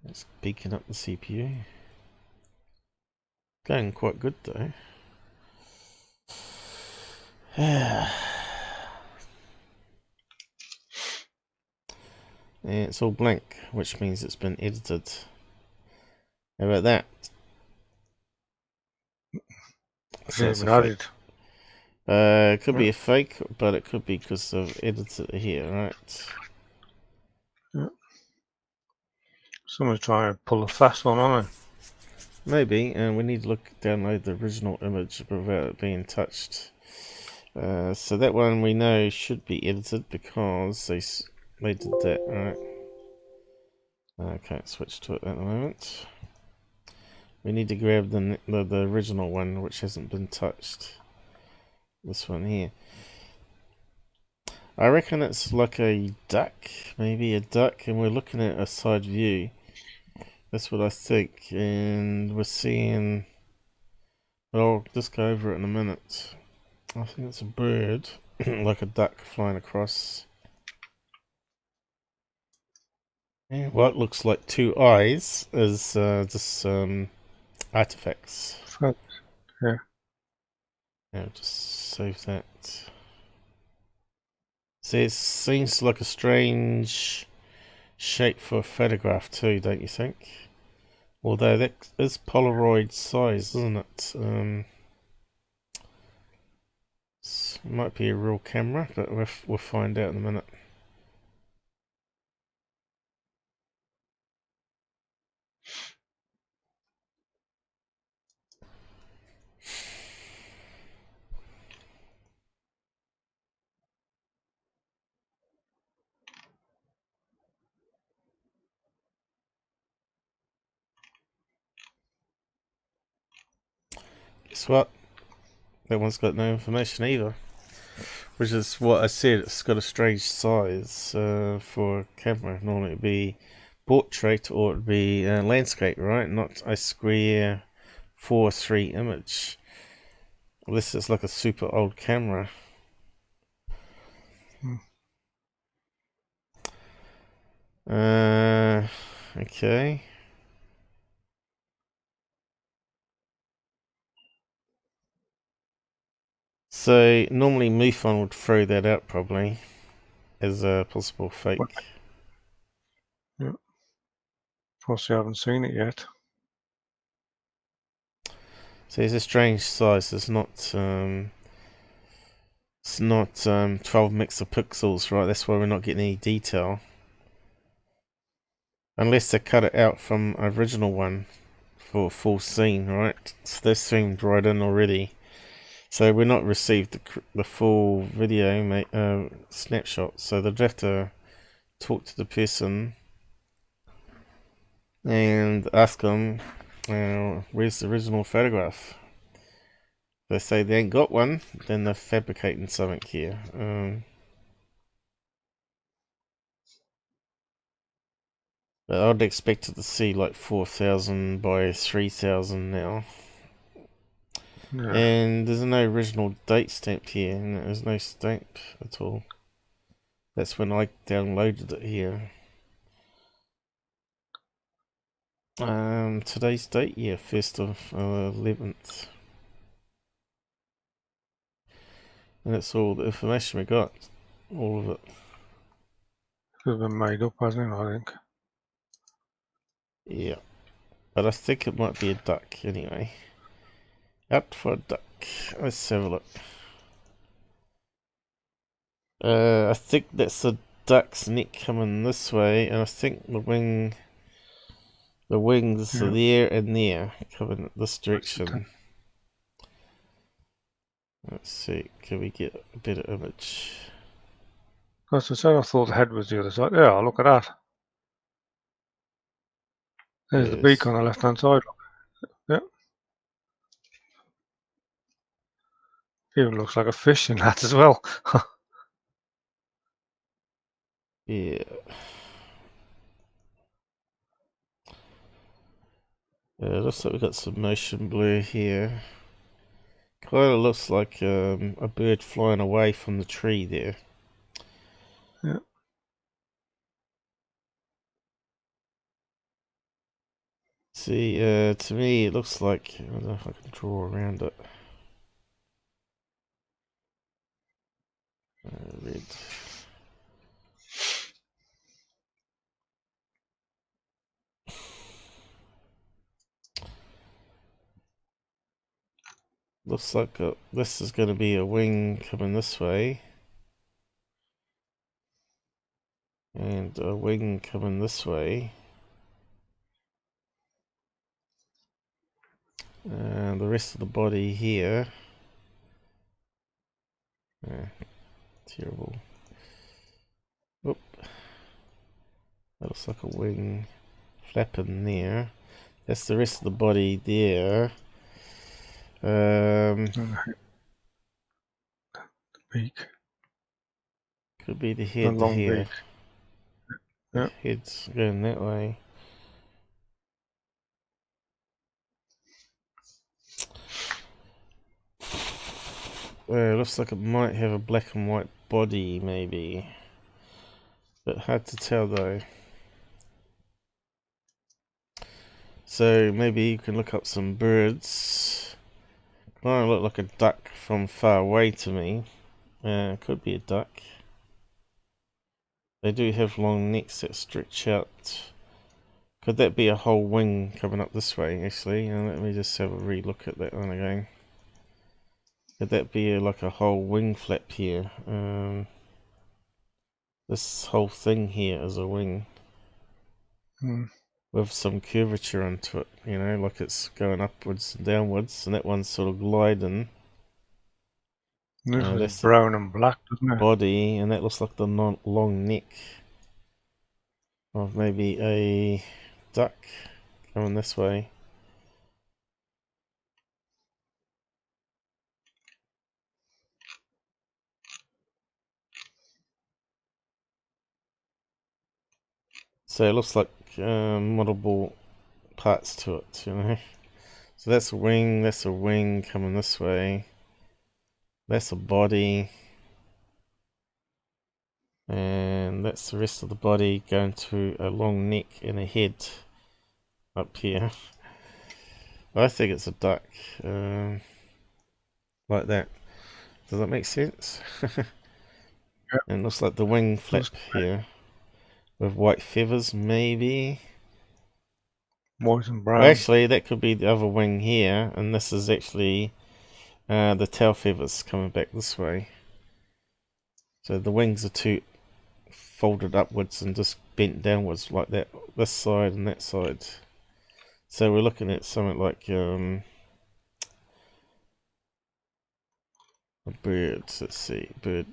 It's beaking up the CPU. Going quite good though. And it's all blank, which means it's been edited. How about that? So It's it's been a fake. added. It could be a fake, but it could be because I've edited it here, right? Someone's trying to pull a fast one on it. Maybe, and we need to download the original image without it being touched. So that one we know should be edited because they did that, right? Okay, switch to it at the moment. We need to grab the original one, which hasn't been touched. This one here. I reckon it's like a duck, maybe a duck, and we're looking at a side view. That's what I think, and we're seeing. But I'll just go over it in a minute. I think it's a bird, like a duck flying across. And what looks like two eyes is just artifacts. Yeah. Yeah, just save that. See, it seems like a strange shape for a photograph too, don't you think? Although that is Polaroid size, isn't it? It might be a real camera, but we'll find out in a minute. Guess what? That one's got no information either. Which is what I said, it's got a strange size for a camera. Normally it'd be portrait or it'd be landscape, right? Not a square 4:3 image. This is like a super old camera. Okay. So normally MUFON would throw that out probably as a possible fake. Yeah. Plus, you haven't seen it yet. So it's a strange size. It's not 12 megapixels, right? That's why we're not getting any detail. Unless they cut it out from original one for a full scene, right? So they're zoomed right in already. So we're not received the full video snapshot. So they'll have to talk to the person and ask them, where's the original photograph? If they say they ain't got one, then they're fabricating something here. But I'd expect it to see like 4,000 by 3,000 now. Yeah. And there's no original date stamped here, and there's no stamp at all. That's when I downloaded it here. Today's date, yeah, 1st of 11th. And that's all the information we got. All of it. Could have been made up, hasn't it, I think. Yeah. But I think it might be a duck anyway. Out for a duck. Let's have a look. I think that's the duck's neck coming this way, and I think the wings are there and there, coming this direction. Let's see, can we get a better image? As I said, I thought the head was the other side. Yeah, look at that. There's the beak on the left-hand side. Yeah. Even looks like a fish in that as well. Yeah. Looks like we've got some motion blur here. Kind of looks like a bird flying away from the tree there. Yeah. See, to me it looks like, I don't know if I can draw around it. Red. Looks like this is going to be a wing coming this way. And a wing coming this way. And the rest of the body here. Terrible. Oop. That looks like a wing flapping there. That's the rest of the body there. The beak. Could be the The head long here. beak. The Yeah. head's going that way. Looks like it might have a black and white body, maybe. But hard to tell though. So maybe you can look up some birds. Might look like a duck from far away to me. Could be a duck. They do have long necks that stretch out. Could that be a whole wing coming up this way, actually? Let me just have a re-look at that one again. Could that be like a whole wing flap here? This whole thing here is a wing. With some curvature onto it, you know, like it's going upwards and downwards, and that one's sort of gliding. This is That's brown and black, doesn't the it? body, and that looks like the long neck of maybe a duck coming this way. So it looks like multiple parts to it, you know. So that's a wing coming this way. That's a body. And that's the rest of the body going to a long neck and a head up here. I think it's a duck. Like that. Does that make sense? And it looks like the wing flap here. With white feathers, maybe. White and brown. Well, actually, that could be the other wing here, and this is actually the tail feathers coming back this way. So the wings are two folded upwards and just bent downwards like that, this side and that side. So we're looking at something like a bird. Let's see, bird.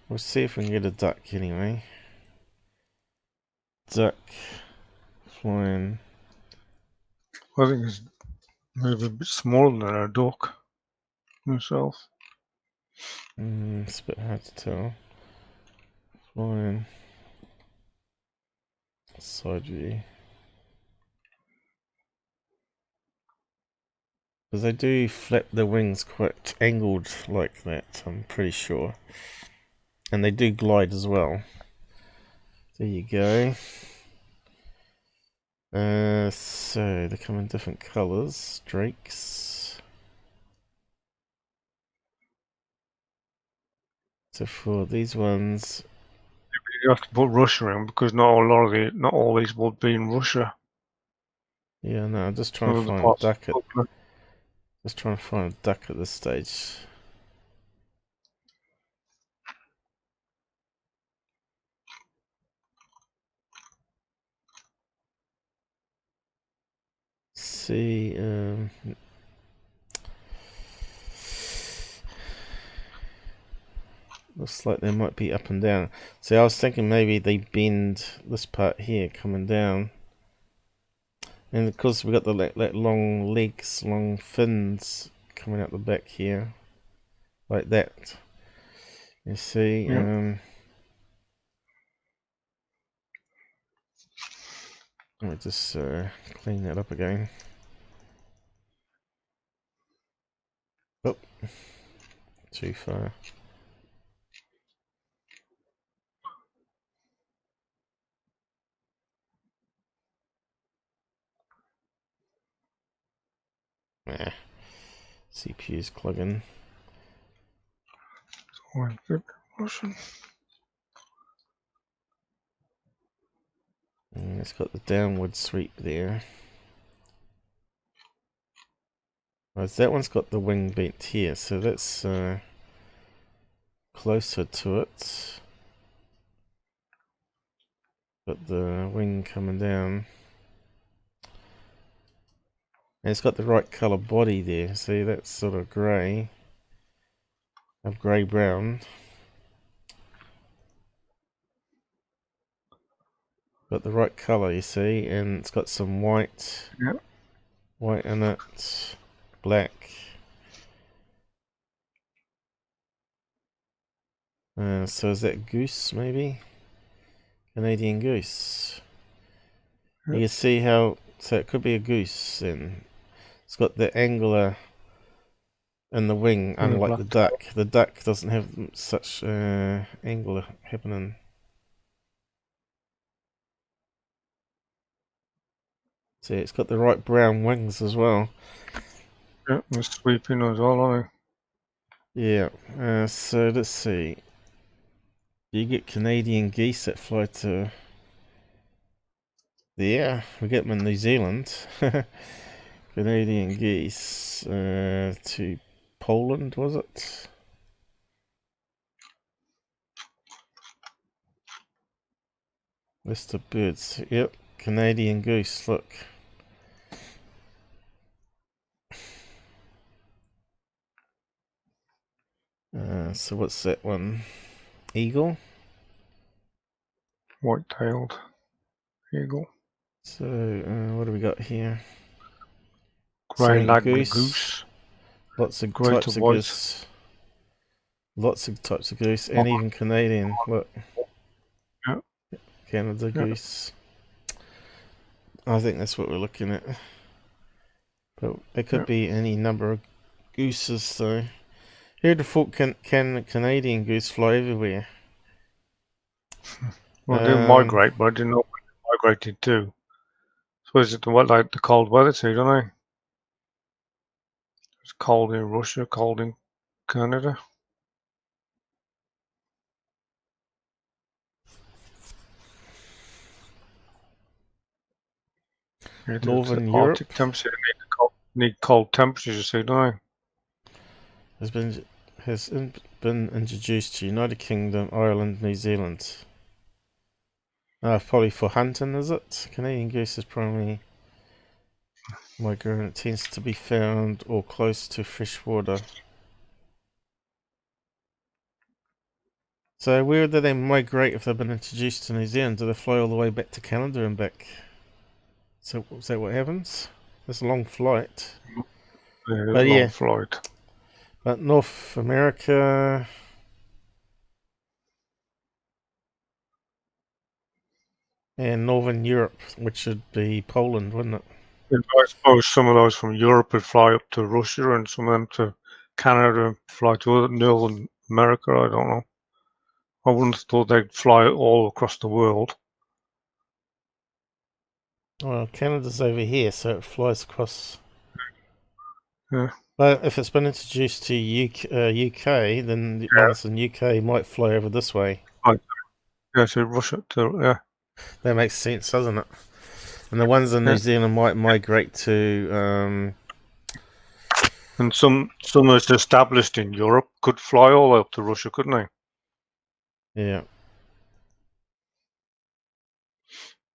We'll see if we can get a duck anyway. Duck flying. I think it's maybe a bit smaller than a duck myself. It's a bit hard to tell. Flying. Side view. Because they do flap their wings quite angled like that, I'm pretty sure. And they do glide as well. There you go. So they come in different colours. Drakes. So for these ones, You have to put Russia in because not all these would be in Russia. yeah, no, I'm just trying Some to of the find a parts duck of at this stage. See, looks like they might be up and down. See, I was thinking maybe they bend this part here coming down. And of course we got the that long legs, long fins coming out the back here. Like that. You see, Yeah. let me just clean that up again. Oh, too far. Nah, CPU's clogging. Russian. And it's got the downward sweep there. Whereas that one's got the wing bent here, so that's closer to it. Got the wing coming down. And it's got the right colour body there. See, that's sort of grey. Of grey-brown. Got the right colour, you see, and it's got some white. Yep. White in it. Black. So is that goose, maybe? Canadian goose. Yep. You can see how, so it could be a goose then. It's got the angular in the wing, unlike the duck. The duck doesn't have such angular happening. See, it's got the right brown wings as well. Yeah, they're sweeping as well, aren't Yeah, so let's see. You get Canadian geese that fly to there. We get them in New Zealand. Canadian geese to Poland, was it? List of birds. Yep, Canadian goose, look. So what's that one? Eagle? White-tailed eagle. So, what do we got here? Grey Something lag goose. Lots of Grey types to of white. goose. Lots of types of goose, and even Canadian. Look. Yeah. Canada Yeah. goose. I think that's what we're looking at. But it could be any number of gooses, though. Who'd have thought can Canadian goose fly everywhere? Well, they migrate, but I didn't know when they migrated too. Suppose it's like the cold weather too, don't they? It's cold in Russia, cold in Canada. Yeah, Northern the Europe Arctic temperature need cold temperatures, you see, don't they? has been introduced to United Kingdom, Ireland, New Zealand. Probably for hunting, is it? Canadian goose is primarily migrant. It tends to be found or close to fresh water. So where do they migrate if they've been introduced to New Zealand? Do they fly all the way back to Canada and back? So is that what happens? It's a long flight. Yeah, But long yeah. flight. But North America... and Northern Europe, which should be Poland, wouldn't it? And I suppose some of those from Europe would fly up to Russia and some of them to Canada and fly to Northern America, I don't know. I wouldn't have thought they'd fly all across the world. Well, Canada's over here, so it flies across. Yeah. But if it's been introduced to UK, then the ones in UK might fly over this way. Yeah, to Russia, yeah. That makes sense, doesn't it? And the ones in New Zealand might migrate to... and some that's established in Europe could fly all the way up to Russia, couldn't they? Yeah.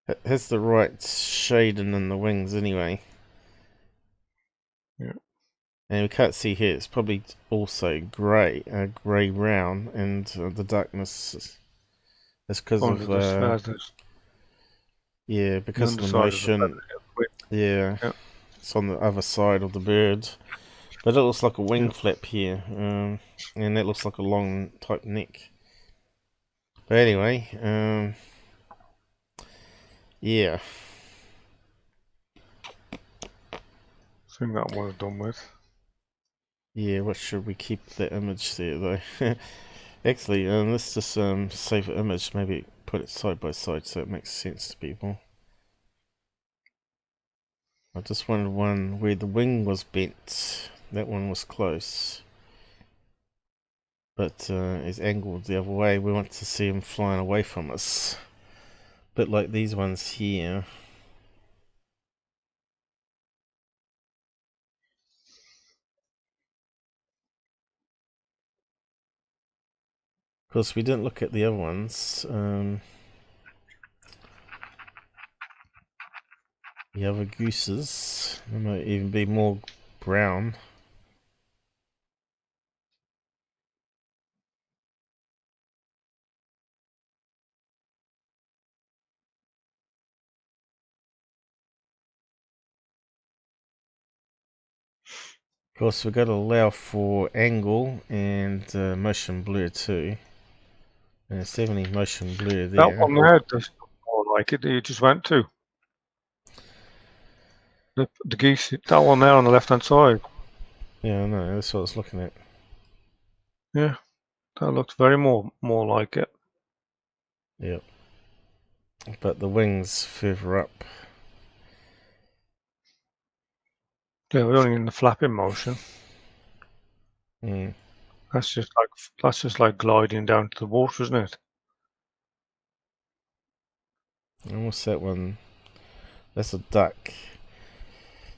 It has the right shading in the wings anyway. Yeah. And we can't see here, it's probably also grey, grey-brown, and the darkness is because of... yeah, because of the motion. Yeah, it's on the other side of the bird. But it looks like a wing flap here, and that looks like a long type neck. But anyway, yeah. I think that one's done with. Yeah, what should we keep the image there though? Actually, let's just save the image, maybe put it side by side so it makes sense to people. I just wanted one where the wing was bent. That one was close. But it's angled the other way. We want to see him flying away from us. A bit like these ones here. course, we didn't look at the other ones. The other gooses, they might even be more brown. Of course, we've got to allow for angle and motion blur too. And there's definitely motion blur That there. one there does look more like it that you just went to. The geese, that one there on the left hand side. Yeah, I know, that's what I was looking at. Yeah, that looks very more like it. Yep. But the wings further up. Yeah, we're only in the flapping motion. Mm. That's just like gliding down to the water, isn't it? And what's that one? That's a duck.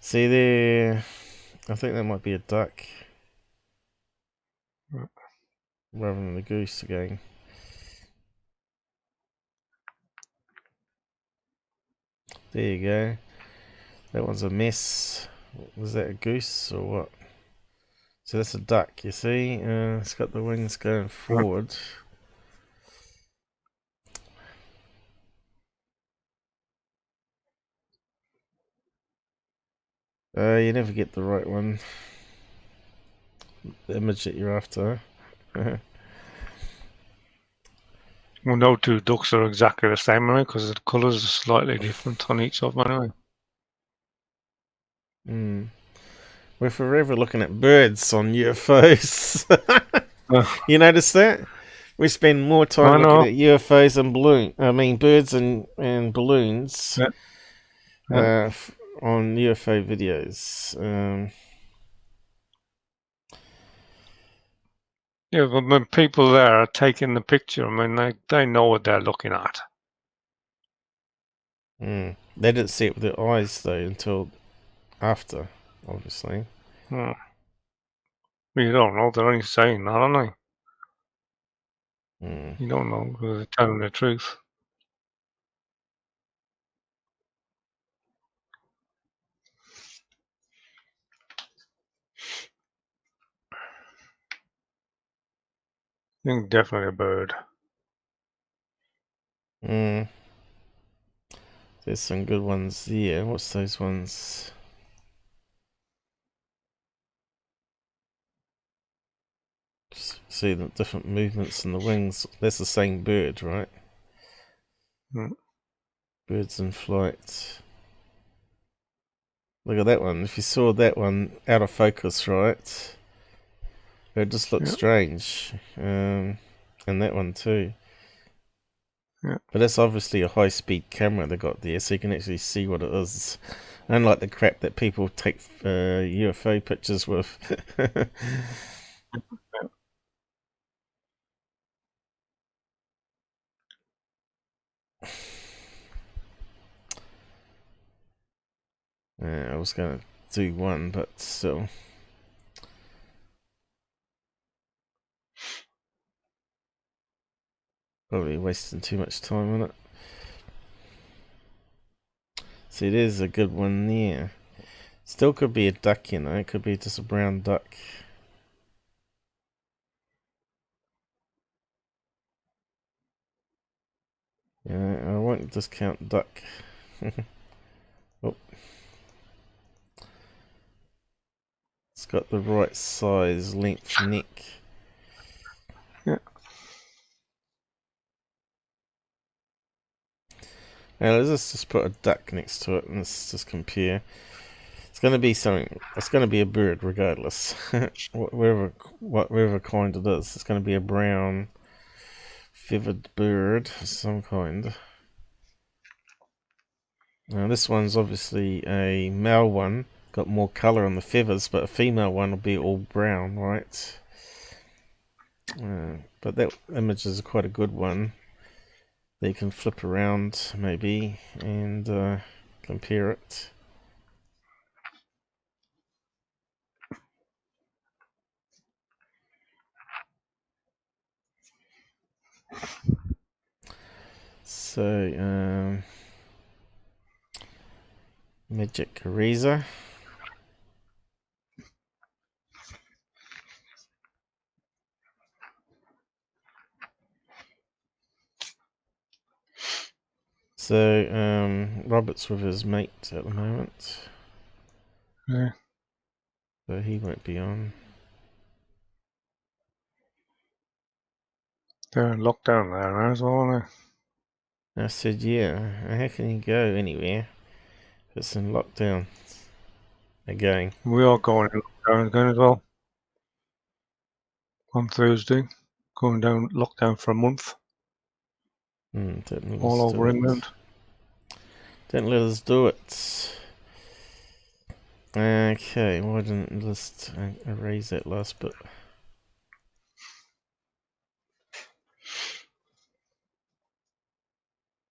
See there? I think that might be a duck. Rather than the goose again. There you go. That one's a mess. Was that a goose or what? So that's a duck, you see? It's got the wings going forward. You never get the right one. The image that you're after. Well, no two ducks are exactly the same anyway, because the colours are slightly different on each of them anyway. We're forever looking at birds on UFOs. You notice that? We spend more time looking at UFOs and birds and balloons on UFO videos. Yeah, but when people there are taking the picture, I mean, they know what they're looking at. They didn't see it with their eyes, though, until after, obviously. Well, you don't know. They're only saying that, aren't they? You don't know because they're telling the truth. I think definitely a bird. There's some good ones there. What's those ones? See the different movements in the wings. That's the same bird, right? Birds in flight. Look at that one. If you saw that one out of focus, right? It just looks strange. And that one too. Yeah. But that's obviously a high-speed camera they got there, so you can actually see what it is. Unlike the crap that people take UFO pictures with. I was going to do one, but still. Probably wasting too much time on it. See, there's a good one there. Still could be a duck, you know. It could be just a brown duck. Yeah, I won't discount duck. Oh. It's got the right size, length, neck. Yeah. Now let's just put a duck next to it and let's just compare. It's going to be something. It's going to be a bird, regardless. whatever kind it is, it's going to be a brown, feathered bird of some kind. Now this one's obviously a male one, got more colour on the feathers, but a female one will be all brown, right? But that image is quite a good one. That you can flip around maybe and compare it. So, Magic Eraser. So, Robert's with his mate at the moment. Yeah. So he won't be on. They're in lockdown there as well, aren't I said, yeah, how can you go anywhere if it's in lockdown again? they? We are going in lockdown again as well. On Thursday. Going down lockdown for a month. Didn't let All us do over it. England. Didn't let us do it. Okay, why didn't it just erase that last bit?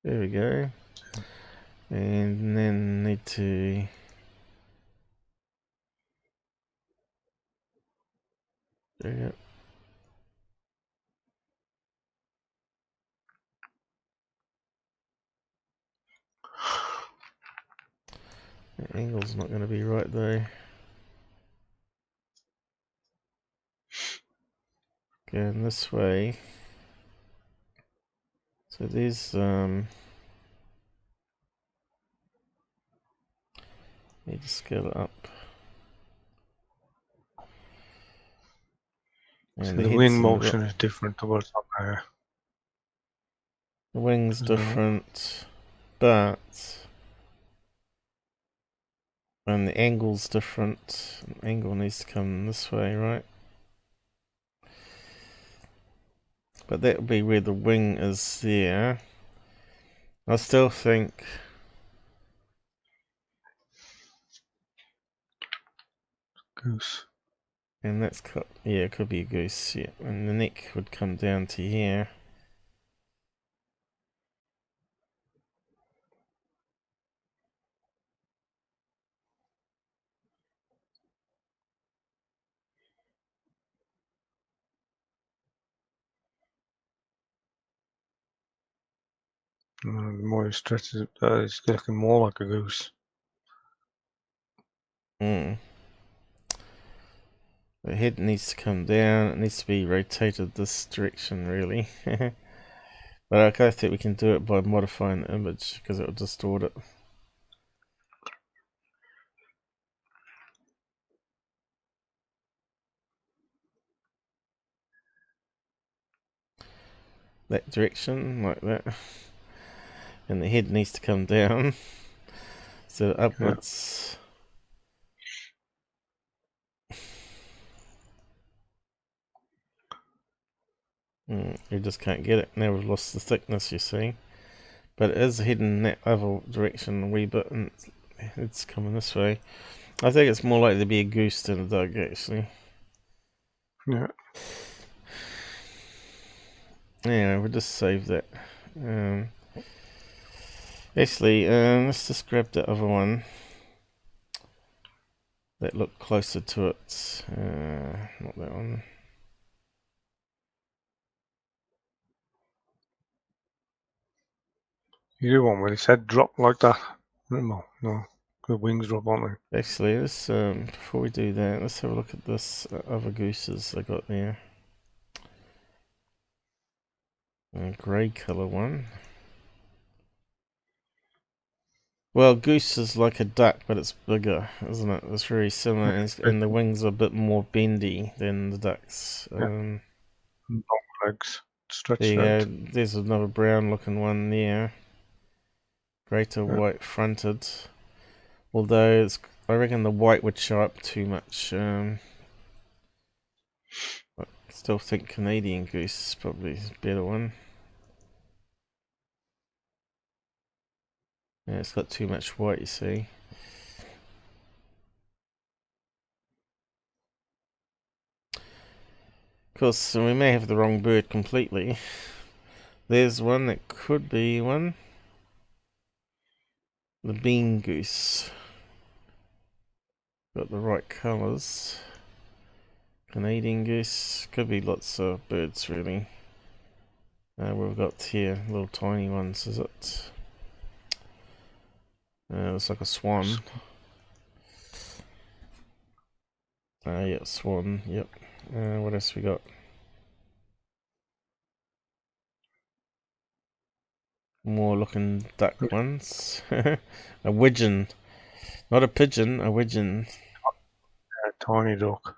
There we go. And then need to... There we go. The angle's not going to be right though. Going this way. So these need to scale it up. And So the the head's wing in the motion is different to what's up there. The wing's Isn't it? different, but and the angle's different. The angle needs to come this way, right? But that would be where the wing is there. I still think Goose. and that's cut, yeah, it could be a goose, yeah. And the neck would come down to here. The more you stretch it, it's looking more like a goose. The head needs to come down, it needs to be rotated this direction really. But I think we can do it by modifying the image because it will distort it. That direction, like that. And the head needs to come down. So upwards. You just can't get it. Now we've lost the thickness, you see. But it is heading that other direction a wee bit, and it's coming this way. I think it's more likely to be a goose than a dog, actually. Yeah. Anyway, we'll just save that. Actually, let's just grab the other one that looked closer to it. Not that one. You do one with his head drop like that. No, the wings drop, aren't they? Actually, let's before we do that, let's have a look at this other gooses I got there. A grey colour one. Well, goose is like a duck, but it's bigger, isn't it? It's very similar, and the wings are a bit more bendy than the ducks. Long legs, There stretched you out. go. There's another brown-looking one there. Greater white fronted. Although it's, I reckon the white would show up too much. I still think Canadian goose is probably a better one. Yeah, it's got too much white, you see. Of course, we may have the wrong bird completely. There's one that could be one. The bean goose. Got the right colours. Canadian goose. Could be lots of birds, really. We've got here little tiny ones, is it? Looks like a swan. Yeah, swan, yep. What else we got? More looking duck ones. A widgeon. Not a pigeon, a widgeon. Tiny duck.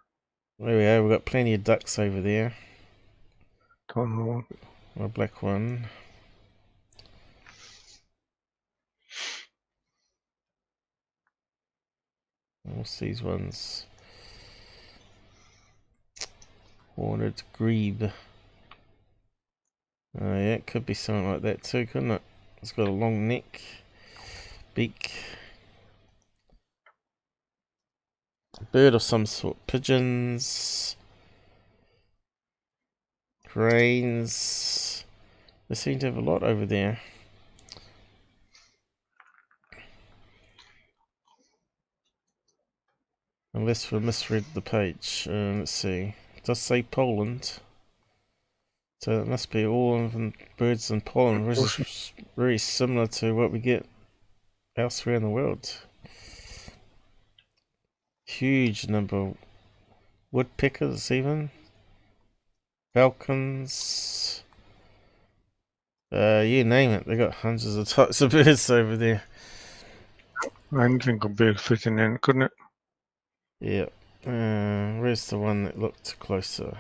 There we go, we've got plenty of ducks over there. Tiny one. A black one. What's these ones? Horned grebe. Yeah, it could be something like that too, couldn't it? It's got a long neck, beak. A bird of some sort. Pigeons. Cranes. They seem to have a lot over there. Unless we misread the page. Let's see. It does say Poland. So it must be all of the birds in Poland, which is very similar to what we get elsewhere in the world. Huge number of woodpeckers even. Falcons. You name it. They got hundreds of types of birds over there. Anything could be fitting in, couldn't it? Yeah. Where's the one that looked closer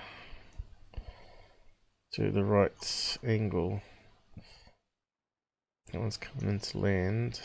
to the right angle? That one's coming into land.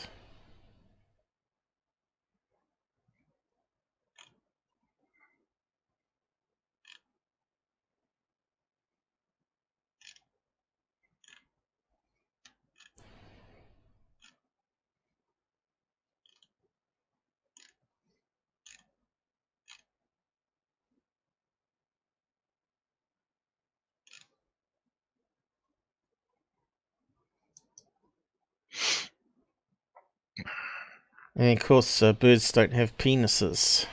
And of course, birds don't have penises.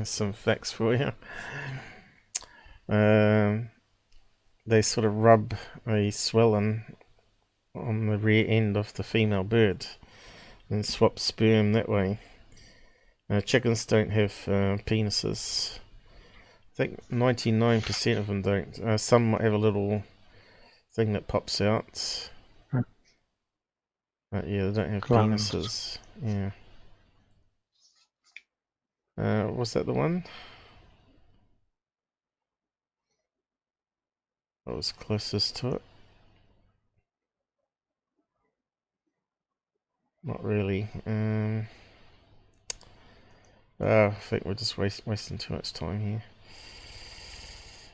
Some facts for you. They sort of rub a swelling on the rear end of the female bird and swap sperm that way. Chickens don't have penises. I think 99% of them don't. Some might have a little thing that pops out. But yeah, they don't have Glands. penises. Yeah. Was that the one? What was closest to it? Not really. I think we're just wasting too much time here.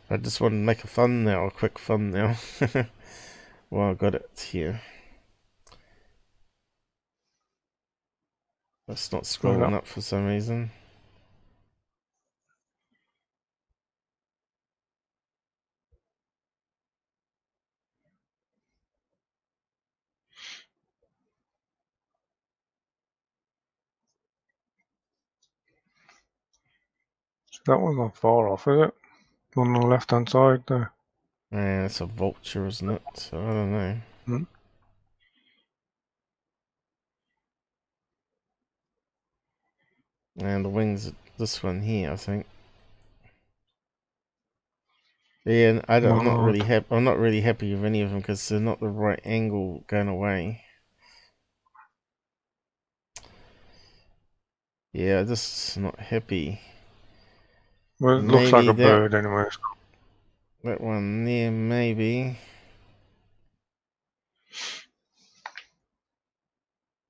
I just want to make a thumbnail, a quick thumbnail. Well, I got it here. That's not scrolling up for some reason. So that one's not far off, is it? On the left hand side there. Yeah, it's a vulture, isn't it? So I don't know. Hmm? And the wings, this one here, I think. Yeah, and I'm not really happy. I'm not really happy with any of them because they're not the right angle going away. Yeah, just not happy. Well, it looks like Maybe a that- bird anyway. That one there, maybe.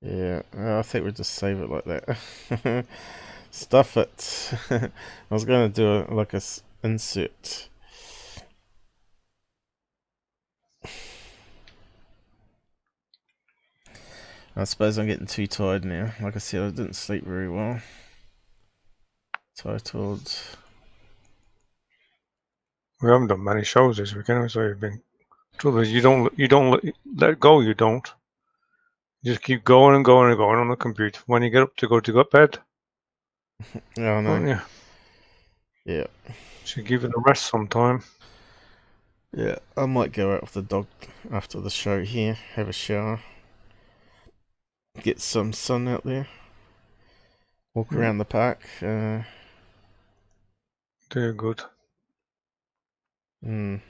Yeah, I think we'll just save it like that. Stuff it. I was gonna do like a insert. I suppose I'm getting too tired now. Like I said, I didn't sleep very well. Titled. We haven't done many shows this weekend, so you've been. Trouble is, you don't let go. You don't. You just keep going and going and going on the computer. When you get up to go to bed, Yeah, I know. don't you? Yeah. Should give it a rest sometime. Yeah, I might go out with the dog after the show here, have a shower, get some sun out there, walk around the park. They're good. Okay,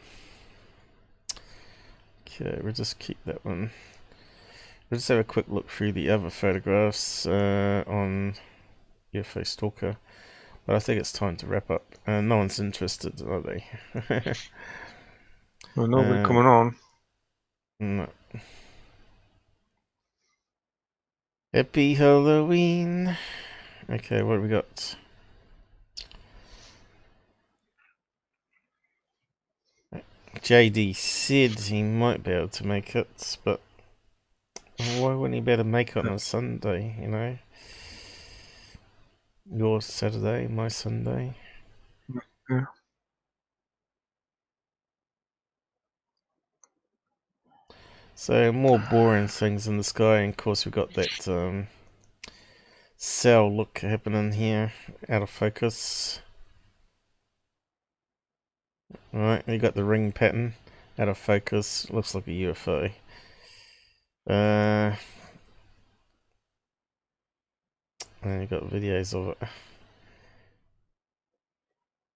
we'll just keep that one. We'll just have a quick look through the other photographs on UFO Stalker. But I think it's time to wrap up. No one's interested, are they? Well, nobody coming on. No. Happy Halloween. Okay, what have we got? JD said he might be able to make it, but why wouldn't he be able to make it on a Sunday, you know? Your Saturday, my Sunday. Yeah. So more boring things in the sky, and of course we've got that cell look happening here, out of focus. Alright, you got the ring pattern, out of focus, looks like a UFO. And you got videos of it.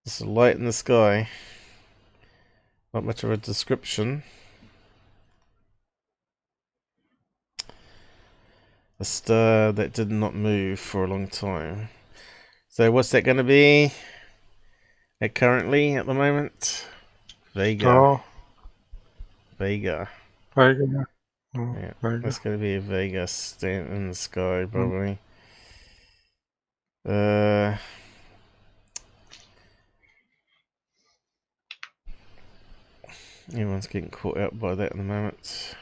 Just a light in the sky. Not much of a description. A star that did not move for a long time. So what's that going to be? Currently, at the moment? Vega. Oh. Vega. Vega. Oh, Yeah, Vega. that's going to be a Vega stand in the sky, probably. Everyone's getting caught out by that at the moment.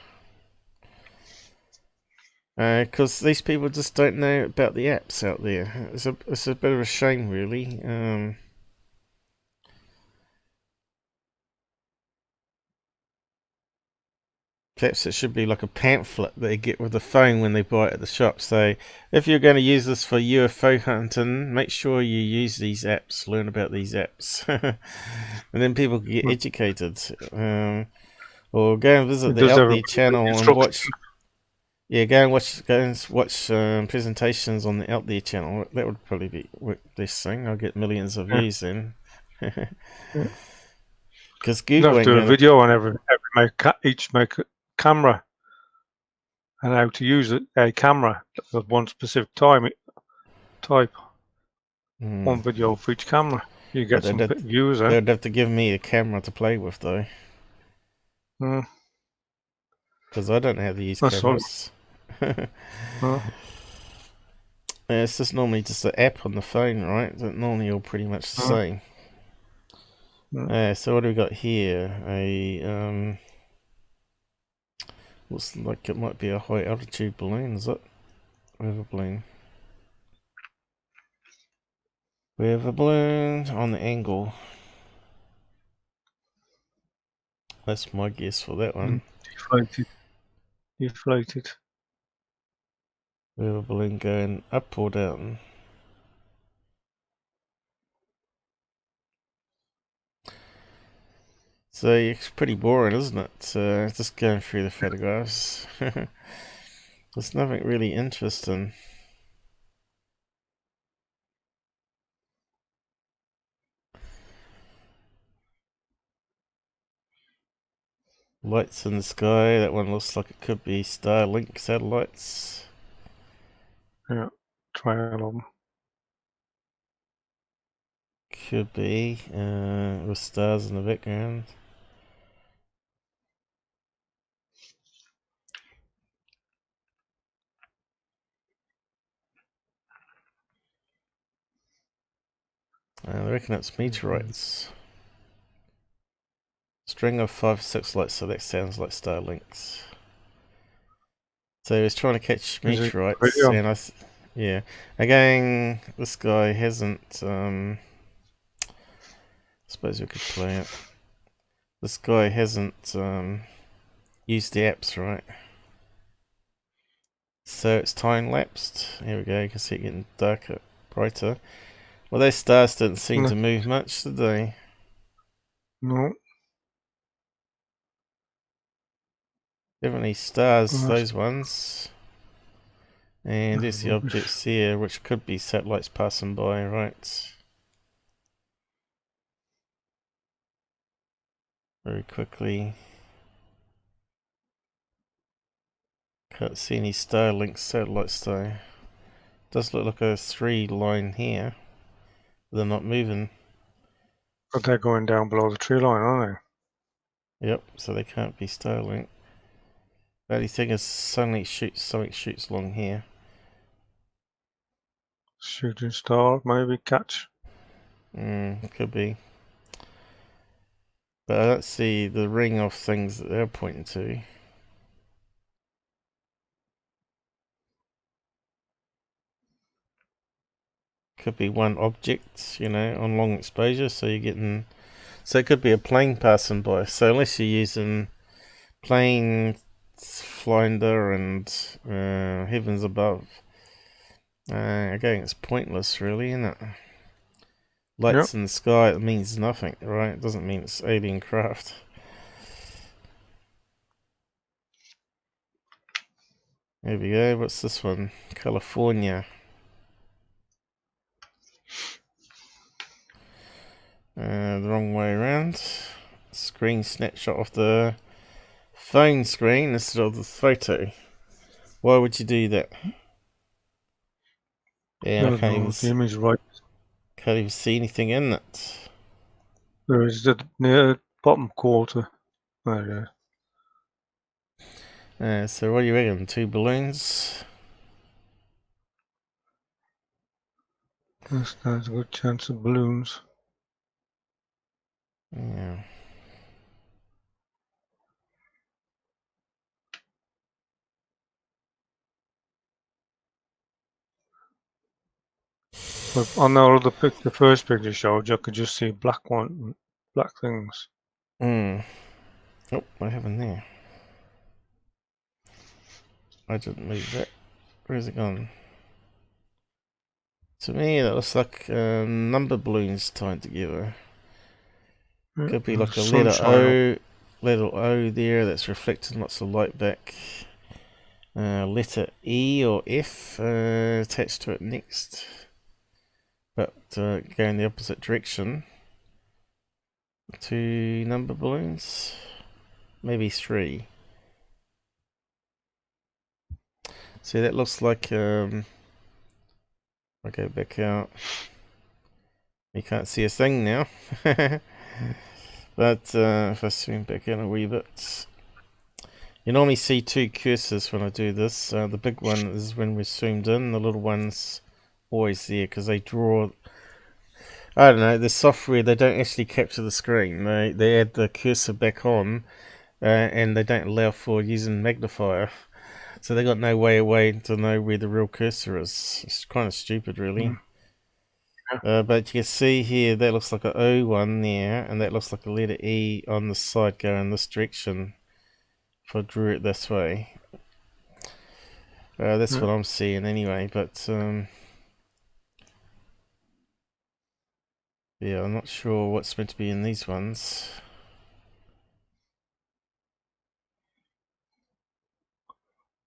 Because these people just don't know about the apps out there. It's a bit of a shame, really. Perhaps it should be like a pamphlet they get with the phone when they buy it at the shop. So, if you're going to use this for UFO hunting, make sure you use these apps, learn about these apps. And then people can get educated. Or go and visit the Out There channel and watch... Yeah, go and watch presentations on the Out There channel. That would probably be the best thing. I'll get millions of views then. Because Google ain't do a gonna... video on each make a camera and how to use a camera at one specific type. One video for each camera. You get some views. They'd have to give me a camera to play with, though. Because I don't know how to use cameras. It's just normally just an app on the phone, right? That normally all pretty much the same. So what do we got here? Looks like it might be a high altitude balloon, is it? Weather balloon. Weather balloon on the angle. That's my guess for that one. Deflated. Weather balloon going up or down? So it's pretty boring, isn't it? Just going through the photographs. There's nothing really interesting. Lights in the sky. That one looks like it could be Starlink satellites. Yeah, trial of them. Could be, with stars in the background. I reckon it's meteorites. String of 5 or 6 lights, so that sounds like Starlinks. So he was trying to catch meteorites, and yeah. Again, this guy hasn't, I suppose we could play it. This guy hasn't used the apps, right? So it's time lapsed. Here we go, you can see it getting darker, brighter. Well, those stars didn't seem to move much, did they? No. Definitely stars, Oh, those ones. And there's the rubbish. objects here, which could be satellites passing by, right? Very quickly. Can't see any Starlink satellites though. Does look like a 3 line here. They're not moving. But they're going down below the tree line, aren't Yep, so they can't be Starlink. The only thing is something shoots along here. they? Shooting star, maybe catch. Could be. But I don't see the ring of things that they're pointing to. Could be one object, you know, on long exposure, so you're getting... So it could be a plane passing by. So unless you're using plane finder and heavens above, again, it's pointless, really, isn't it? Lights in the sky, it means nothing, right? It doesn't mean it's alien craft. There we go. What's this one? California. The wrong way around. Screen snapshot of the phone screen instead of the photo. Why would you do that? Yeah, I can't The image right. Can't even see anything in it. There is the near bottom quarter. There you go. So what do you reckon? 2 balloons? There's a good chance of balloons. Yeah. But on the other the first picture showed, you could just see black things. Oh, what happened there? I didn't move that. Where's it gone? To me, that looks like number balloons tied together. Could be like a letter O there that's reflecting lots of light back. Letter E or F attached to it next. But going the opposite direction. 2 number balloons. Maybe 3. See, that looks like I'll go back out. You can't see a thing now. But if I zoom back in a wee bit, you normally see 2 cursors when I do this. The big one is when we're zoomed in. The little one's always there because they draw. I don't know. The software, they don't actually capture the screen. They add the cursor back on, and they don't allow for using magnifier. So they got no way to know where the real cursor is. It's kind of stupid, really. But you can see here, that looks like an O one there, and that looks like a letter E on the side going this direction. If I drew it this way. That's what I'm seeing anyway, but yeah, I'm not sure what's meant to be in these ones.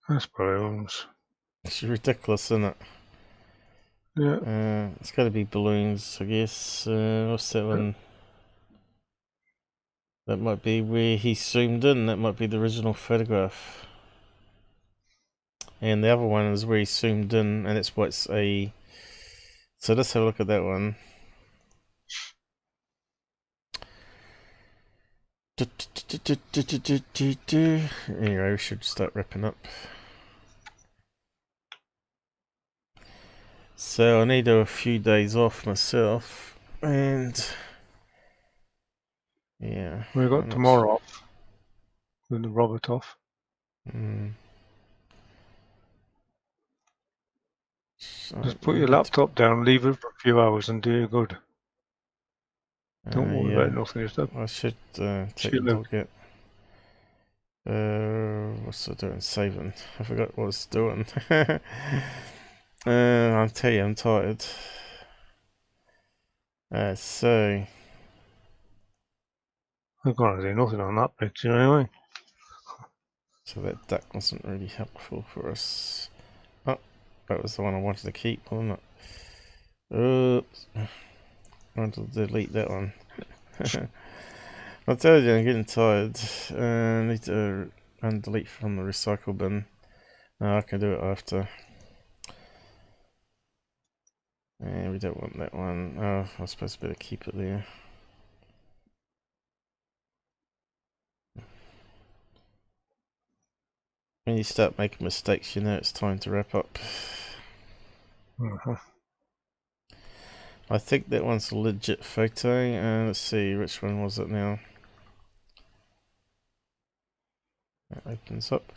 That's balloons. It's ridiculous, isn't it? Yeah. It's got to be balloons, I guess. What's that one? That might be where he zoomed in. That might be the original photograph. And the other one is where he zoomed in, and that's what's a... So let's have a look at that one. Anyway, we should start wrapping up. So I need a few days off myself, and yeah. We got tomorrow off. With the Robert off. So just put your laptop down, leave it for a few hours, and do you good. Don't worry about nothing. Just I should take a look at. What's it doing? Saving. I forgot what it's doing. I'll tell you, I'm tired. So I'm gonna do nothing on that picture anyway. So that duck wasn't really helpful for us. Oh, that was the one I wanted to keep, wasn't it? Oops. I wanted to delete that one. I told you I'm getting tired. I need to undelete from the recycle bin. No, I can do it after. And we don't want that one. Oh, I suppose I better keep it there. When you start making mistakes, you know it's time to wrap up. I think that one's a legit photo. Let's see, which one was it now? That opens up.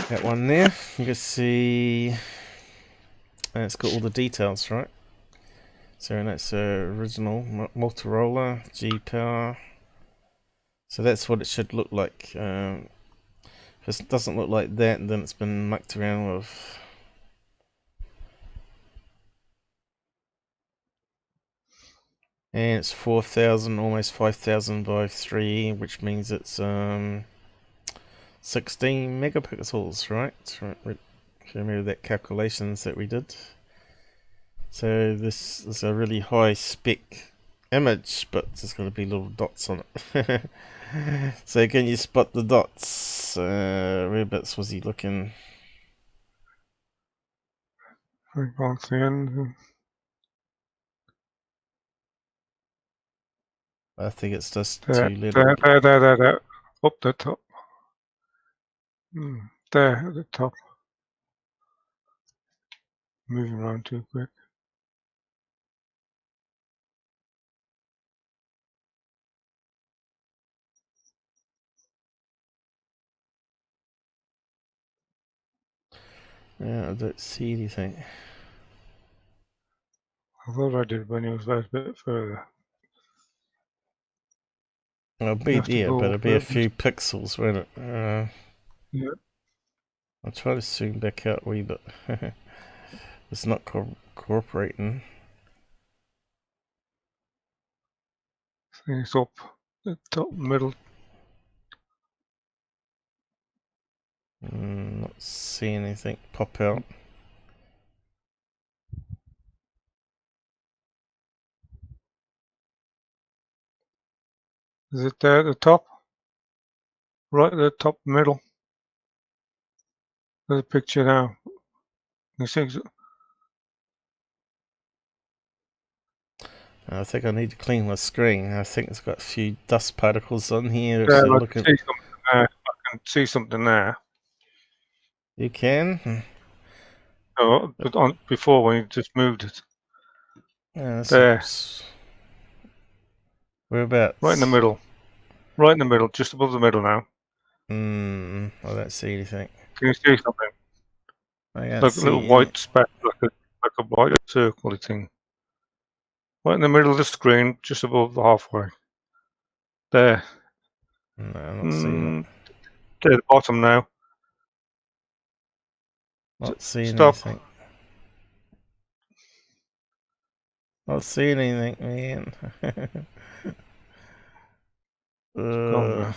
That one there, you can see it's got all the details, right? So that's original Motorola G-Power. So that's what it should look like. If it doesn't look like that, then it's been mucked around with. And it's 4,000, almost 5,000 by 3, which means it's 16 megapixels, right? If you remember that calculations that we did. So this is a really high spec image, but there's going to be little dots on it. So can you spot the dots? Whereabouts was he looking? I can't see anything. I think it's just There, two little. there. Up the top. There, at the top. Moving around too quick. Yeah, I don't see anything. I thought I did when he was a bit further. I'll be there, but it'll be a few bit. pixels, won't it? Yeah. I'll try to zoom back out a wee bit. It's not cooperating. It's up the top middle. Not seeing anything pop out. Is it there at the top? Right at the top middle. There's a picture now. You see? I think I need to clean my screen. I think it's got a few dust particles on here. Yeah, So I look can at. see something there. I can see something there. You can. Oh, but on before when you just moved it. Yeah, There. Whereabouts? Right in the middle. Right in the middle, just above the middle now. I don't see anything. Can you see something? I can't Like see a little white speck, like a white circle thing. Right in the middle of the screen, just above the halfway. There. No, I'm not seeing it. To the bottom now. Not seeing Stop. anything. Not seeing anything, man. Gone now.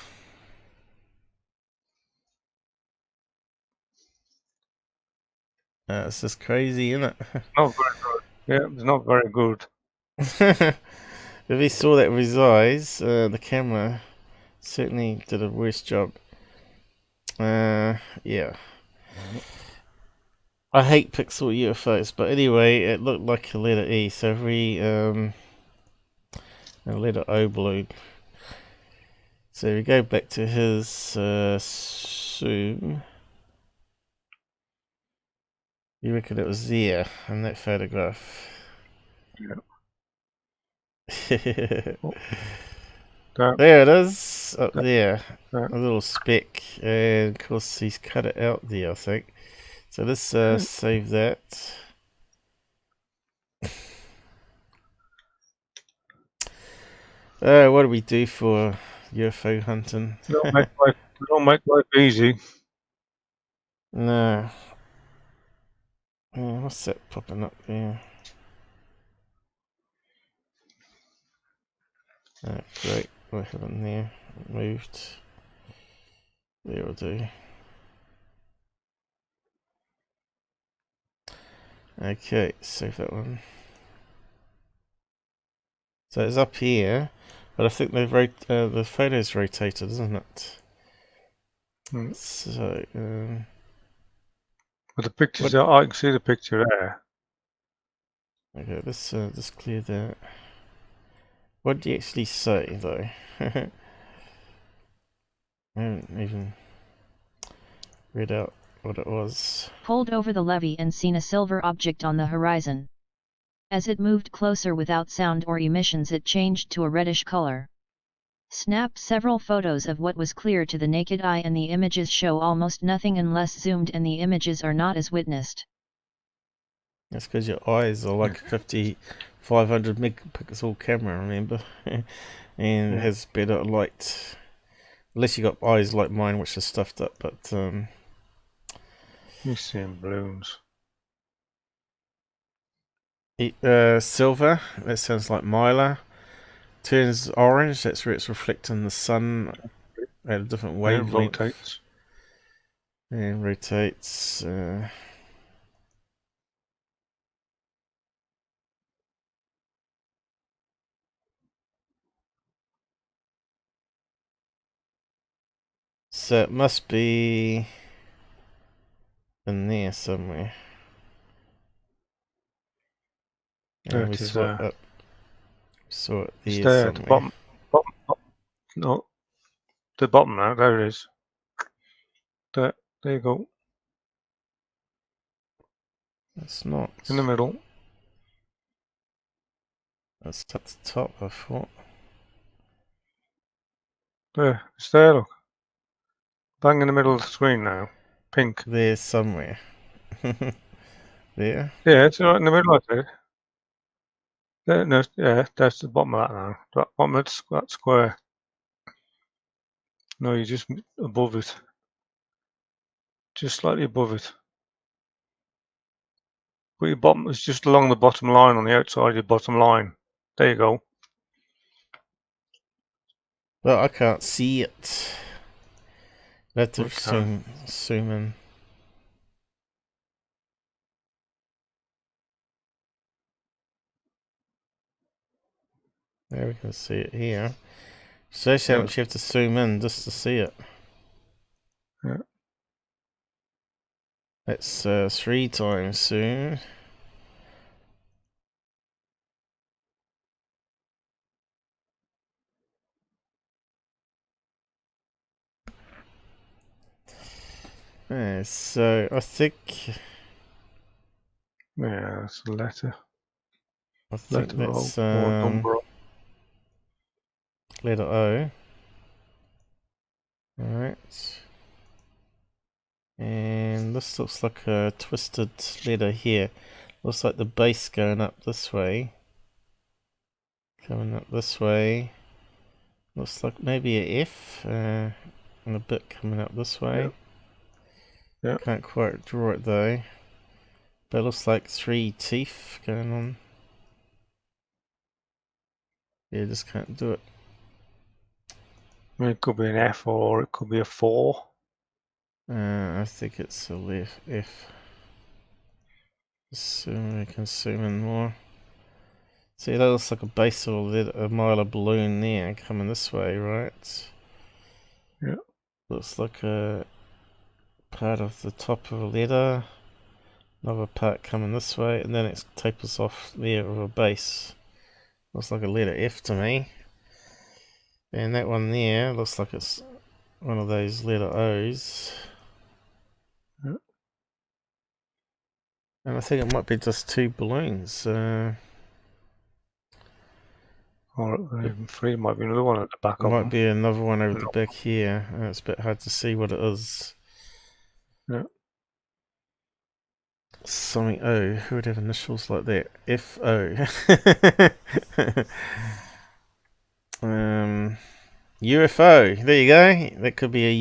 It's just crazy, isn't it? Not very good. Yeah, it's not very good. If he saw that with his eyes, the camera certainly did a worse job. Yeah. I hate pixel UFOs, but anyway, it looked like a letter E, so if we, a letter O blue. So we go back to his, zoom. You reckon it was there, in that photograph? Yeah. There it is, up there. That. A little speck, and of course he's cut it out there, I think. So let's save that. What do we do for UFO hunting? Don't make life easy. No. What's that popping up there? Great. I haven't there moved. There will do. Okay, save that one. So it's up here, but I think the photo's rotated, isn't it? So, but the pictures are, I can see the picture there. okay, let's clear that. What did you actually say, though? I haven't even read out what it was. Pulled over the levee and seen a silver object on the horizon. As it moved closer without sound or emissions, it changed to a reddish color. Snapped several photos of what was clear to the naked eye, and the images show almost nothing unless zoomed, and the images are not as witnessed. That's because your eyes are like 500 megapixel camera, remember? And it has better light. Unless you got eyes like mine, which are stuffed up, but You're seeing balloons. Silver, that sounds like Mylar. Turns orange, that's where it's reflecting the sun at a different wavelength. And rotates. So it must be in there somewhere. And we saw it up. Saw it there, there at the bottom. No, the bottom now. There it is. There you go. It's not in the middle. That's at the top, I thought. There, it's there. Look, bang in the middle of the screen now. Pink. There somewhere. There. Yeah, it's right in the middle. I think. There, no, yeah, that's the bottom of that now. That bottom of that square. No, you're just above it. Just slightly above it. But your bottom is just along the bottom line, on the outside of your bottom line. There you go. Well, I can't see it. Let's zoom in. There, we can see it here. So you have to zoom in just to see it. Yeah. That's 3 times zoom. Yeah, so I think. Yeah, that's a letter. I think letter that's number. Letter O. Alright. And this looks like a twisted letter here. Looks like the base going up this way. Coming up this way. Looks like maybe a F. And a bit coming up this way. Yeah. Can't quite draw it though. But it looks like 3 teeth going on. Yeah, just can't do it. I mean, it could be an F or it could be a 4. I think it's a F. So we can zoom in more. See, that looks like a base or a Mylar balloon there coming this way, right? Yeah. Looks like a part of the top of a letter. Another part coming this way, and then it tapers off there of a base. Looks like a letter F to me. And that one there looks like it's one of those letter O's. Yeah. And I think it might be just 2 balloons. Or even 3, might be another one at the back of them. Might be another one over the back here. It's a bit hard to see what it is. Yeah. Something O. Who would have initials like that? F-O. UFO. There you go. That could be a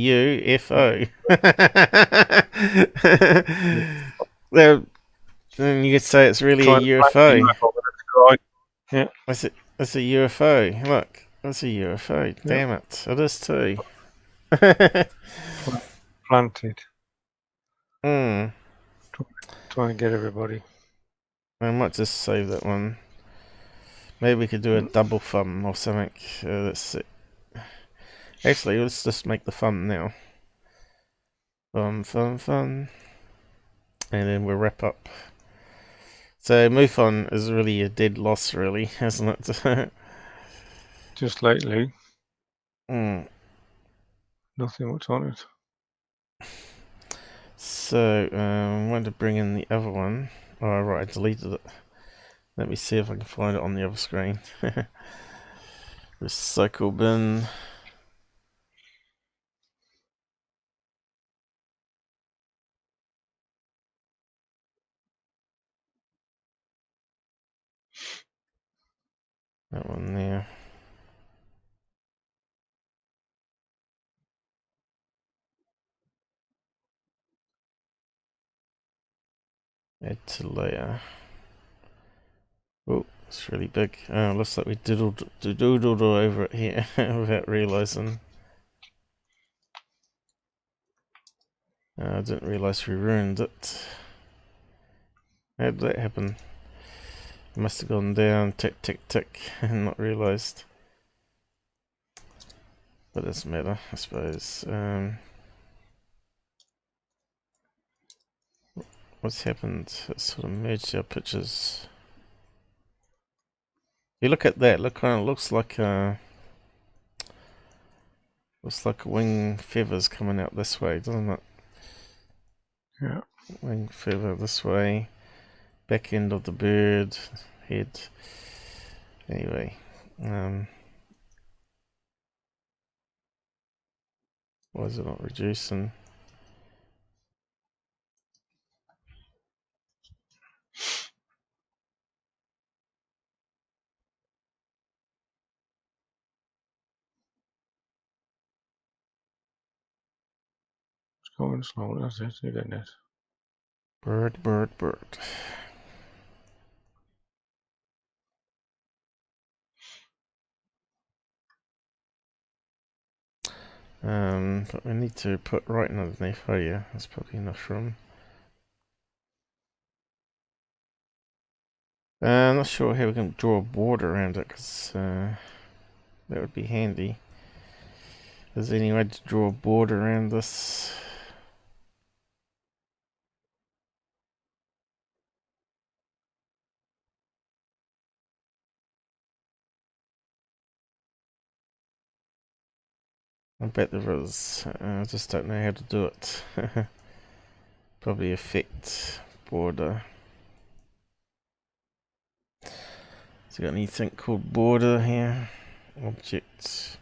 UFO. Then you could say it's really a UFO. Yeah. It's a UFO. Look. That's a UFO. Damn it. It is too. Planted. Hmm. Trying to get everybody. I might just save that one. Maybe we could do a double thumb or something. Let's see. Actually, let's just make the thumb now. Thumb. And then we'll wrap up. So MUFON is really a dead loss, really, isn't it? Just lately. Mm. Nothing much on it. So, I wanted to bring in the other one. Oh, right, I deleted it. Let me see if I can find it on the other screen. Recycle bin. That one there. Add to layer. Oh, it's really big. Looks like we doodled over it here without realizing. I didn't realize we ruined it. How did that happen? It must have gone down, tick, tick, tick, and not realized. But it doesn't matter, I suppose. What's happened? It sort of merged our pictures. You look at that. Look, kind of looks like wing feathers coming out this way, doesn't it? Yeah. Wing feather this way. Back end of the bird head. Anyway, why is it not reducing? It's going slow. That's it. You're getting it. Bird. But we need to put right underneath. Oh yeah, that's probably enough room. I'm not sure how we can draw a border around it, because that would be handy. Is there any way to draw a border around this? I bet there is. I just don't know how to do it. Probably effect border. So got anything called border here? Object.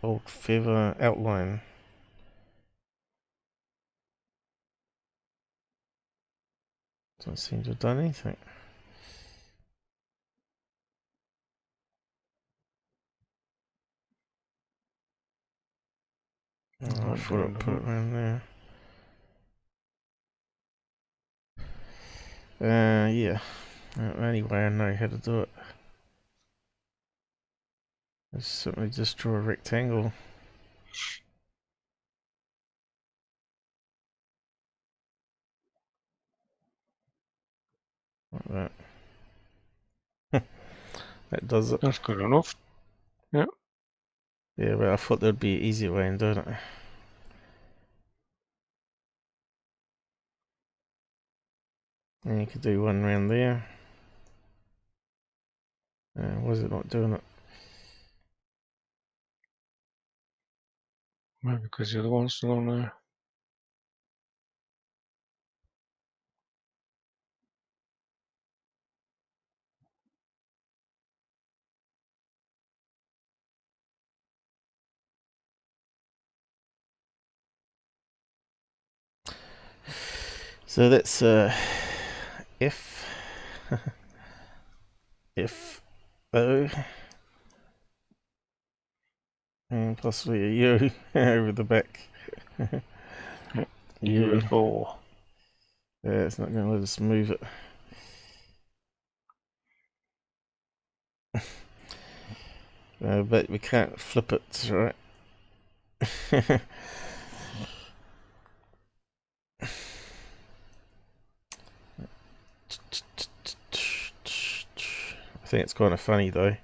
Old feather outline. Don't seem to have done anything. Oh, I thought I'd put it around there. Yeah. Anyway, I know how to do it. I simply just draw a rectangle. Like that. That does it. That's good enough. Yeah. Yeah, but I thought there'd be an easier way in doing it. And you could do one around there. Why is it not doing it? Maybe because the other one's still on there. So that's F F O and possibly a U over the back. U. UFO. Yeah, it's not going to let us move it. But we can't flip it, right? I think it's kind of funny though.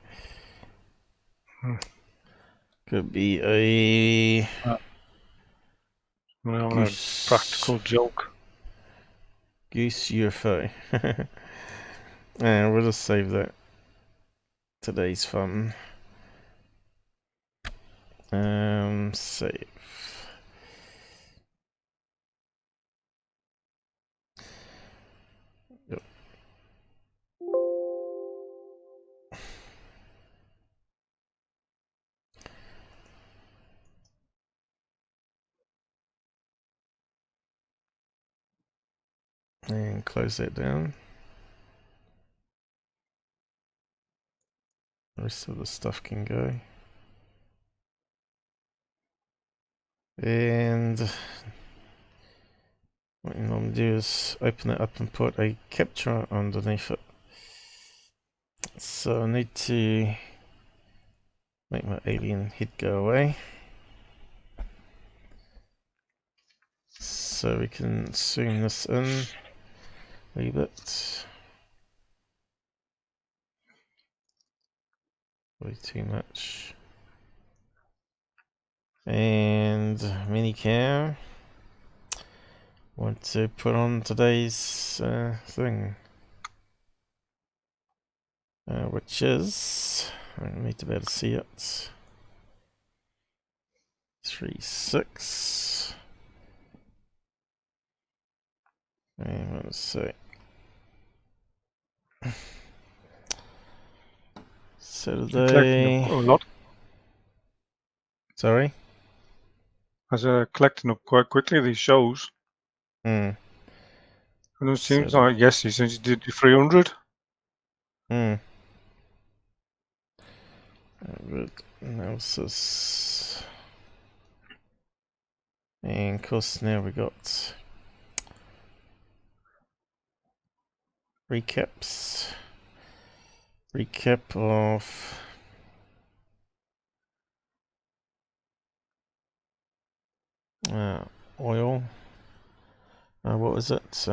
Could be a Well, a goose, practical joke. goose UFO. And we'll just save that. Today's fun. Save. Yep. And close that down. The rest of the stuff can go. And what you normally do is open it up and put a capture underneath it. So I need to make my alien head go away. So we can zoom this in a wee bit. Way too much. And minicam. Want to put on today's thing, which is, I need to be able to see it. 3.6. And let's see. Saturday. A lot. Sorry? I was collecting up quite quickly, these shows. Hmm. And it seems like, yes, he says he did 300. Hmm. Root analysis. And of course now we got recaps. Recap of oil. What was it?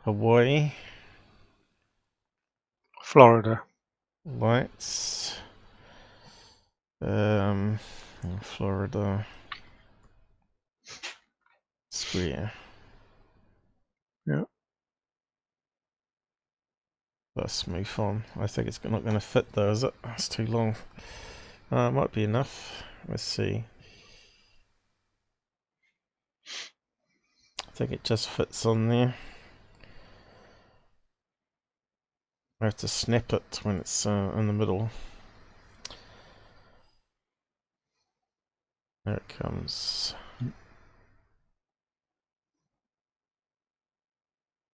Hawaii. Florida. Lights. Florida. Square. Yeah. Let's move on. I think it's not going to fit though, is it? It's too long. It might be enough. Let's see. I think it just fits on there. I have to snap it when it's in the middle. There it comes.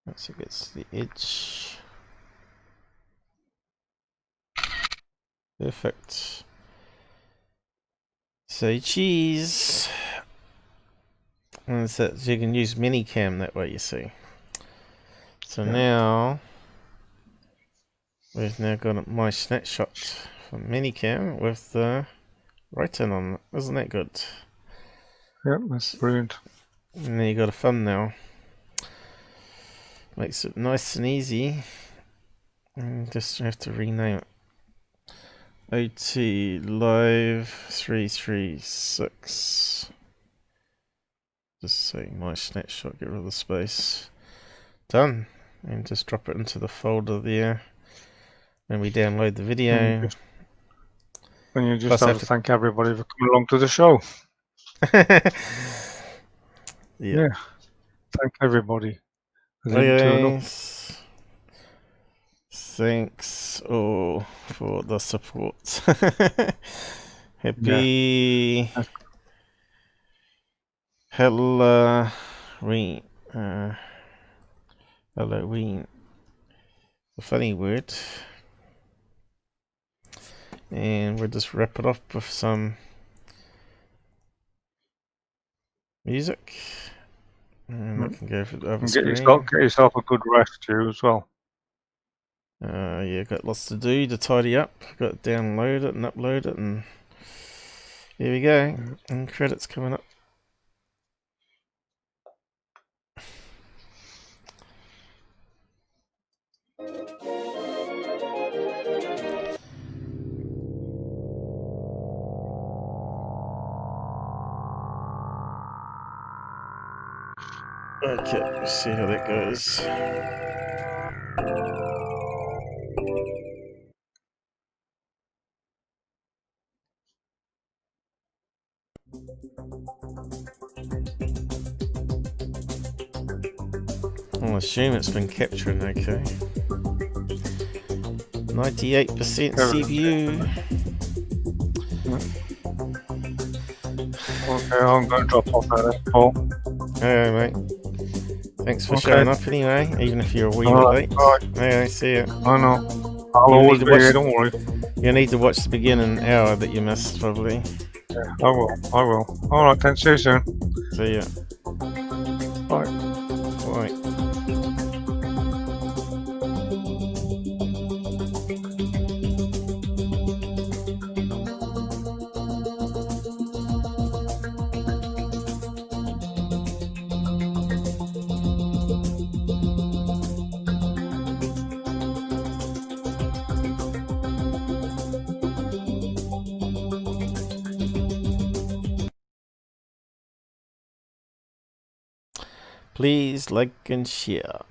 Once it gets to the edge. Perfect. Say cheese. And so you can use minicam that way, you see. So now we've now got my snapshot from minicam with the writing on it. Isn't that good? Yeah, that's brilliant. And then you got a thumbnail. Makes it nice and easy. And just have to rename it. OT Live 336. Just say my snapshot, get rid of the space. Done. And just drop it into the folder there. When we download the video. And you just have to thank everybody for coming along to the show. Yeah. Thank everybody. Okay. Thanks all for the support. Happy Halloween. Halloween. A funny word. And we'll just wrap it up with some music. And I can go for the other screen. Get yourself a good rest too as well. Yeah, got lots to do to tidy up. Got to download it and upload it, and here we go. And credits coming up. Okay, let's see how that goes. I'll assume it's been capturing okay. 98% CPU. Okay, I'm going to drop off that. Paul. Alright, mate. Thanks for showing up anyway, even if you're a wee bit late. Alright, see ya. I know. I'll always be here, don't worry. You need to watch the beginning hour that you missed, probably. Yeah, I will. Alright then, see you soon. See ya. Bye. Bye. Please like and share.